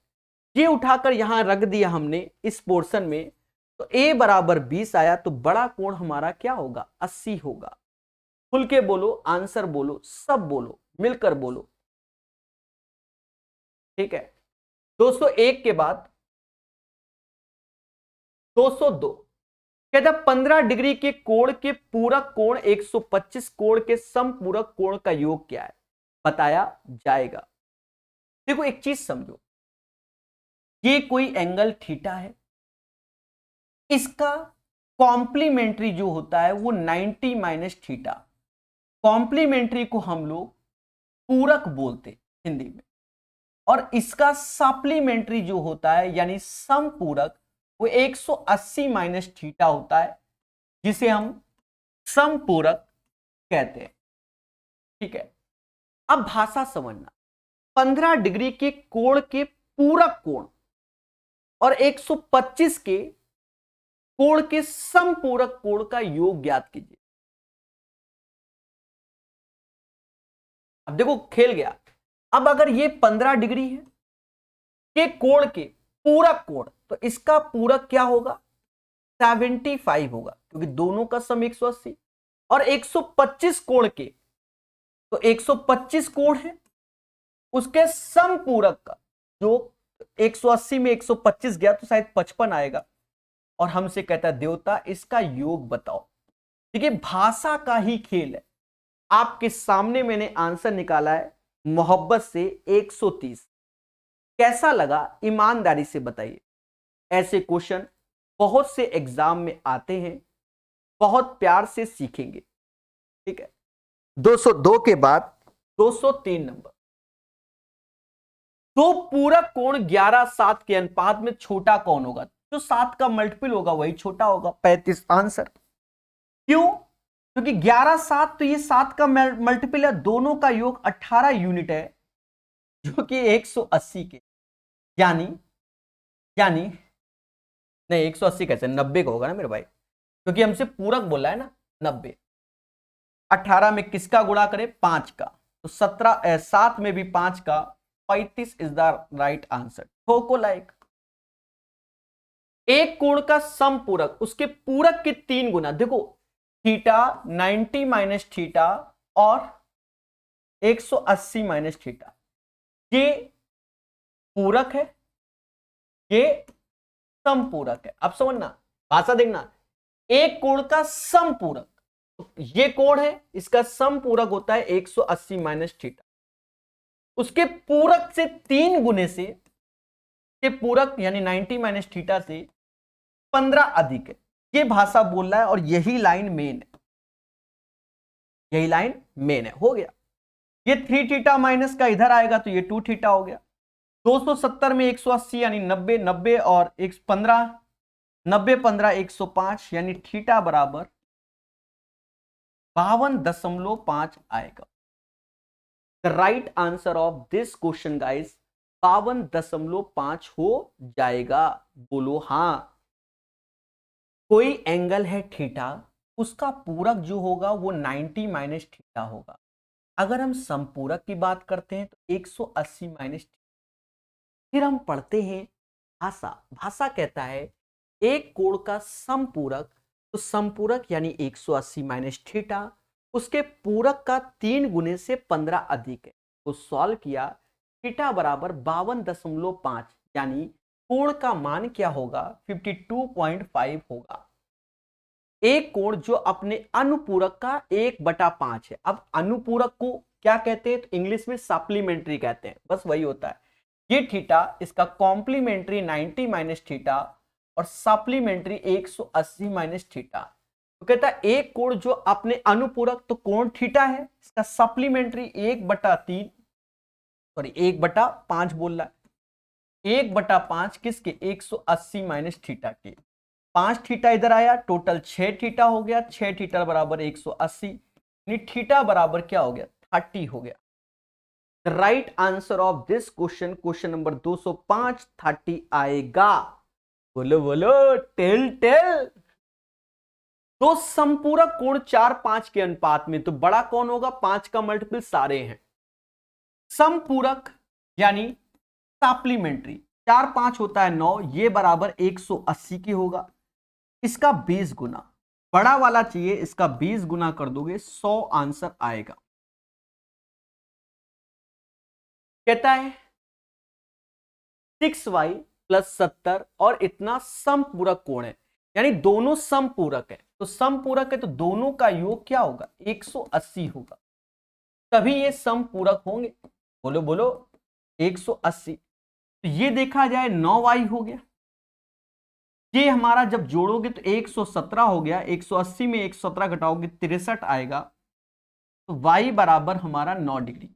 ये उठाकर यहां रख दिया हमने इस पोर्शन में, तो a बराबर 20 आया, तो बड़ा कोण हमारा क्या होगा, 80 होगा। खुल के बोलो, आंसर बोलो, सब बोलो, मिलकर बोलो, ठीक है। 201 के बाद 202 कहता 15 डिग्री के कोण के पूरक कोण 125 कोण के समपूरक कोण का योग क्या है, बताया जाएगा। देखो एक चीज समझो, ये कोई एंगल थीटा है, इसका कॉम्प्लीमेंट्री जो होता है वो 90 माइनस थीटा, कॉम्प्लीमेंट्री को हम लोग पूरक बोलते हिंदी में, और इसका सप्लीमेंट्री जो होता है यानी समपूरक वो 180 माइनस थीटा होता है, जिसे हम समपूरक कहते हैं। ठीक है, अब भाषा समझना। 15 डिग्री के कोण के पूरक कोण और 125 के कोण के समपूरक कोण का योग ज्ञात कीजिए। अब देखो खेल गया। अब अगर ये 15 डिग्री है के कोण के पूरक कोण, तो इसका पूरक क्या होगा? 75 होगा, क्योंकि दोनों का सम 180। और 125 कोण के, तो 125 कोण है, उसके समपूरक का जो 180 में 125 गया तो शायद 55 आएगा। और हमसे कहता है देवता इसका योग बताओ। देखिए भाषा का ही खेल है। आपके सामने मैंने आंसर निकाला है मोहब्बत से 130। कैसा लगा ईमानदारी से बताइए। ऐसे क्वेश्चन बहुत से एग्जाम में आते हैं, बहुत प्यार से सीखेंगे। ठीक है, 202 के बाद 203 नंबर। तो पूरक कोण 11/7 के अनुपात में छोटा कौन होगा? जो 7 का मल्टीपल होगा वही छोटा होगा, 35 आंसर। क्यों? क्योंकि 11/7 तो ये 7 का मल्टीपल है, दोनों का योग 18 यूनिट है, जो कि 180 के, यानी नहीं 180 कैसे, 90 का होगा ना मेरे भाई, क्योंकि हमसे पूरक बोला है ना 90। 18 में किसका गुणा करें? 5 का, तो 7 में भी 5 का, 35 इज द राइट आंसर। ठोको लाइक। एक कोण का समपूरक, उसके पूरक के 3 गुना। देखो थीटा 90 माइनस थीटा और 180 माइनस थीटा, ये पूरक है, ये समपूरक है। अब समझना, भाषा देखना। एक कोण का समपूरक, ये कोण है, इसका समपूरक होता है 180 माइनस थीटा। उसके पूरक से 3 गुने से, के पूरक यानी 90 माइनस थीटा से 15 अधिक है। ये भाषा बोल रहा है और यही लाइन मेन है, यही लाइन मेन है। हो गया। ये 3 थीटा माइनस का इधर आएगा तो ये 2 थीटा हो गया। 270 में 180 यानी 90, 90 और 15, 90 15 105 यानी थीटा बराबर 52.5 आएगा। The right answer of this question guys 52.5 हो जाएगा। बोलो हां। कोई एंगल है थीटा, उसका पूरक जो होगा वो 90 माइनस थीटा होगा। अगर हम समपूरक की बात करते हैं तो 180 माइनस। फिर हम पढ़ते हैं भाषा। भाषा कहता है एक कोण का समपूरक, तो समपूरक यानी 180 माइनस थीटा, उसके पूरक का 3 गुने से 15 अधिक है। तो सॉल्व किया, थीटा बराबर 52.5 यानी कोण का मान क्या होगा? 52.5 होगा। एक कोण जो अपने अनुपूरक का 1/5 है। अब अनुपूरक को क्या कहते हैं? तो इंग्लिश में सप्लीमेंट्री कहते हैं, बस वही होता है। ये थीटा, इसका कॉम्प्लीमेंट्री 90 माइनस थीटा और सप्लीमेंट्री 180 माइनस थीटा। तो कहता है एक कोण जो अपने अनुपूरक, तो कोण थीटा है, इसका सप्लीमेंट्री 1/3, सॉरी 1/5 बोल रहा है। 1/5 किसके? 180 माइनस थीटा के। 5 थीटा इधर आया, टोटल 6 थीटा हो गया। 6 थीटा बराबर 180, यानी थीटा बराबर क्या हो गया? 30 हो गया। The right answer of this question, question number 205, 30 आएगा। बोलो बोलो, टेल टेल। तो संपूरक कोण 4-5 के अनुपात में, तो बड़ा कौन होगा? 5 का मल्टीपल सारे हैं। समपूरक यानी सप्लीमेंट्री 4-5 होता है 9, ये बराबर 180 की होगा। इसका 20 गुना, बड़ा वाला चाहिए, इसका 20 गुना कर दोगे 100 आंसर आएगा। कहता है 6y + 70 और इतना समपूरक कोण है, यानी दोनों समपूरक है। तो समपूरक है तो दोनों का योग क्या होगा? 180 होगा, तभी ये समपूरक होंगे। बोलो बोलो, 180। तो ये देखा जाए 9y हो गया। ये हमारा जब जोड़ोगे तो 117 हो गया। 180 में 117 घटाओगे 63 आएगा। तो y बराबर हमारा 9 डिग्री,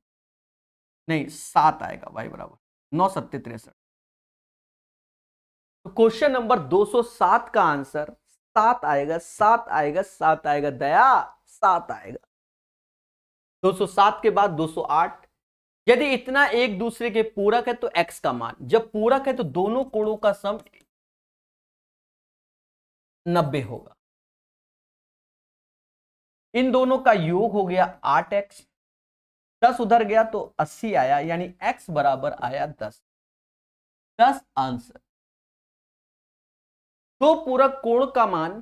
नहीं 7 आएगा। y बराबर 9 7 63। तो क्वेश्चन नंबर 207 का आंसर 7 आएगा, 7 आएगा, 7 आएगा। दया 7 आएगा। 207 के बाद 208। यदि इतना एक दूसरे के पूरक है तो x का मान, जब पूरक है तो दोनों कोणों का सम 90 होगा। इन दोनों का योग हो गया 8x, 10 उधर गया तो 80 आया, यानी x बराबर आया 10। 10 आंसर। दो पूरक कोण का मान,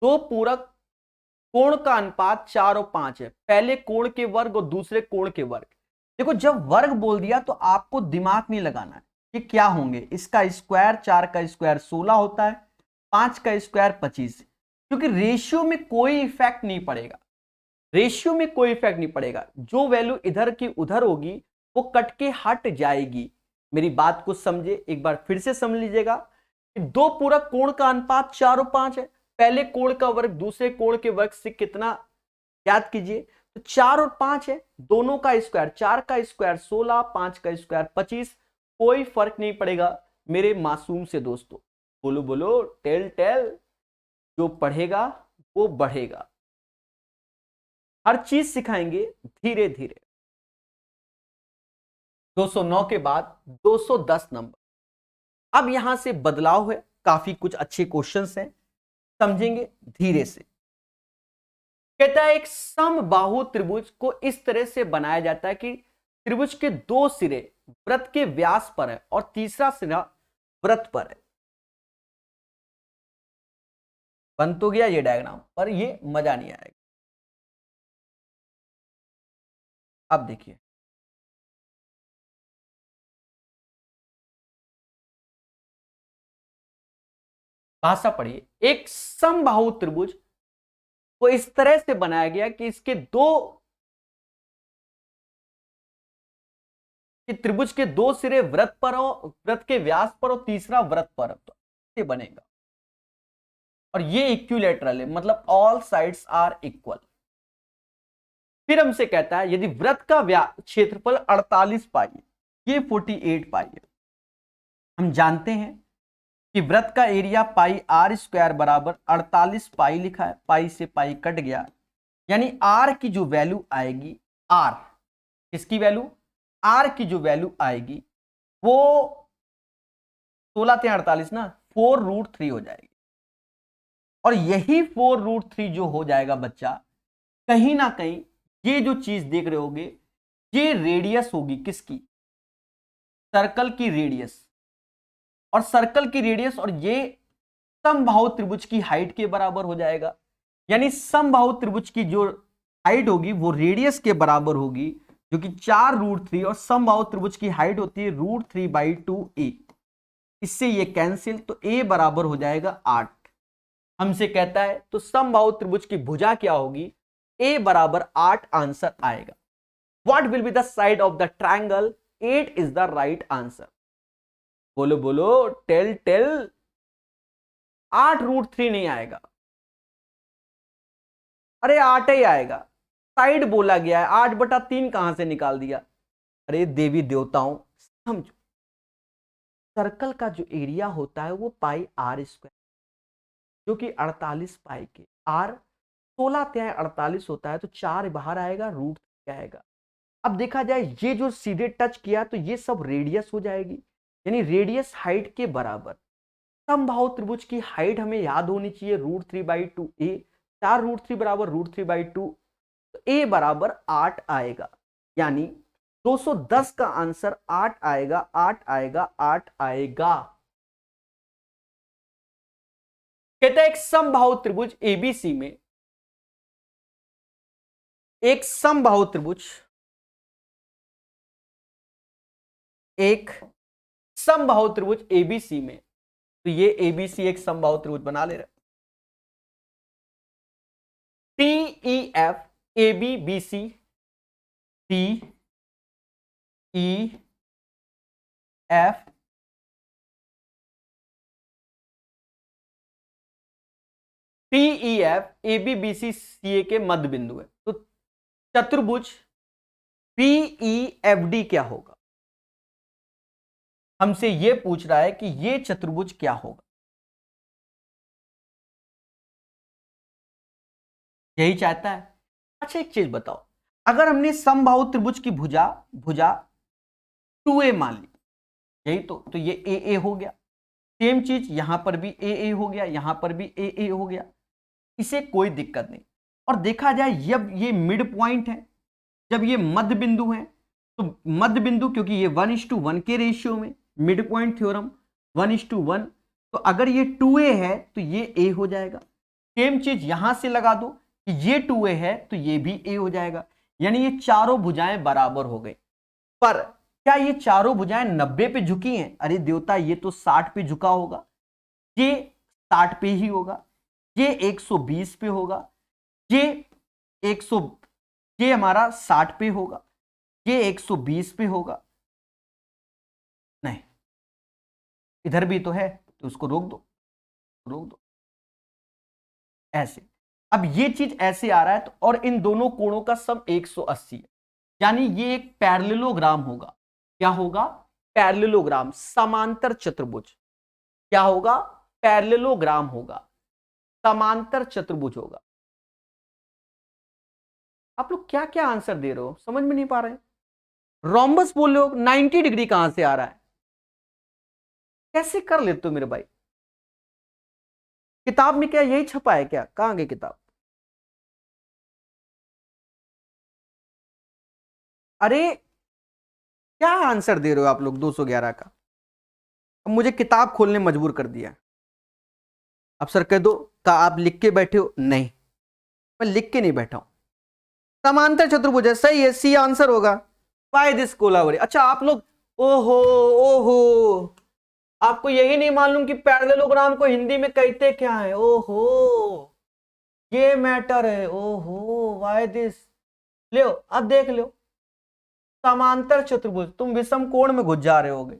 दो पूरक कोण का अनुपात 4 और 5 है। पहले कोण के वर्ग और दूसरे कोण के वर्ग। देखो जब वर्ग बोल दिया तो आपको दिमाग नहीं लगाना है कि क्या होंगे। इसका स्क्वायर 4 का स्क्वायर 16 होता है, 5 का स्क्वायर 25, क्योंकि रेशियो में कोई इफेक्ट नहीं पड़ेगा। रेशियो में कोई इफेक्ट नहीं पड़ेगा, जो वैल्यू इधर की उधर होगी वो कट के हट जाएगी। मेरी बात को समझे, एक बार फिर से समझ लीजिएगा कि दो पूरक कोण का अनुपात 4 और 5 है। पहले कोण का वर्ग दूसरे कोण के वर्ग से कितना, याद कीजिए, तो 4 और 5 है। दोनों का स्क्वायर, 4 का स्क्वायर 16, 5 का स्क्वायर 25, कोई फर्क नहीं पड़ेगा मेरे मासूम से दोस्तों। बोलो बोलो, टेल टेल। जो पढ़ेगा वो बढ़ेगा। हर चीज सिखाएंगे धीरे धीरे। 209 के बाद 210 नंबर। अब यहां से बदलाव है, काफी कुछ अच्छे क्वेश्चंस हैं, समझेंगे धीरे से। कहता है एक समबाहु त्रिभुज को इस तरह से बनाया जाता है कि त्रिभुज के दो सिरे वृत्त के व्यास पर है और तीसरा सिरा वृत्त पर है। बन तो गया ये डायग्राम, पर ये मजा नहीं आएगा। अब देखिए, भाषा पढ़िए। एक समबाहु त्रिभुज को इस तरह से बनाया गया कि इसके दो, कि त्रिभुज के दो सिरे वृत्त पर हो, वृत्त के व्यास पर और तीसरा वृत्त पर, तो ये बनेगा। और ये इक्विलेटरल है, मतलब ऑल साइड्स आर इक्वल। फिर हमसे कहता है यदि वृत्त का क्षेत्रफल 48 पाई, ये 48 पाई है। हम जानते हैं कि वृत्त का एरिया पाई आर स्क्वायर बराबर 48 पाई लिखा है, पाई से पाई कट गया, यानी आर की जो वैल्यू आएगी, आर किसकी वैल्यू, आर की जो वैल्यू आएगी वो 16 × 48 ना, 4√3 हो जाएगी। और यही 4√3 जो हो जाएगा बच्चा, कहीं ना कहीं ये जो चीज देख रहे होगे ये रेडियस होगी किसकी, सर्कल की रेडियस। और सर्कल की रेडियस और ये समबाहु त्रिभुज की हाइट के बराबर हो जाएगा। यानी समबाहु त्रिभुज की जो हाइट होगी वो रेडियस के बराबर होगी, जो कि 4√3, और समबाहु त्रिभुज की हाइट होती है √3/2a। इससे ये कैंसिल, तो a बराबर हो जाएगा 8। हमसे कहता है तो समबाहु त्रिभुज की भुजा क्या होगी, a बराबर 8 आंसर आएगा। What will be the side of the triangle, 8 is the right answer. बोलो बोलो, टेल टेल। 8√3 नहीं आएगा, अरे 8 ही आएगा। साइड बोला गया है, 8/3 कहां से निकाल दिया। अरे देवी देवताओं समझो, सर्कल का जो एरिया होता है वो पाई आर स्क्वायर, जो कि 48 पाई के, आर 16 × 48 होता है, तो 4 बाहर आएगा, √3 आएगा। अब देखा जाए ये जो सीधे टच किया तो ये सब रेडियस हो जाएगी, यानी रेडियस हाइट के बराबर। समबाहु त्रिभुज की हाइट हमें याद होनी चाहिए √3/2a, 4√3 बराबर √3/2, तो a बराबर 8 आएगा। यानी 210 का आंसर 8 आएगा, 8 आएगा, 8 आएगा। कहते हैं एक समबाहु त्रिभुज एबीसी में, एक समबाहु त्रिभुज, एक समबाहु त्रिभुज एबीसी में, तो ये एबीसी एक समबाहु त्रिभुज बना ले रहा है। TEF ABBC, TEF ABBC CA के मध्य बिंदु है, तो चतुर्भुज PEFD क्या होगा। हमसे यह पूछ रहा है कि यह चतुर्भुज क्या होगा, यही चाहता है। अच्छा एक चीज बताओ, अगर हमने समबाहु त्रिभुज की भुजा 2a मान ली, यही तो ये ए हो गया। सेम चीज यहां पर भी ए हो गया, यहां पर भी ए हो गया, इसे कोई दिक्कत नहीं। और देखा जाए जब ये मिड पॉइंट है, जब ये मध्य बिंदु है, तो मध्य बिंदु क्योंकि ये 1:1 के रेशियो में, मिड पॉइंट थ्योरम 1:1, तो अगर ये 2a है तो ये a हो जाएगा। सेम चीज यहां से लगा दो कि ये 2a है तो ये भी a हो जाएगा, यानी ये चारों भुजाएं बराबर हो गई। पर क्या ये चारों भुजाएं 90 पे झुकी हैं? अरे देवता, ये तो 60 पे झुका होगा, ये 60 पे ही होगा, ये 120 पे होगा, ये 100, ये हमारा 60 पे होगा, ये 120 पे होगा। नहीं, इधर भी तो है, तो उसको रोक दो, रोक दो ऐसे। अब ये चीज ऐसे आ रहा है तो, और इन दोनों कोणों का सम 180 है, यानी ये एक पैरेललोग्राम होगा। क्या होगा? पैरेललोग्राम, समांतर चतुर्भुज। क्या होगा? पैरेललोग्राम होगा, समांतर चतुर्भुज होगा। आप लोग क्या क्या आंसर दे रहे हो, समझ में नहीं पा रहे। रोम्बस बोल रहे हो, 90 डिग्री कहां से आ रहा है? कैसे कर लेते हो मेरे भाई? किताब में क्या यही छपा है क्या? कहां गई किताब? अरे क्या आंसर दे रहे हो आप लोग 211 का? अब मुझे किताब खोलने मजबूर कर दिया। अब सर कह दो का आप लिख के बैठे हो? नहीं, मैं लिख के नहीं बैठा हूं। समांतर चतुर्भुज है, सही है, सी आंसर होगा। By this Kolaveri. अच्छा आप लोग, ओहो ओहो, आपको यही नहीं मालूम कि पैरेललोग्राम को हिंदी में कहते क्या है? ओहो, ये मैटर है। ओहो, वाई दिस। ले अब देख लो, समांतर चतुर्भुज, तुम विषम कोण में घुस जा रहे होगे।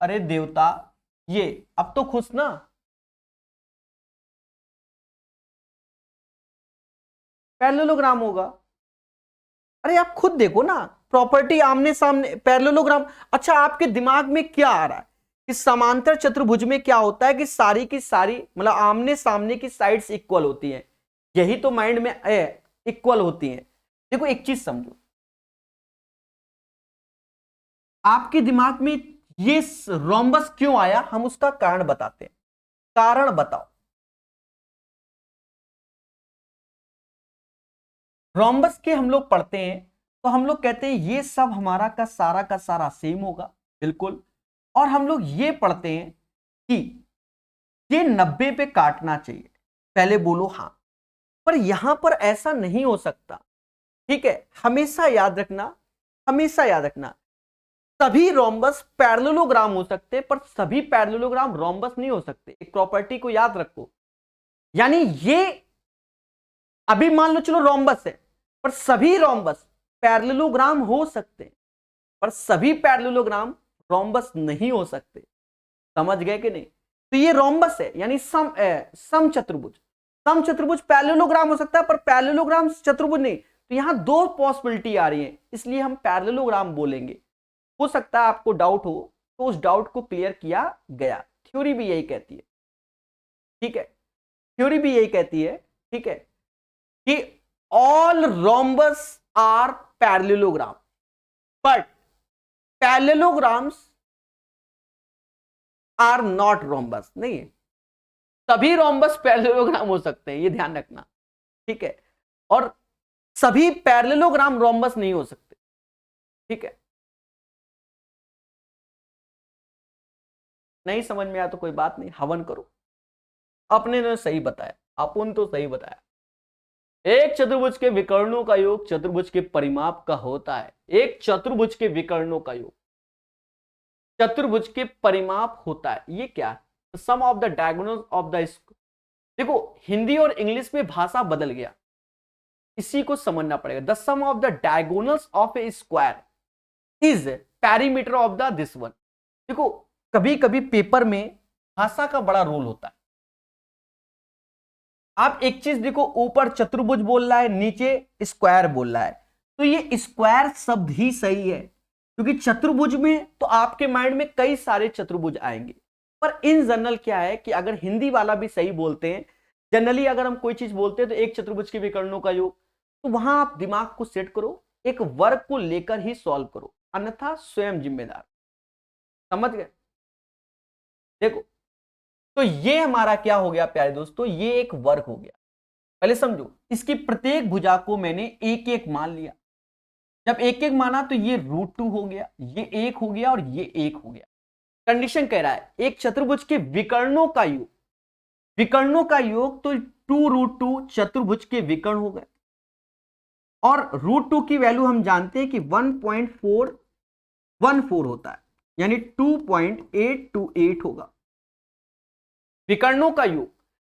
अरे देवता, ये अब तो खुश ना। पैरेललोग्राम होगा। अरे आप खुद देखो ना, प्रॉपर्टी आमने सामने, पैरेललोग्राम। अच्छा आपके दिमाग में क्या आ रहा है कि समांतर चतुर्भुज में क्या होता है कि सारी की सारी मतलब आमने सामने की साइड्स इक्वल होती हैं, यही तो माइंड में इक्वल होती हैं। देखो एक चीज समझो, आपके दिमाग में ये रोम्बस क्यों आया, हम उसका कारण बताते हैं। कारण बताओ। रोम्बस के हम लोग पढ़ते हैं तो हम लोग कहते हैं ये सब हमारा का सारा सेम होगा, बिल्कुल। और हम लोग ये पढ़ते हैं कि ये 90 पे काटना चाहिए। पहले बोलो हाँ, पर यहां पर ऐसा नहीं हो सकता। ठीक है, हमेशा याद रखना, हमेशा याद रखना, सभी रोम्बस पैरेललोग्राम हो सकते पर सभी पैरेललोग्राम रोम्बस नहीं हो सकते। एक प्रॉपर्टी को याद रखो, यानी ये अभी मान लो चलो रोम्बस है, पर सभी रोम्बस पैरेललोग्राम हो सकते हैं, पर सभी पैरेललोग्राम रोम्बस नहीं हो सकते। समझ गए कि नहीं? तो ये रोम्बस है, यानी सम चतुर्भुज। सम चतुर्भुज पैरेललोग्राम हो सकता है पर पैरेललोग्राम चतुर्भुज नहीं। तो यहां दो पॉसिबिलिटी आ रही है, इसलिए हम पैरेललोग्राम बोलेंगे। हो सकता है आपको डाउट हो, तो उस डाउट को क्लियर किया गया। थ्योरी भी यही कहती है, ठीक है, थ्योरी भी यही कहती है, ठीक है, कि all rhombus are parallelogram, but parallelograms are not rhombus. नहीं है, सभी रोम्बस पैरेललोग्राम हो सकते हैं, ये ध्यान रखना, ठीक है, और सभी पैरेललोग्राम रोम्बस नहीं हो सकते, ठीक है। नहीं समझ में आया तो कोई बात नहीं, हवन करो। अपने ने सही बताया, अपन तो सही बताया। एक चतुर्भुज के विकर्णों का योग चतुर्भुज के परिमाप का होता है। एक चतुर्भुज के विकर्णों का योग चतुर्भुज के परिमाप होता है। ये क्या है? Sum of the diagonals of the, देखो हिंदी और इंग्लिश में भाषा बदल गया, इसी को समझना पड़ेगा। The sum of the diagonals of a square is perimeter of the this one. देखो कभी कभी पेपर में भाषा का बड़ा रोल होता है। आप एक चीज देखो, ऊपर चतुर्भुज बोल रहा है, नीचे स्क्वायर बोल रहा है, तो ये स्क्वायर शब्द ही सही है, क्योंकि चतुर्भुज में तो आपके माइंड में कई सारे चतुर्भुज आएंगे। पर इन जनरल क्या है कि अगर हिंदी वाला भी सही बोलते हैं, जनरली अगर हम कोई चीज बोलते हैं तो एक चतुर्भुज के विकर्णों का योग, तो वहां आप दिमाग को सेट करो, एक वर्ग को लेकर ही सॉल्व करो, अन्यथा स्वयं जिम्मेदार। समझ गए? देखो, तो ये हमारा क्या हो गया प्यारे दोस्तों, ये एक वर्ग हो गया। पहले समझो, इसकी प्रत्येक भुजा को मैंने एक एक मान लिया। जब एक एक माना तो ये √2 हो गया, ये एक हो गया और ये एक हो गया। कंडीशन कह रहा है एक चतुर्भुज के विकर्णों का योग, विकर्णों का योग तो 2√2 चतुर्भुज के विकर्ण हो गए। और √2 की वैल्यू हम जानते हैं कि 1.414 होता है, यानी 2.828 होगा। विकर्णों का योग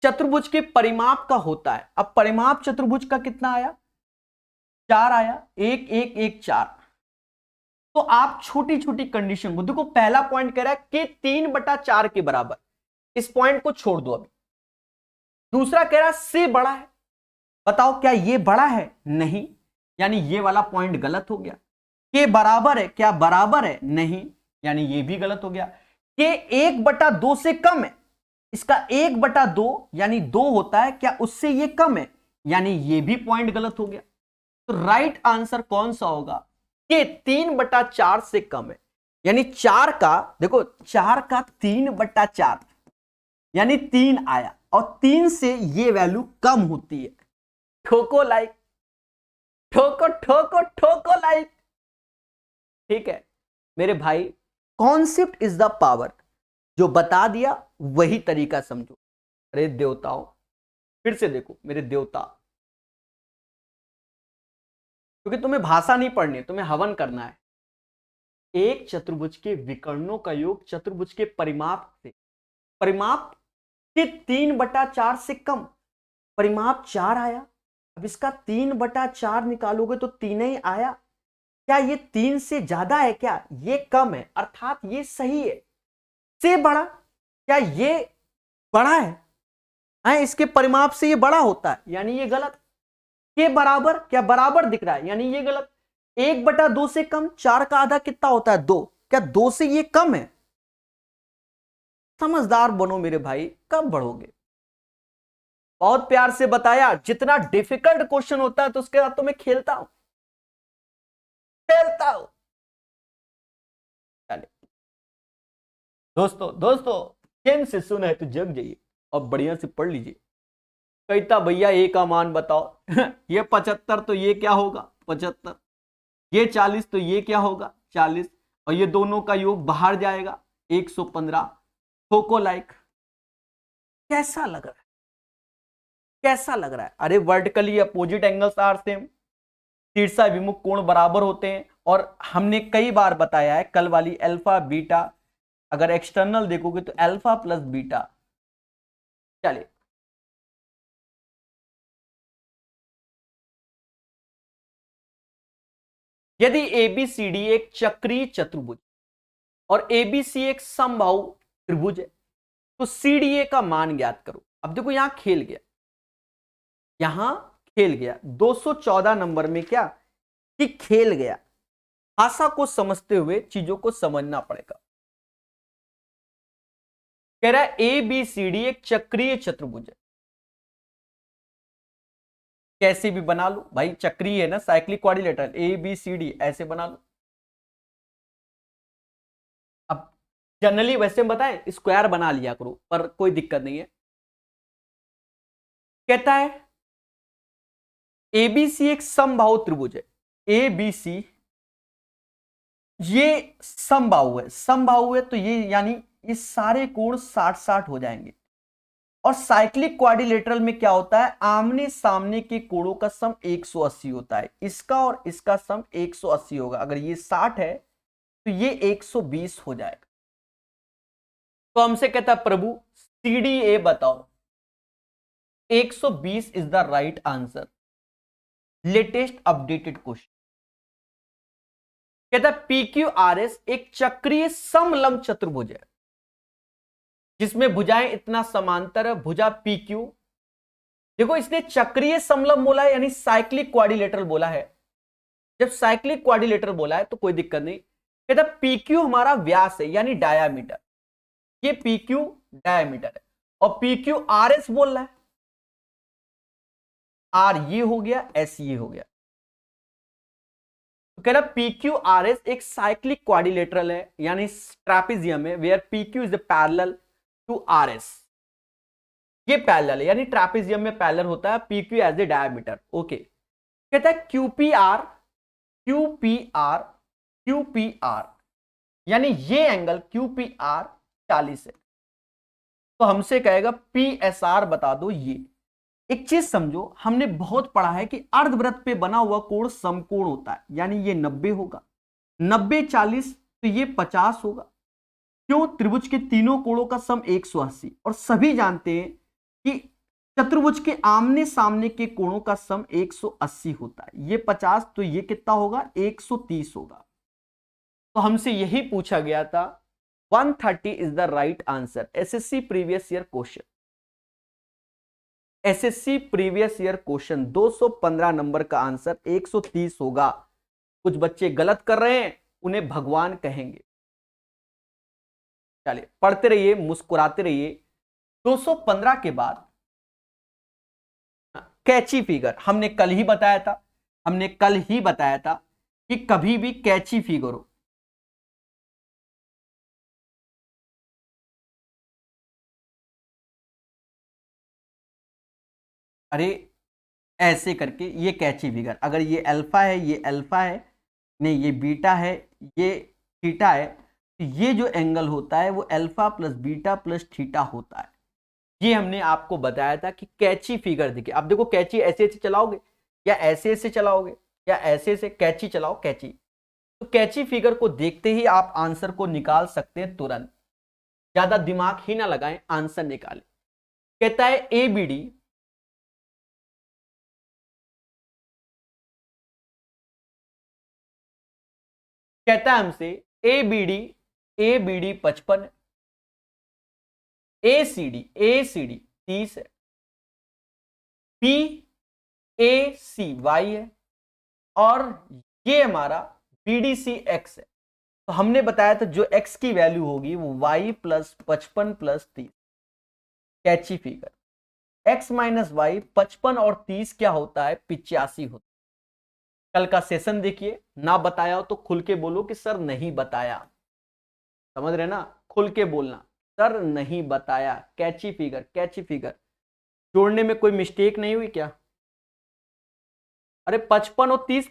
चतुर्भुज के परिमाप का होता है। अब परिमाप चतुर्भुज का कितना आया? 4 आया, 1 1 1 4। तो आप छोटी छोटी कंडीशन को देखो, पहला पॉइंट कह रहा है कि 3/4 के बराबर, इस पॉइंट को छोड़ दो अभी। दूसरा कह रहा है से बड़ा है, बताओ क्या ये बड़ा है? नहीं, यानी ये वाला पॉइंट गलत हो गया। के बराबर है, क्या बराबर है? नहीं, यानी ये भी गलत हो गया। के 1/2 से कम है, इसका 1/2 यानी 2 होता है, क्या उससे ये कम है? यानी ये भी पॉइंट गलत हो गया। तो राइट आंसर कौन सा होगा? कि 3/4 से कम है, यानी 4 का, देखो 4 का 3/4 यानी 3 आया, और 3 से ये वैल्यू कम होती है। ठोको लाइक, ठोको ठोको ठोको लाइक। ठीक है मेरे भाई, कॉन्सेप्ट इज द पावर। जो बता दिया वही तरीका समझो। अरे देवताओं, फिर से देखो मेरे देवता, क्योंकि तुम्हें भाषा नहीं पढ़नी, तुम्हें हवन करना है। एक चतुर्भुज के विकर्णों का योग चतुर्भुज के परिमाप से, परिमाप के 3/4 से कम, परिमाप 4 आया। अब इसका 3/4 निकालोगे तो 3 ही आया। क्या ये 3 से ज्यादा है? क्या ये कम है? अर्थात ये सही है। से बड़ा, क्या ये बड़ा है? इसके परिमाप से ये बड़ा होता है, यानी ये गलत। के बराबर, क्या बराबर दिख रहा है? यानी ये गलत। 1/2 से कम, 4 का आधा कितना होता है? 2, क्या 2 से ये कम है? समझदार बनो मेरे भाई, कब बढ़ोगे? बहुत प्यार से बताया, जितना डिफिकल्ट क्वेश्चन होता है तो उसके साथ तो मैं खेलता हूं, खेलता हूं। चलिए दोस्तों, दोस्तों केम से सुना है तो जग जाइए और बढ़िया से पढ़ लीजिए। कहता भैया ए का मान बताओ। ये 75 तो ये क्या होगा? 75। ये 40 तो ये क्या होगा? 40। और ये दोनों का योग बाहर जाएगा, 115। ठोको लाइक। कैसा लग रहा है? कैसा लग रहा है? अरे vertically opposite angles are same, शीर्षा विमुख कोण बराबर होते हैं। और हमने कई बार बताया है, कल वाली अल्फा बीटा, अगर एक्सटर्नल देखोगे तो अल्फा प्लस बीटा। चलिए यदि एबीसीडी एक चक्रीय चतुर्भुज और एबीसी एक समबाहु त्रिभुज है, तो सीडीए का मान ज्ञात करो। अब देखो यहां खेल गया, यहां खेल गया 214 नंबर में, क्या कि खेल गया। भाषा को समझते हुए चीजों को समझना पड़ेगा। कह रहा है एबीसीडी एक चक्रीय चतुर्भुज है। कैसे भी बना लो भाई, चक्रीय है ना, साइक्लिक क्वाड्रिलेटरल, एबीसीडी ऐसे बना लो। अब जनरली वैसे बताएं स्क्वायर बना लिया करो, पर कोई दिक्कत नहीं है। कहता है एबीसी एक समबाहु त्रिभुज है। एबीसी ये समबाहु है, समबाहु है तो ये यानी ये सारे कोण 60-60 हो जाएंगे। और साइक्लिक क्वाड्रिलेटरल में क्या होता है? आमने सामने के कोणों का सम 180 होता है। इसका और इसका सम 180 होगा। अगर ये 60 है तो ये 120 हो जाएगा। तो हमसे कहता है प्रभु सीडीए बताओ। 120 is the right answer. Latest updated question. कहता है पीक्यूआरएस एक चक्रीय समलंब चतुर्भुज है जिसमें भुजाएं इतना समांतर है। भुजा पीक्यू, देखो इसने चक्रीय समलंब बोला है, यानी साइक्लिक क्वाड्रिलेटरल बोला है। जब साइक्लिक क्वाड्रिलेटरल बोला है तो कोई दिक्कत नहीं। कहता पीक्यू हमारा व्यास है, यानी डायामीटर। ये पीक्यू डायामीटर है, और पीक्यू आरएस बोल रहा है। आर ये हो गया, एस ये हो गया। तो कह रहा PQRS एक साइक्लिक क्वाड्रिलेटरल है, यानी ट्रापेजियम है, where PQ is parallel to RS। ये पैरेलल है, यानी ट्रापेजियम में पैरेलल होता है PQ as a diameter. Okay, कहता है QPR QPR QPR, यानी ये एंगल QPR 40 है, तो हमसे कहेगा PSR बता दो। ये एक चीज समझो, हमने बहुत पढ़ा है कि अर्धवृत्त पे बना हुआ कोण समकोण होता है, यानी ये 90 होगा, 90 40 तो ये 50 होगा। क्यों? त्रिभुज के तीनों कोणों का सम 180, और सभी जानते हैं कि चतुर्भुज के आमने सामने के कोणों का सम 180 होता है। ये 50 तो ये कितना होगा? 130 होगा। तो हमसे यही पूछा गया था, 130 is the right answer. SSC previous year question, SSC previous year question 215 number का आंसर 130 होगा। कुछ बच्चे गलत कर रहे हैं, उन्हें भगवान कहेंगे। चलिए पढ़ते रहिए, मुस्कुराते रहिए। 215 के बाद कैची फिगर हमने कल ही बताया था, हमने कल ही बताया था कि कभी भी कैची फिगर हो, अरे ऐसे करके ये कैची फिगर, अगर ये अल्फा है, ये अल्फा है, नहीं ये बीटा है, ये थीटा है, तो ये जो एंगल होता है वो alpha plus beta plus theta होता है। ये हमने आपको बताया था कि कैची फिगर देखिए। अब देखो कैची ऐसे ऐसे चलाओगे या ऐसे ऐसे चलाओगे या ऐसे ऐसे, कैची चलाओ कैची। तो कैची फिगर को देखते ही आप आंसर को निकाल सकते हैं तुरंत, ज्यादा दिमाग ही ना लगाएं, आंसर निकालें। कहता है ABD, कहता है हमसे ABD 55 है, ACD 30 है, PACY है, और ये हमारा BDC X है। तो हमने बताया था जो X की वैल्यू होगी वो Y प्लस 55 प्लस 30। कैची फिगर X माइनस वाई 55 और 30 क्या होता है? 85 होता है। कल का सेशन देखिए, ना बताया हो तो खुल के बोलो कि सर नहीं बताया, समझ रहे ना? खुल के बोलना, सर नहीं बताया। कैची फिगर, कैची फिगर जोड़ने में कोई मिस्टेक नहीं हुई क्या? अरे 55 और 30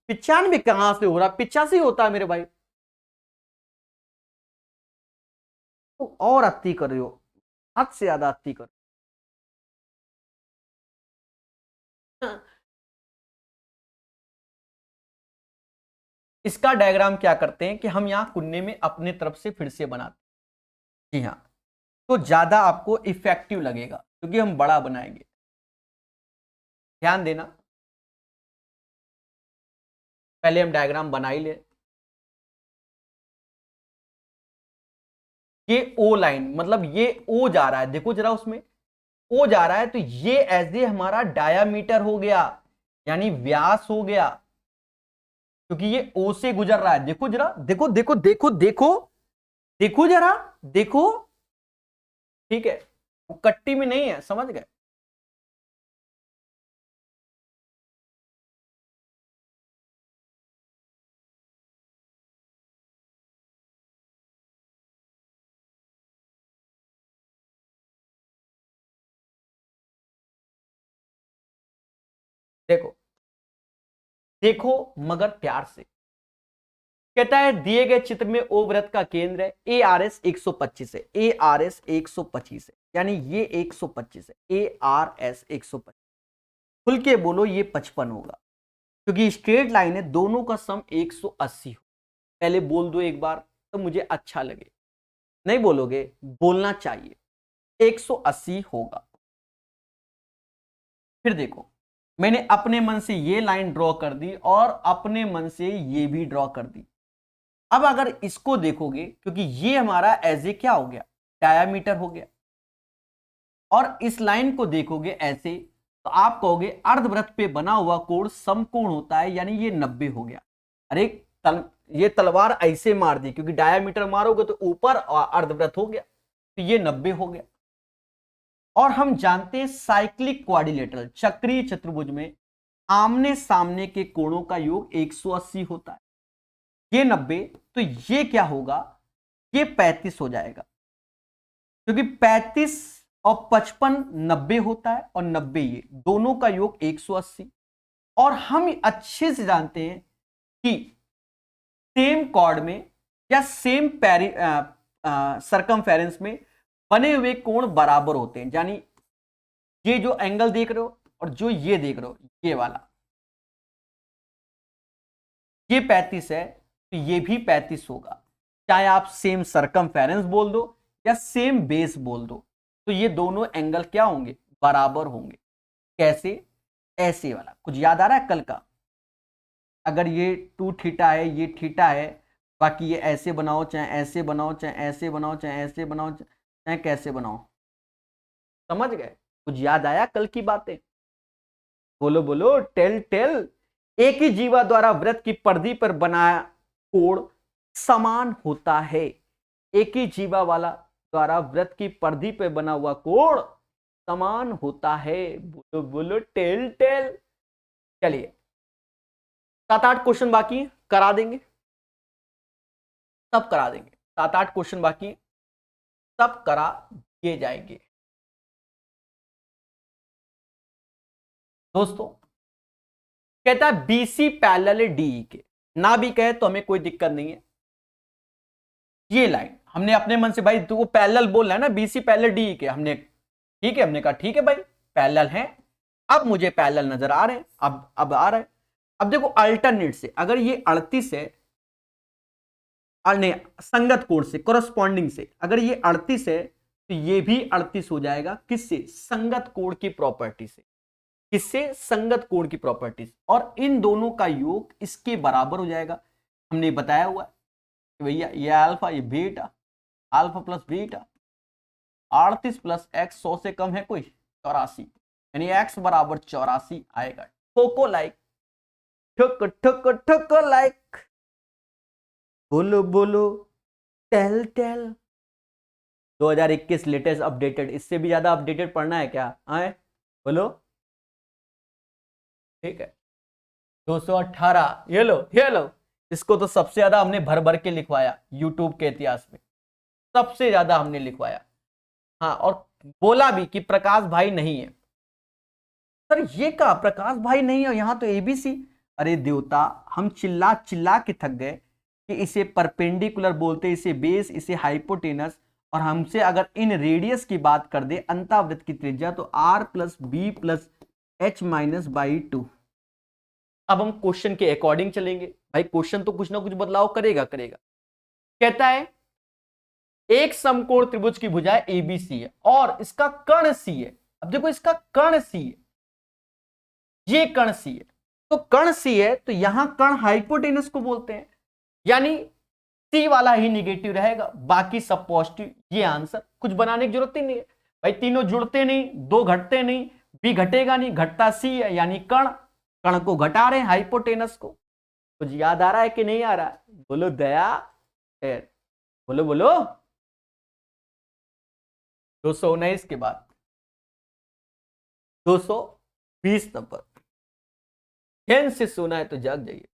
95 कहां से हो रहा? 85 होता है मेरे भाई। तो और अति कर रहे हो, हद से ज्यादा अति कर। इसका डायग्राम क्या करते हैं कि हम यहां कुन्ने में अपने तरफ से फिर से बनाते हैं। जी हाँ, तो ज्यादा आपको इफेक्टिव लगेगा क्योंकि हम बड़ा बनाएंगे। ध्यान देना, पहले हम डायग्राम बना ही ले। ये ओ लाइन, मतलब ये ओ जा रहा है, देखो जरा उसमें ओ जा रहा है, तो ये एज ए हमारा डायामीटर हो गया, यानी व्यास हो गया, क्योंकि ये ओ से गुजर रहा है। देखो जरा, देखो देखो देखो देखो देखो जरा, देखो, ठीक है, वो कट्टी में नहीं है, समझ गए? देखो देखो मगर प्यार से। कहता है दिए गए चित्र में ओ वृत्त का केंद्र है, ARS 125 है, ARS 125 है, यानी ये 125 है, ARS 125। खुल के बोलो ये 55 होगा, क्योंकि स्ट्रेट लाइन है, दोनों का सम 180 हो। पहले बोल दो एक बार तो मुझे अच्छा लगे, नहीं बोलोगे? बोलना चाहिए, 180 होगा। फिर देखो, मैंने अपने मन से ये लाइन ड्रॉ कर दी और अपने मन से ये भी ड्रॉ कर दी। अब अगर इसको देखोगे, क्योंकि ये हमारा एज ए क्या हो गया? डायामीटर हो गया, और इस लाइन को देखोगे ऐसे, तो आप कहोगे अर्धवृत्त पे बना हुआ कोण समकोण होता है, यानी ये 90 हो गया। अरे ये तलवार ऐसे मार दी, क्योंकि डायामीटर मारोगे तो ऊपर अर्धवृत्त हो गया, तो ये 90 हो गया। और हम जानते हैं साइक्लिक क्वाड्रिलेटरल, चक्रीय चतुर्भुज में आमने सामने के कोणों का योग 180 होता है। ये 90, तो ये क्या होगा, ये 35 हो जाएगा, क्योंकि 35 और 55 90 होता है, और 90 ये दोनों का योग 180। और हम अच्छे से जानते हैं कि सेम कॉर्ड में या सेम सरकमफेरेंस में बने हुए कोण बराबर होते हैं। यानी ये जो एंगल देख रहे हो और जो ये देख रहे हो, ये वाला, ये 35 है तो ये भी 35 होगा, चाहे आप सेम सरकमफेरेंस बोल दो या सेम बेस बोल दो, तो ये दोनों एंगल क्या होंगे, बराबर होंगे। कैसे, ऐसे वाला कुछ याद आ रहा है कल का, अगर ये 2 थीटा है, ये थीटा है, बाकी ये ऐसे बनाओ चाहे ऐसे बनाओ चाहे ऐसे बनाओ चाहे ऐसे बनाओ चाहे कैसे बनाओ, समझ गए, कुछ याद आया कल की बातें, बोलो बोलो, टेल टेल। एक ही जीवा द्वारा वृत्त की परिधि पर बनाया कोण समान होता है। एक ही जीवा वाला द्वारा वृत्त की परिधि पर बना हुआ कोण समान होता है। बोलो बोलो, टेल टेल। चलिए 7-8 क्वेश्चन बाकी हैं, करा देंगे, सब करा देंगे। 7-8 क्वेश्चन बाकी हैं, सब करा दिए जाएंगे। दोस्तों कहता है बीसी पैरेलल है डी के, ना भी कहे तो हमें कोई दिक्कत नहीं है। ये लाइन हमने अपने मन से, भाई तू पैरेलल बोल रहा है ना, बीसी पैरेलल डी के, हमने ठीक है, हमने कहा ठीक है भाई पैरेलल है। अब मुझे पैरेलल नजर आ रहे हैं, अब आ रहे हैं। अब देखो अल्टरनेट से, अगर ये 38 है, नहीं संगत कोण से, कोरस्पॉन्डिंग से, अगर ये 38 है तो ये भी 38 हो जाएगा। किससे, संगत कोण की प्रॉपर्टी से। किससे, संगत कोण की प्रॉपर्टी से। और इन दोनों का योग इसके बराबर हो जाएगा। हमने बताया हुआ कि भैया ये अल्फा ये beta, alpha plus beta, 38 plus x 100 से कम है कोई, 84, यानी एक्स बराबर 84 आएगा। ठोको लाइक, ठुक ठुक ठुक लाइक, बोलो बोलो, टेल टेल। 2021 लेटेस्ट अपडेटेड, इससे भी ज्यादा अपडेटेड पढ़ना है क्या, आए बोलो, ठीक है। 218, ये लो ये लो, इसको तो सबसे ज्यादा हमने भर भर के लिखवाया यूट्यूब के इतिहास में, सबसे ज्यादा हमने लिखवाया। हाँ, और बोला भी कि प्रकाश भाई नहीं है। सर ये कहा प्रकाश भाई नहीं है, यहां तो एबीसी। अरे देवता, हम चिल्ला चिल्ला के थक गए कि इसे परपेंडिकुलर बोलते, इसे बेस, इसे हाइपोटेनस, और हमसे अगर इन रेडियस की बात कर दे, अंतावृत्त की त्रिज्या, तो R plus B plus H minus by 2। अब हम क्वेश्चन के अकॉर्डिंग चलेंगे, भाई क्वेश्चन तो कुछ ना कुछ बदलाव करेगा करेगा। कहता है एक समकोण त्रिभुज की भुजाएं एबीसी है और इसका कर्ण सी है। अब देखो इसका कर्ण सी है, ये कर्ण सी है, तो कर्ण सी है तो यहां कर्ण हाइपोटेनस को बोलते हैं, यानी सी वाला ही निगेटिव रहेगा, बाकी सब पॉजिटिव। ये आंसर, कुछ बनाने की जरूरत ही नहीं है भाई, तीनों जुड़ते नहीं, दो घटते नहीं, बी घटेगा नहीं, घटता सी है, यानी कर्ण, कर्ण को घटा रहे हैं हाइपोटेनस को। कुछ याद आ रहा है कि नहीं आ रहा है, बोलो दया, बोलो बोलो। 219 के बाद 220 नंबर, ध्यान से सुना है तो जाग जाइए।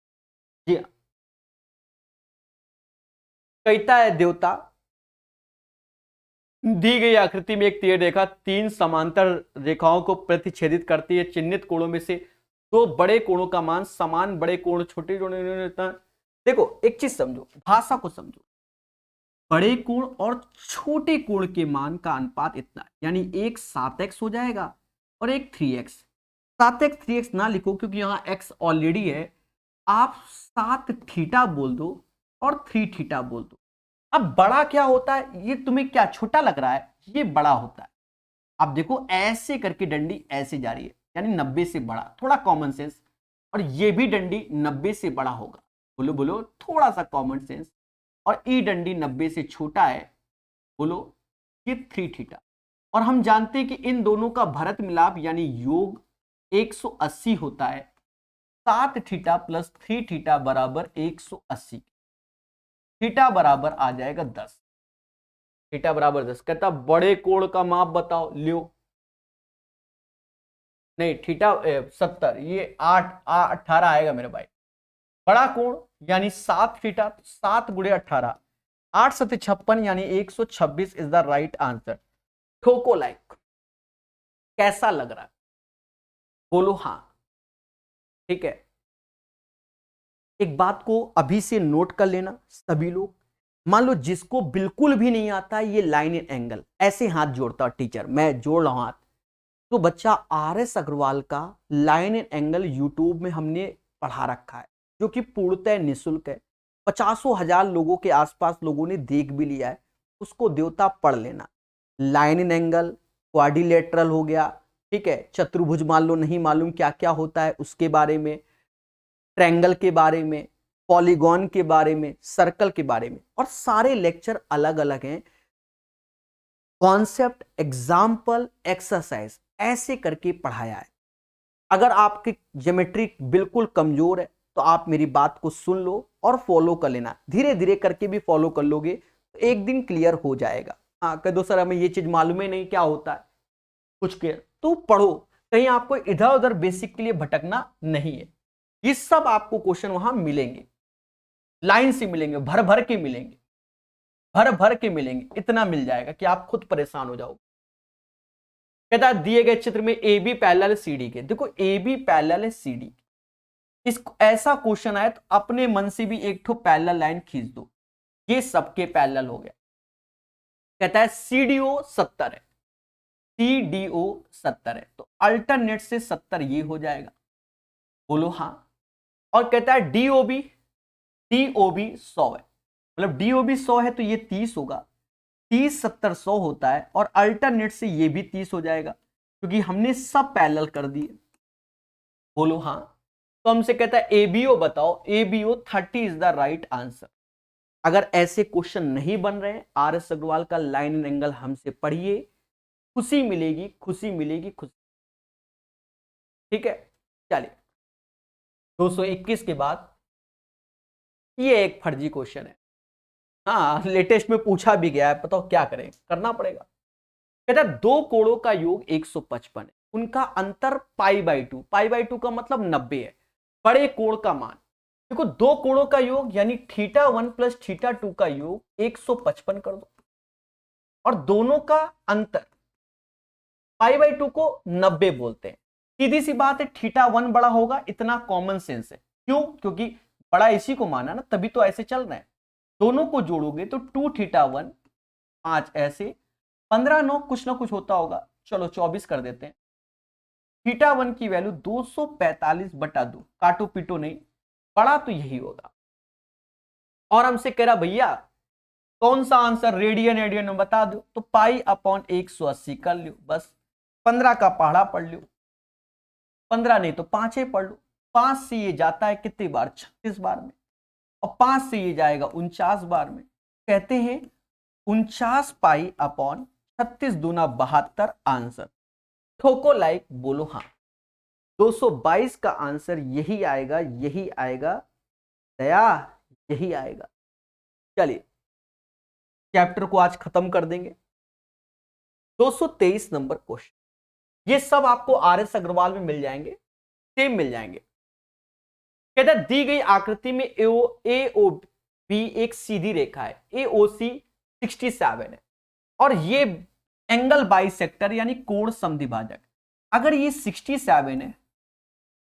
जी हाँ, कहता है देवता दी गई आकृति में एक तीर रेखा 3 समांतर रेखाओं को प्रतिच्छेदित करती है। चिन्हित कोणों में से 2 बड़े कोणों का मान समान, बड़े कोण छोटे कोण। देखो एक चीज समझो, भाषा को समझो, बड़े कोण और छोटे कोण के मान का अनुपात इतना, यानी एक 7x हो जाएगा और एक 3x। 7x 3x ना लिखो क्योंकि यहां x ऑलरेडी है, आप 7 थीटा बोल दो और 3 थीटा बोल दो। अब बड़ा क्या होता है, ये तुम्हें क्या छोटा लग रहा है, ये बड़ा होता है। अब देखो ऐसे करके डंडी ऐसे जा रही है, यानी 90 से बड़ा, थोड़ा कॉमन सेंस, और ये भी डंडी 90 से बड़ा होगा, बोलो बोलो, थोड़ा सा कॉमन सेंस। और ई डंडी 90 से छोटा है, बोलो, ये 3 थीटा। और हम जानते हैं कि इन दोनों का भरत मिलाप यानी योग 180 होता है। 7 थीटा प्लस 3 थीटा बराबर 180, थीटा बराबर आ जाएगा 10, थीटा बराबर 10। कहता बड़े कोण का माप बताओ, लियो नहीं थीटा 70, ये 18 आएगा मेरे भाई। बड़ा कोण यानी 7 थीटा, तो 7 गुणे 18, 8 7 56 यानी 126 इज द राइट आंसर। ठोको लाइक। कैसा लग रहा है बोलो हाँ। ठीक है, एक बात को अभी से नोट कर लेना सभी लोग। मान लो जिसको बिल्कुल भी नहीं आता ये लाइन एंड एंगल, ऐसे हाथ जोड़ता टीचर, मैं जोड़ रहा हूं हाथ, तो बच्चा RS अग्रवाल का लाइन एंड एंगल यूट्यूब में हमने पढ़ा रखा है, जो कि पूर्णतः निःशुल्क है। 50,000 लोगों के आसपास लोगों ने देख भी लिया है, उसको देवता पढ़ लेना। लाइन एंड एंगल, क्वाड्रिलेटरल हो गया, ठीक है, चतुर्भुज मान लो नहीं मालूम क्या क्या होता है उसके बारे में, ट्रायंगल के बारे में, पॉलीगॉन के बारे में, सर्कल के बारे में, और सारे लेक्चर अलग अलग हैं। कॉन्सेप्ट, एग्जाम्पल, एक्सरसाइज ऐसे करके पढ़ाया है। अगर आपकी ज्योमेट्री बिल्कुल कमजोर है तो आप मेरी बात को सुन लो और फॉलो कर लेना, धीरे धीरे करके भी फॉलो कर लोगे तो एक दिन क्लियर हो जाएगा। हाँ कह दो सर हमें ये चीज मालूम ही नहीं क्या होता है कुछ के, तो पढ़ो, कहीं आपको इधर उधर बेसिक के लिए भटकना नहीं है। ये सब आपको क्वेश्चन वहां मिलेंगे, लाइन से मिलेंगे, भर भर के मिलेंगे, भर भर के मिलेंगे, इतना मिल जाएगा कि आप खुद परेशान हो जाओगे। कहता है दिए गए चित्र में ए बी पैरेलल CD के, देखो ए बी पैरेलल है CD, इस ऐसा क्वेश्चन आए तो अपने मन से भी एक ठो पैरेलल लाइन खींच दो, ये सबके पैरेलल हो गया। कहता है CDO 70 है, CDO 70 है, तो अल्टरनेट से 70 ये हो जाएगा, बोलो हाँ। और कहता है DOB 100 है, मतलब DOB 100 है तो ये 30 होगा, 30 70 100 होता है, और अल्टरनेट से ये भी 30 हो जाएगा क्योंकि हमने सब पैरेलल कर दिए, बोलो हाँ। तो हमसे कहता है ABO बताओ, ABO 30 is the right answer. अगर ऐसे क्वेश्चन नहीं बन रहे हैं RS अग्रवाल का लाइन एंड एंगल हमसे पढ़िए, खुशी मिलेगी, खुशी मिलेगी, खुशी। ठीक है, चलिए 221 के बाद ये एक फर्जी क्वेश्चन है, हाँ लेटेस्ट में पूछा भी गया है, बताओ क्या करें, करना पड़ेगा। कहता है दो कोणों का योग 155 है, उनका अंतर π/2, π/2 का मतलब 90 है, बड़े कोण का मान। देखो दो कोणों का योग यानी θ1 प्लस θ2 का योग 155 कर दो, और दोनों का अंतर π/2 को 90 बोलते हैं। सीधी सी बात है, θ1 बड़ा होगा, इतना कॉमन सेंस है। क्यों? क्योंकि बड़ा इसी को माना ना, तभी तो ऐसे चल रहे हैं। दोनों को जोड़ोगे तो 2θ1 5 ऐसे, 15 9 कुछ ना कुछ होता होगा, चलो 24 कर देते हैं। θ1 की वैल्यू 245/2, काटो पीटो नहीं, बड़ा तो यही होगा। और हमसे कह रहा भैया कौन सा आंसर, रेडियन एडियन में बता दो, तो π/180 कर लो, बस 15 का पहाड़ा पढ़ लो, 15 नहीं तो 5 ही पढ़ लो। 5 से ये जाता है कितनी बार, 36 बार में, और 5 से ये जाएगा 49 बार में। कहते हैं 49 π/36 दूना 72 आंसर। ठोको लाइक, बोलो हाँ। 222 का आंसर यही आएगा, यही आएगा दया, यही आएगा। चलिए चैप्टर को आज खत्म कर देंगे। 223 नंबर क्वेश्चन, ये सब आपको RS अग्रवाल में मिल जाएंगे, सेम मिल जाएंगे। कहता है दी गई आकृति में AOB एक सीधी रेखा है, AOC 67 है, और ये एंगल बाइसेक्टर यानी कोण समद्विभाजक। अगर ये 67 है,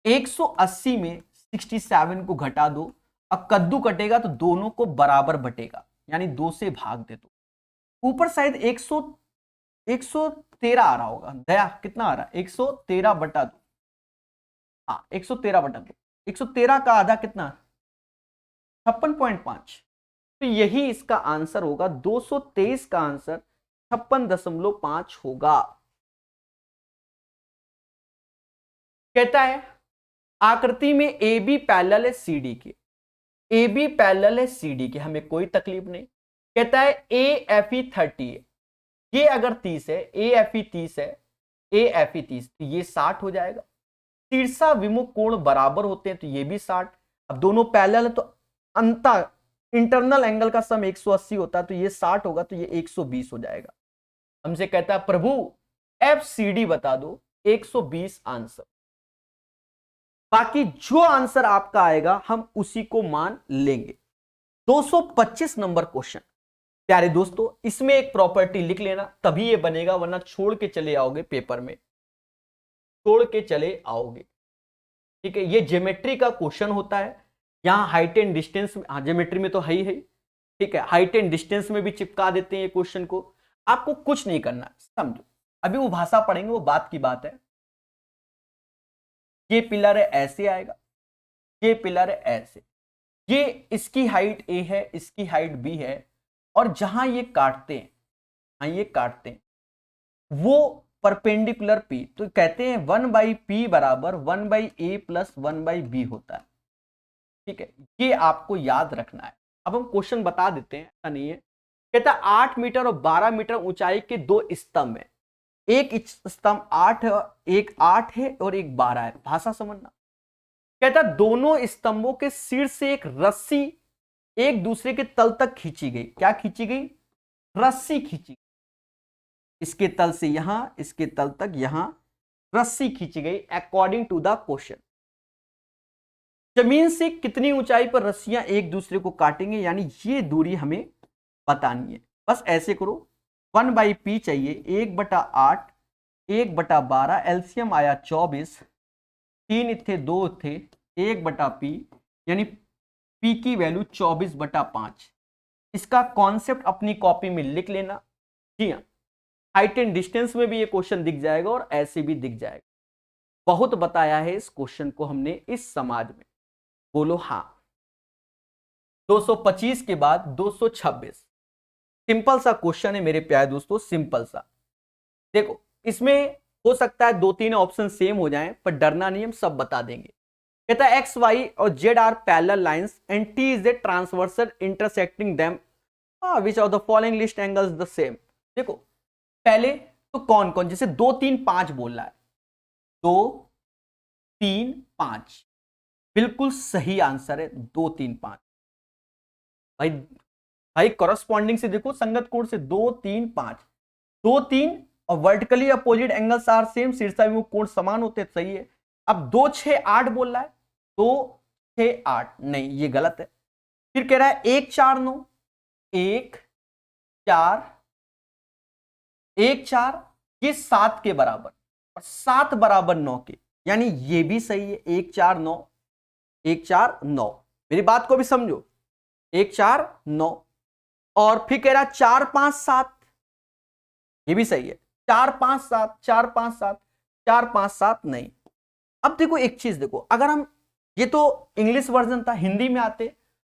180 में 67 को घटा दो, अब कद्दू कटेगा तो दोनों को बराबर बटेगा, यानी 2 से भाग दे दो। ऊपर शायद 113 आ रहा होगा, दया कितना आ रहा है, 113/2, हाँ 113/2, 113 का आधा कितना, 56.5, तो यही इसका आंसर होगा। 223 का आंसर 56.5 होगा। कहता है आकृति में AB पैरेलल है CD के, AB पैरेलल है CD के, हमें कोई तकलीफ नहीं। कहता है AFE 30 है, ये अगर 30 है, AFE 30 है, AFE 30, तो ये 60 हो जाएगा। तिरछा विमुख कोण बराबर होते हैं तो ये भी 60। अब दोनों पैरेलल है तो अंतर इंटरनल एंगल का सम 180 होता है, तो ये 60 होगा, तो ये 120 हो जाएगा। हमसे कहता है प्रभु FCD बता दो, 120 आंसर। बाकी जो आंसर आपका आएगा हम उसी को मान लेंगे। 225 नंबर क्वेश्चन। प्यारे दोस्तों, इसमें एक प्रॉपर्टी लिख लेना, तभी ये बनेगा, वरना छोड़ के चले आओगे पेपर में, छोड़ के चले आओगे। ठीक है, ये ज्योमेट्री का क्वेश्चन होता है। यहां हाइट एंड डिस्टेंस, हाँ ज्योमेट्री में तो है ही। ठीक है, हाइट एंड डिस्टेंस में भी चिपका देते हैं ये क्वेश्चन को। आपको कुछ नहीं करना, समझो। अभी वो भाषा पढ़ेंगे, वो बात की बात है। ये पिलर है, ऐसे आएगा, ये पिलर है ऐसे, ये इसकी हाइट ए है, इसकी हाइट बी है, और जहां ये काटते हैं, हाँ ये काटते हैं, वो परपेंडिकुलर पी, तो कहते हैं 1/p बराबर 1/a प्लस 1/b होता है। ठीक है, ये आपको याद रखना है। अब हम क्वेश्चन बता देते हैं, ऐसा नहीं है। कहता है 8 मीटर और 12 मीटर ऊंचाई के दो स्तंभ है, एक स्तंभ 8 है, एक 8 है और एक 12 है। भाषा समझना। कहता है दोनों स्तंभों के शीर्ष से एक रस्सी एक दूसरे के तल तक खींची गई। क्या खींची गई? रस्सी खींची गई। इसके तल से यहां, इसके तल तक यहां रस्सी खींची गई अकॉर्डिंग टू द क्वेश्चन। जमीन से कितनी ऊंचाई पर रस्सियां एक दूसरे को काटेंगे, यानी ये दूरी हमें बतानी है। बस ऐसे करो, 1/p चाहिए, 1/8, 1/12, एलसीएम आया 24, 3 थे 2 थे, 1/p, यानी p की वैल्यू 24/5। इसका कॉन्सेप्ट अपनी कॉपी में लिख लेना। जी हाँ, हाइट एंड डिस्टेंस में भी ये क्वेश्चन दिख जाएगा और ऐसे भी दिख जाएगा। बहुत बताया है इस क्वेश्चन को हमने इस समाज में। बोलो हाँ। 225 के बाद 226, सिंपल सा क्वेश्चन है मेरे प्यारे दोस्तों, सिंपल सा। देखो, इसमें हो सकता है 2-3 ऑप्शन सेम हो जाएं, पर डरना नहीं, हम सब बता देंगे। कहता है एक्स वाई और Z are parallel lines and T is a transversal intersecting them, which of the following list angles the same. देखो पहले तो कौन कौन, जैसे 2 3 5 बोल रहा है, 2 3 5 बिल्कुल सही आंसर है। 2 3 5 भाई, भाई करस्पॉन्डिंग से देखो, संगत कोण से 2 3 5, 2 3 और vertically opposite angles are same, शीर्षाभिमुख कोण समान होते, सही है। अब 2 6 8 बोल रहा है, 2 6 8 नहीं, ये गलत है। फिर कह रहा है 1 4 9, 1 4 1 4, ये 7 के बराबर और 7 बराबर 9 के, यानी ये भी सही है। 1 4 9, 1 4 9, मेरी बात को भी समझो, 1 4 9। और फिर कह रहा है 4 5 7, ये भी सही है। 4 5 7, 4 5 7, 4 5 7 नहीं। अब देखो एक चीज देखो, अगर हम, ये तो इंग्लिश वर्जन था, हिंदी में आते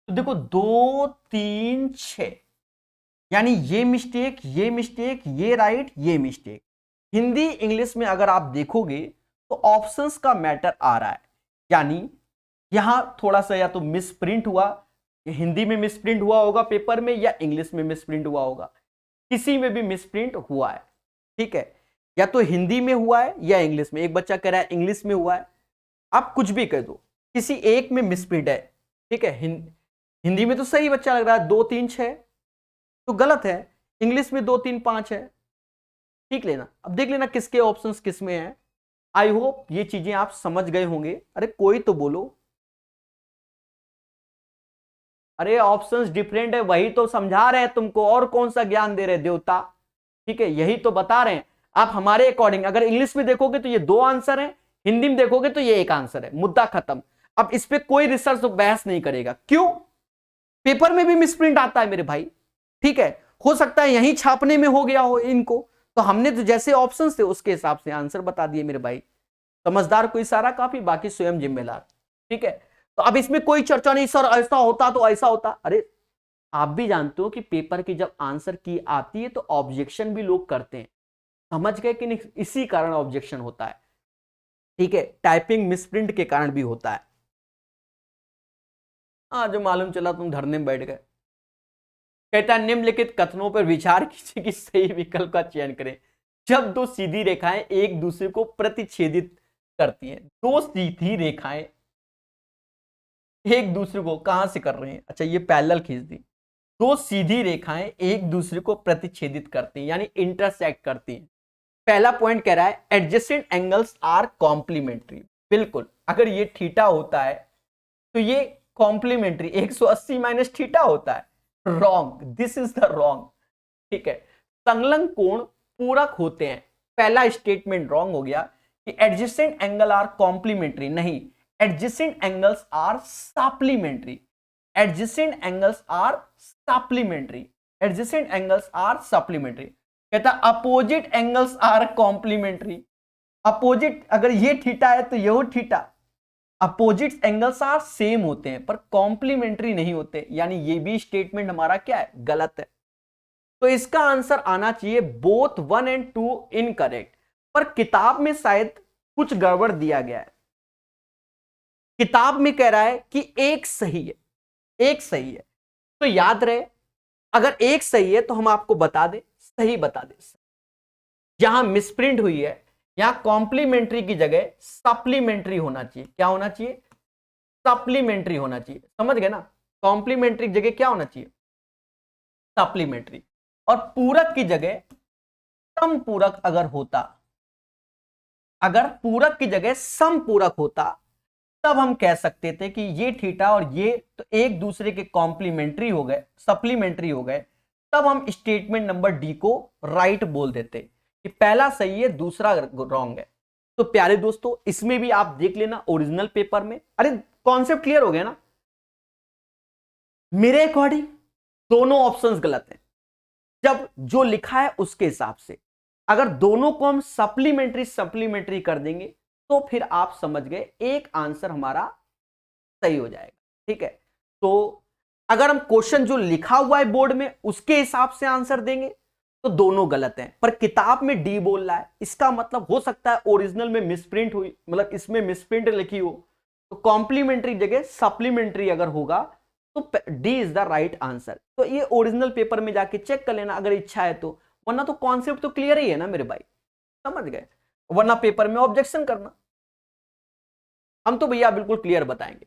तो देखो 2 3 6, यानी ये मिस्टेक, ये मिस्टेक, ये राइट, ये मिस्टेक। हिंदी इंग्लिश में अगर आप देखोगे तो ऑप्शंस का मैटर आ रहा है, यानी यहां थोड़ा सा या तो मिसप्रिंट हुआ, हिंदी में मिसप्रिंट हुआ होगा पेपर में, या इंग्लिश में मिसप्रिंट हुआ होगा, किसी में भी मिसप्रिंट हुआ है। ठीक है, या तो हिंदी में हुआ है या इंग्लिश में। एक बच्चा कह रहा है इंग्लिश में हुआ है, आप कुछ भी कह दो, किसी एक में मिसप्रिंट है। ठीक है, हिंदी में तो सही बच्चा लग रहा है 2 3 6, तो गलत है। इंग्लिश में 2 3 5 है। ठीक लेना, अब देख लेना किसके ऑप्शंस किस में है। आई होप ये चीजें आप समझ गए होंगे। अरे कोई तो बोलो, अरे ऑप्शंस डिफरेंट है, वही तो समझा रहे हैं तुमको, और कौन सा ज्ञान दे रहे देवता। ठीक है, यही तो बता रहे हैं। आप हमारे अकॉर्डिंग अगर इंग्लिश में देखोगे तो ये 2 आंसर है, हिंदी में देखोगे तो ये 1 आंसर है, मुद्दा खत्म। अब इस पे कोई रिसर्च बहस नहीं करेगा। क्यों? पेपर में भी मिसप्रिंट आता है मेरे भाई। ठीक है, हो सकता है यहीं छापने में हो गया हो इनको, तो हमने तो जैसे ऑप्शन थे उसके हिसाब से आंसर बता दिए मेरे भाई। समझदार को इशारा काफी, बाकी स्वयं जिम्मेदार। ठीक है, तो अब इसमें कोई चर्चा नहीं, सर ऐसा होता तो ऐसा होता। अरे आप भी जानते हो कि पेपर की जब आंसर की आती है तो ऑब्जेक्शन भी लोग करते हैं, समझ गए कि नहीं? इसी कारण ऑब्जेक्शन होता है। ठीक है, टाइपिंग मिसप्रिंट के कारण भी होता है। जो मालूम चला तुम धरने में बैठ गए। कहता है निम्नलिखित कथनों पर विचार कीजिए कि सही विकल्प का चयन करें। जब 2 सीधी रेखाएं एक दूसरे को प्रतिच्छेदित करती हैं, 2 सीधी रेखाएं एक दूसरे को कहां से कर रहे हैं, अच्छा ये पैरेलल खींच दी, 2 सीधी रेखाएं एक दूसरे को प्रतिच्छेदित करती हैं, यानी इंटरसेक्ट करती हैं। पहला पॉइंट कह रहा है एडजेसेंट एंगल्स आर कॉम्प्लीमेंट्री। बिल्कुल, अगर ये थीटा होता है तो ये कॉम्प्लीमेंट्री 180 माइनस थीटा होता है। Wrong, this is the wrong. ठीक है, संलग्न कोण पूरक होते हैं। पहला स्टेटमेंट रॉन्ग हो गया कि एडजेसेंट एंगल आर कॉम्प्लीमेंट्री, नहीं, adjacent angles are supplementary. Adjacent angles are supplementary, adjacent angles are supplementary. कहता opposite angles are complementary. Opposite, अगर ये थीटा है तो यह theta, opposite angles are same होते हैं पर कॉम्प्लीमेंट्री नहीं होते, यानी ये भी स्टेटमेंट हमारा क्या है, गलत है। तो इसका आंसर आना चाहिए बोथ 1 and 2 इनकरेक्ट। पर किताब में शायद कुछ गड़बड़ दिया गया है। किताब में कह रहा है कि एक सही है, एक सही है। तो याद रहे, अगर एक सही है तो हम आपको बता दें, सही बता दें। जहां मिसप्रिंट हुई है, यहां कॉम्प्लीमेंट्री की जगह सप्लीमेंट्री होना चाहिए। क्या होना चाहिए, सप्लीमेंट्री होना चाहिए। समझ गए ना, कॉम्प्लीमेंट्री की जगह क्या होना चाहिए, सप्लीमेंट्री। और पूरक की जगह समपूरक अगर होता, अगर पूरक की जगह समपूरक होता तब हम कह सकते थे कि ये थीटा और ये तो एक दूसरे के कॉम्प्लीमेंट्री हो गए, सप्लीमेंट्री हो गए। तब हम स्टेटमेंट नंबर डी को राइट बोल देते कि पहला सही है दूसरा रॉन्ग है। तो प्यारे दोस्तों, इसमें भी आप देख लेना ओरिजिनल पेपर में। अरे कॉन्सेप्ट क्लियर हो गया ना। मेरे अकॉर्डिंग दोनों ऑप्शंस गलत हैं, जब जो लिखा है उसके हिसाब से। अगर दोनों को हम सप्लीमेंट्री सप्लीमेंट्री कर देंगे तो फिर आप समझ गए एक आंसर हमारा सही हो जाएगा। ठीक है, तो अगर हम क्वेश्चन जो लिखा हुआ है बोर्ड में उसके हिसाब से आंसर देंगे तो दोनों गलत हैं। पर किताब में डी बोल रहा है, इसका मतलब हो सकता है ओरिजिनल में मिसप्रिंट हुई, मतलब इसमें मिसप्रिंट लिखी हो। तो कॉम्प्लीमेंट्री जगह सप्लीमेंट्री अगर होगा तो D is the right answer. तो ये ओरिजिनल पेपर में जाके चेक कर लेना अगर इच्छा है तो, वरना तो कॉन्सेप्ट तो क्लियर ही है ना मेरे भाई, समझ गए। वरना पेपर में ऑब्जेक्शन करना, हम तो भैया बिल्कुल क्लियर बताएंगे।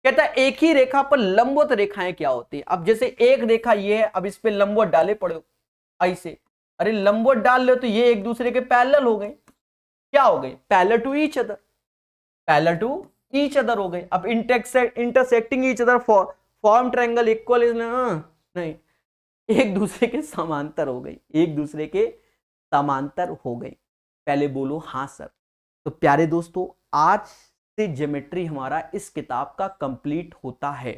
कहता है एक ही रेखा पर लंबवत रेखाएं क्या होती है। अब जैसे एक रेखा ये है, अब इस पे लंबवत डाले पड़े हो ऐसे, अरे लंबवत डाल लो तो ये एक दूसरे के पैरेलल हो गए। क्या हो गए, parallel to each other, parallel to each other हो गए। अब intersecting each other form triangle equal is नहीं, एक दूसरे के समांतर हो गई, एक दूसरे के समांतर हो गई। पहले बोलो हाँ सर। तो प्यारे दोस्तों, आज से ज्योमेट्री हमारा इस किताब का कंप्लीट होता है।